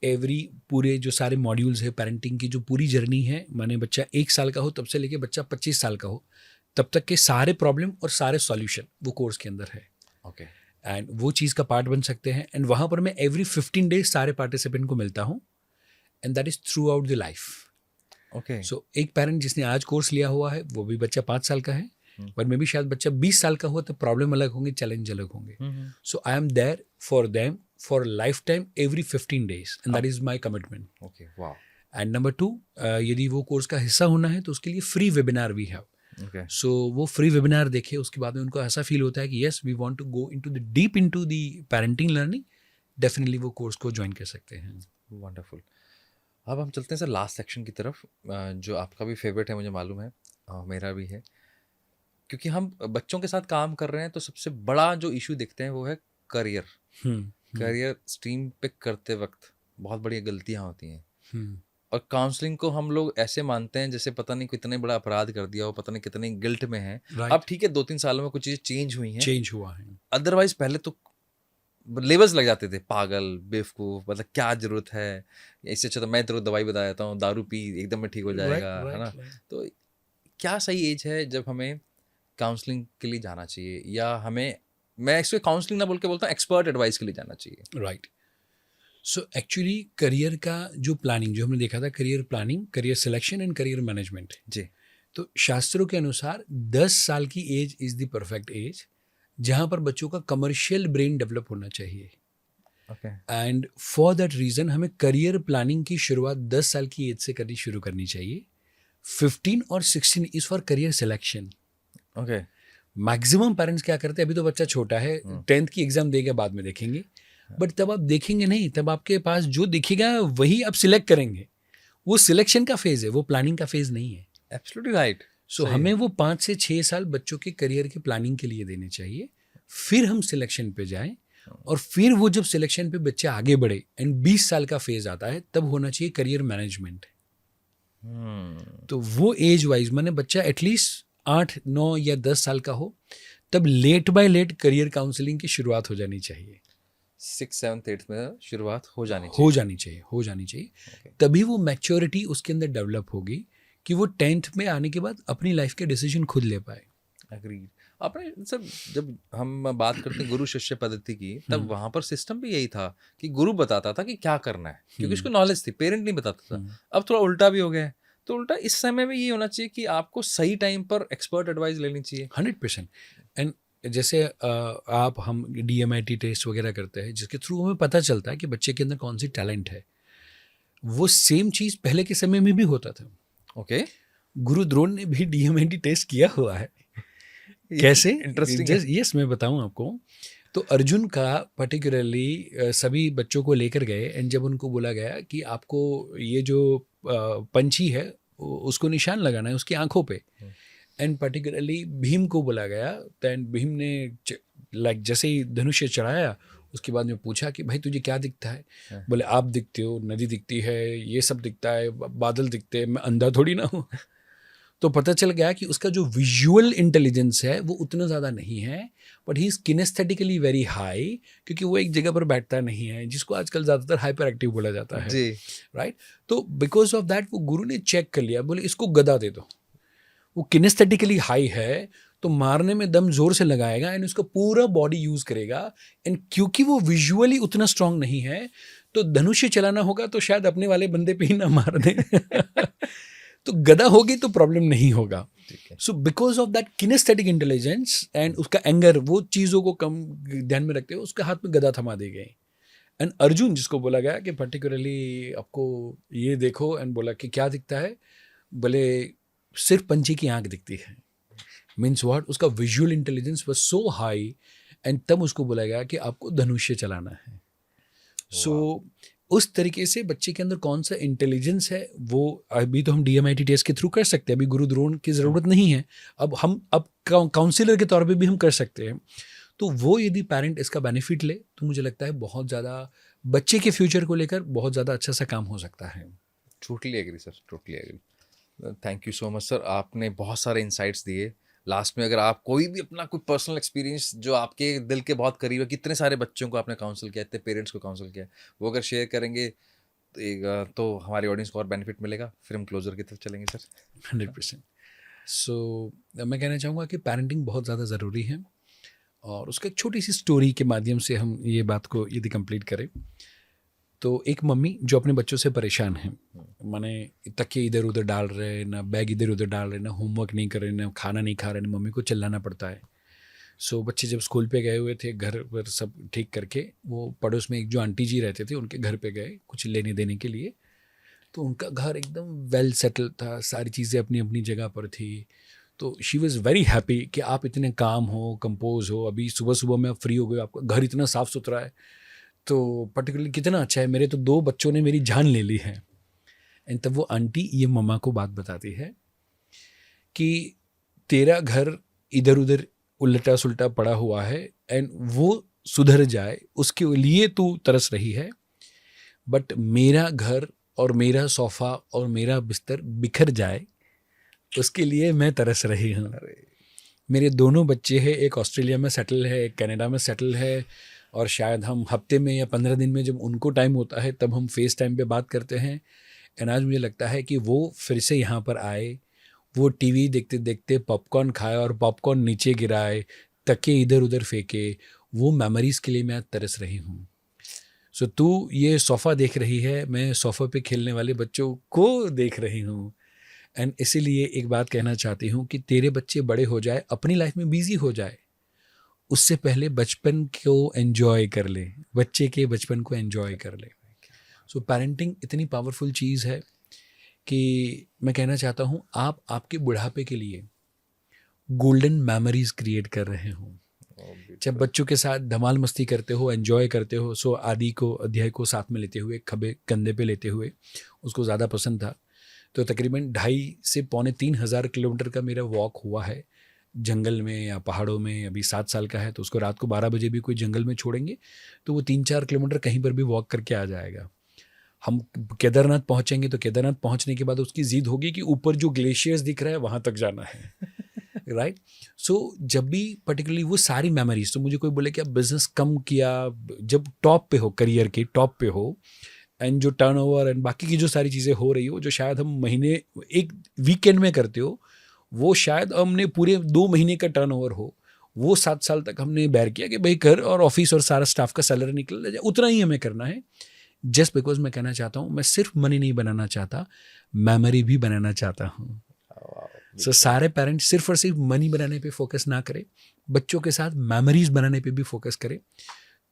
एवरी पूरे जो सारे मॉड्यूल्स है पेरेंटिंग की, जो पूरी जर्नी है, माने बच्चा 1 साल का हो तब से लेके बच्चा 25 साल का हो तब तक के सारे प्रॉब्लम और सारे सॉल्यूशन वो कोर्स के अंदर है। ओके, एंड वो चीज़ का पार्ट बन सकते हैं। एंड वहाँ पर मैं एवरी 15 डेज सारे पार्टिसिपेंट को मिलता हूँ, and that is throughout the life. Okay, so एक पेरेंट जिसने आज कोर्स लिया हुआ है, वो भी बच्चा 5 साल का है, हम्म। पर मे भी शायद बच्चा 20 साल का हुआ तो प्रॉब्लम अलग होंगे, चैलेंज अलग होंगे। So I am there for them for lifetime every 15 days, and that is my commitment. Okay, वाह, एंड नंबर टू, यदि वो कोर्स का हिस्सा होना है तो उसके लिए फ्री वेबिनार भी है। ओके, सो वो फ्री वेबिनार देखे, उसके बाद में उनको ऐसा फील होता है कि yes we want to go into the deep into the parenting learning, definitely वो कोर्स को ज्वाइन कर सकते हैं। वंडरफुल। अब हम चलते हैं सर लास्ट सेक्शन की तरफ, जो आपका भी फेवरेट है मुझे मालूम है, मेरा भी है, क्योंकि हम बच्चों के साथ काम कर रहे हैं तो सबसे बड़ा जो इशू देखते हैं वो है करियर। करियर स्ट्रीम पिक करते वक्त बहुत बड़ी गलतियां होती हैं, और काउंसलिंग को हम लोग ऐसे मानते हैं जैसे पता नहीं कितने बड़ा अपराध कर दिया हो, पता नहीं कितने गिल्ट में है। अब ठीक है 2-3 सालों में कुछ चीज़ें चेंज हुई हैं, चेंज हुआ है। अदरवाइज पहले तो लेबल्स लग जाते थे, पागल, बेवकूफ, मतलब क्या जरूरत है, इससे अच्छा तो मैं तेरे को दवाई बता देता हूँ, दारू पी एकदम में ठीक हो जाएगा, है ना। तो क्या सही एज है जब हमें काउंसलिंग के लिए जाना चाहिए, या हमें, मैं इसको काउंसलिंग ना बोल के बोलता हूँ एक्सपर्ट एडवाइस के लिए जाना चाहिए? राइट। सो एक्चुअली करियर का जो प्लानिंग जो हमने देखा था, career planning, career selection and career management, जी, तो शास्त्रों के अनुसार 10 साल की age is the perfect age, जहाँ पर बच्चों का कमर्शियल ब्रेन डेवलप होना चाहिए। Okay, and for that reason हमें करियर प्लानिंग की शुरुआत 10 साल की एज से करनी शुरू करनी चाहिए। 15 और 16 is for career selection. Okay, maximum parents क्या करते हैं, अभी तो बच्चा छोटा है, 10th की एग्जाम देगा बाद में देखेंगे, बट तब आप देखेंगे नहीं, तब आपके पास जो दिखेगा वही आप सिलेक्ट करेंगे। वो सिलेक्शन का फेज है, वो प्लानिंग का फेज नहीं है। Absolutely right. सो हमें वो 5 से 6 साल बच्चों के करियर की प्लानिंग के लिए देने चाहिए, फिर हम सिलेक्शन पे जाएं, और फिर वो जब सिलेक्शन पे बच्चे आगे बढ़े एंड 20 साल का फेज आता है, तब होना चाहिए करियर मैनेजमेंट। तो वो एज वाइज मैंने बच्चा एटलीस्ट 8, 9 या 10 साल का हो, तब late by late career counselling की शुरुआत हो जानी चाहिए। 6, 7, 8 में शुरुआत हो जानी चाहिए। हो जानी चाहिए। Okay. तभी वो मैच्योरिटी उसके अंदर डेवलप होगी कि वो 10th में आने के बाद अपनी लाइफ के डिसीजन खुद ले पाए। अग्रीड। आपने सर, जब हम बात करते हैं गुरु शिष्य पद्धति की, तब वहां पर सिस्टम भी यही था कि गुरु बताता था कि क्या करना है, क्योंकि उसको नॉलेज थी, पेरेंट नहीं बताता था। अब थोड़ा उल्टा भी हो गया है, तो उल्टा इस समय में ये होना चाहिए कि आपको सही टाइम पर एक्सपर्ट एडवाइस लेनी चाहिए। 100%। एंड जैसे आप हम DMIT टेस्ट वगैरह करते हैं, जिसके थ्रू हमें पता चलता है कि बच्चे के अंदर कौन सी टैलेंट है। वो सेम चीज़ पहले के समय में भी होता था। ओके, गुरु द्रोण ने भी DMIT टेस्ट किया हुआ है। कैसे? इंटरेस्टिंग। यस, मैं बताऊं आपको। तो अर्जुन का पर्टिकुलरली सभी बच्चों को लेकर गए, एंड जब उनको बोला गया कि आपको ये जो पंछी है उसको निशान लगाना है उसकी आंखों पे, एंड पर्टिकुलरली भीम को बोला गया, तो भीम ने लाइक जैसे ही धनुष्य चढ़ाया, उसके बाद में पूछा कि भाई तुझे क्या दिखता है? बोले आप दिखते हो, नदी दिखती है, ये सब दिखता है, बादल दिखते हैं, मैं अंधा थोड़ी ना हूँ। तो पता चल गया कि उसका जो विजुअल इंटेलिजेंस है वो उतना ज़्यादा नहीं है, but he is kinaesthetically very high, क्योंकि वो एक जगह पर बैठता नहीं है, जिसको आजकल ज़्यादातर हाइपर एक्टिव बोला जाता है। जी, राइट। तो बिकॉज ऑफ दैट वो गुरु ने चेक कर लिया, बोले इसको गदा दे दो, वो किनेस्थेटिकली हाई है तो मारने में दम जोर से लगाएगा, एंड उसका पूरा बॉडी यूज करेगा, एंड क्योंकि वो विजुअली उतना स्ट्रांग नहीं है तो धनुष्य चलाना होगा तो शायद अपने वाले बंदे पे ही ना मार दे। तो गदा होगी तो प्रॉब्लम नहीं होगा। So because of that kinaesthetic intelligence and उसका एंगर, वो चीज़ों को कम ध्यान में रखते हुए उसके हाथ में गदा थमा दी गई। एंड अर्जुन जिसको बोला गया कि पर्टिकुलरली आपको ये देखो, एंड बोला कि क्या दिखता है, बोले सिर्फ पंछी की आंख दिखती है। मीन्स व्हाट, उसका visual intelligence was so high, and तब उसको बोला गया कि आपको धनुष्य चलाना है। सो उस तरीके से बच्चे के अंदर कौन सा इंटेलिजेंस है वो अभी तो हम DMIT टेस्ट के थ्रू कर सकते हैं, अभी गुरु द्रोण की ज़रूरत नहीं है, अब काउंसिलर के तौर पे भी हम कर सकते हैं। तो वो यदि पेरेंट इसका बेनिफिट ले तो मुझे लगता है बहुत ज़्यादा बच्चे के फ्यूचर को लेकर बहुत ज़्यादा अच्छा सा काम हो सकता है। Totally agree sir, totally agree. Thank you so much sir, आपने बहुत सारे इंसाइट्स दिए। लास्ट में अगर आप कोई भी अपना कोई पर्सनल एक्सपीरियंस जो आपके दिल के बहुत करीब है, कितने सारे बच्चों को आपने काउंसिल किया, इतने पेरेंट्स को काउंसिल किया, वो अगर शेयर करेंगे तो हमारी ऑडियंस को और बेनिफिट मिलेगा। फिर हम क्लोजर की तरफ चलेंगे सर। 100%। सो मैं कहना चाहूँगा कि पेरेंटिंग बहुत ज़्यादा ज़रूरी है, और उसका एक छोटी सी स्टोरी के माध्यम से हम ये बात को यदि कंप्लीट करें तो एक मम्मी जो अपने बच्चों से परेशान है, माने तकिए इधर उधर डाल रहे, ना बैग इधर उधर डाल रहे, ना होमवर्क नहीं कर रहे, ना खाना नहीं खा रहे, ना मम्मी को चिल्लाना पड़ता है। सो बच्चे जब स्कूल पे गए हुए थे, घर पर सब ठीक करके वो पड़ोस में एक जो आंटी जी रहते थे उनके घर पे गए कुछ लेने देने के लिए। तो उनका घर एकदम वेल सेटल था, सारी चीज़ें अपनी अपनी जगह पर थी। तो शी वॉज़ वेरी हैप्पी कि आप इतने काम हो, कंपोज हो, अभी सुबह सुबह में आप फ्री हो गए, आपका घर इतना साफ़ सुथरा है, तो पर्टिकुलरली कितना अच्छा है, मेरे तो 2 बच्चों ने मेरी जान ले ली है। एंड तब वो आंटी ये मम्मा को बात बताती है कि तेरा घर इधर उधर उल्टा सुलटा पड़ा हुआ है एंड वो सुधर जाए उसके लिए तू तरस रही है, बट मेरा घर और मेरा सोफ़ा और मेरा बिस्तर बिखर जाए उसके लिए मैं तरस रही हूँ। मेरे दोनों बच्चे हैं, एक ऑस्ट्रेलिया में सेटल है, एक कनाडा में सेटल है, और शायद हम हफ्ते में या 15 दिन में जब उनको टाइम होता है तब हम फेस टाइम पे बात करते हैं। एंड आज मुझे लगता है कि वो फिर से यहाँ पर आए, वो टीवी देखते देखते पॉपकॉर्न खाए और पॉपकॉर्न नीचे गिराए, तकिए इधर उधर फेंके, वो मेमोरीज़ के लिए मैं तरस रही हूँ। सो तू ये सोफ़ा देख रही है, मैं सोफ़े पे खेलने वाले बच्चों को देख रही हूँ। एंड इसीलिए एक बात कहना चाहती हूँ कि तेरे बच्चे बड़े हो जाए, अपनी लाइफ में बिजी हो जाए, उससे पहले बचपन को एंजॉय कर ले, बच्चे के बचपन को एंजॉय कर ले। सो पेरेंटिंग इतनी पावरफुल चीज़ है कि मैं कहना चाहता हूँ आप आपके बुढ़ापे के लिए गोल्डन मेमोरीज क्रिएट कर रहे हो। जब बच्चों के साथ धमाल मस्ती करते हो, एंजॉय करते हो, सो आदि को अध्याय को साथ में लेते हुए, खबे कंधे पे लेते हुए, उसको ज़्यादा पसंद था। तो तकरीबन 2.5 से पौने 3 हज़ार किलोमीटर का मेरा वॉक हुआ है जंगल में या पहाड़ों में। अभी 7 साल का है तो उसको रात को 12 बजे भी कोई जंगल में छोड़ेंगे तो वो 3-4 किलोमीटर कहीं पर भी वॉक करके आ जाएगा। हम केदारनाथ पहुँचेंगे तो केदारनाथ पहुँचने के बाद उसकी ज़िद होगी कि ऊपर जो ग्लेशियर्स दिख रहा है वहाँ तक जाना है। राइट। सो जब भी पर्टिकुलरली वो सारी मेमोरीज, तो मुझे कोई बोले कि आप बिजनेस कम किया, जब टॉप पे हो, करियर के टॉप पे हो, एंड जो टर्नओवर एंड बाकी की जो सारी चीज़ें हो रही हो, जो शायद हम महीने एक वीकेंड में करते हो, वो शायद हमने पूरे 2 महीने का टर्नओवर हो, वो 7 साल तक हमने बैर किया कि भाई कर, और ऑफिस और सारा स्टाफ का सैलरी निकल जाए, उतना ही हमें करना है। जस्ट बिकॉज मैं कहना चाहता हूँ, मैं सिर्फ मनी नहीं बनाना चाहता, मेमोरी भी बनाना चाहता हूँ। सो सारे पेरेंट्स सिर्फ और सिर्फ मनी बनाने पे फोकस ना करें, बच्चों के साथ मेमोरीज बनाने पे भी फोकस करें,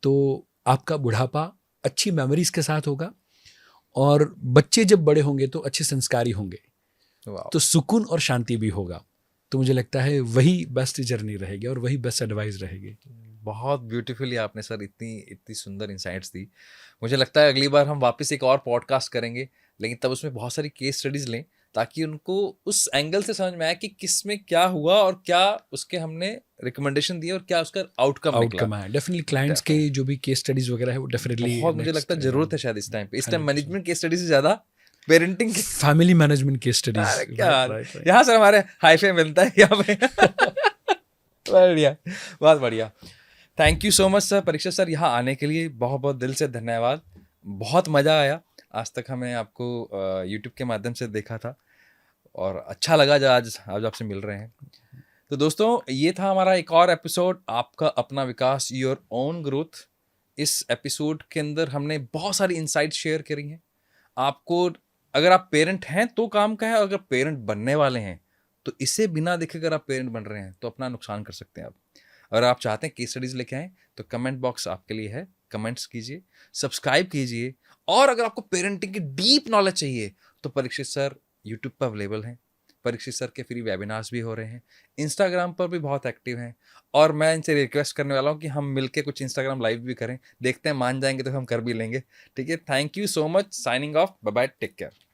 तो आपका बुढ़ापा अच्छी मेमोरीज के साथ होगा, और बच्चे जब बड़े होंगे तो अच्छे संस्कारी होंगे, तो सुकून और शांति भी होगा। तो मुझे लगता है वही बेस्ट जर्नी रहेगी और वही बेस्ट एडवाइस रहेगी। बहुत ब्यूटीफुली आपने सर इतनी सुंदर इंसाइट्स दी। मुझे लगता है अगली बार हम वापस एक और पॉडकास्ट करेंगे, लेकिन तब उसमें बहुत सारी केस स्टडीज लें ताकि उनको उस एंगल से समझ में आए कि किस में क्या हुआ और क्या उसके हमने रिकमेंडेशन दिए और क्या उसका आउटकम निकला। है डेफिनेटली क्लाइंट्स के जो भी केस स्टडीज वगैरह है वो डेफिनेटली बहुत मुझे लगता है जरूरत है शायद इस टाइम पे। इस टाइम मैनेजमेंट केस स्टडी से ज्यादा parenting family management case studies. क्या यहाँ सर हमारे हाईफाई मिलता है यहाँ पे। बढ़िया, बहुत बढ़िया। Thank you so much sir, Parikshit sir, यहाँ आने के लिए बहुत बहुत दिल से धन्यवाद। बहुत मज़ा आया। आज तक हमें आपको यूट्यूब के माध्यम से देखा था और अच्छा लगा जो आज आपसे मिल रहे हैं। तो दोस्तों, ये था हमारा एक और एपिसोड, आपका अपना विकास, योर ओन ग्रोथ। इस एपिसोड के अंदर हमने बहुत सारी इनसाइट्स शेयर करी हैं। आपको, अगर आप पेरेंट हैं तो काम का है, अगर पेरेंट बनने वाले हैं तो इसे बिना देखे अगर आप पेरेंट बन रहे हैं तो अपना नुकसान कर सकते हैं आप। अगर आप चाहते हैं केस स्टडीज़ लेके आएँ तो कमेंट बॉक्स आपके लिए है, कमेंट्स कीजिए, सब्सक्राइब कीजिए। और अगर आपको पेरेंटिंग की डीप नॉलेज चाहिए तो परीक्षित सर यूट्यूब पर अवेलेबल हैं। परीक्षित सर के फ्री वेबिनार्स भी हो रहे हैं, इंस्टाग्राम पर भी बहुत एक्टिव हैं, और मैं इनसे रिक्वेस्ट करने वाला हूँ कि हम मिलके कुछ इंस्टाग्राम लाइव भी करें, देखते हैं मान जाएंगे तो हम कर भी लेंगे। ठीक है, thank you so much, signing off, bye bye, take care.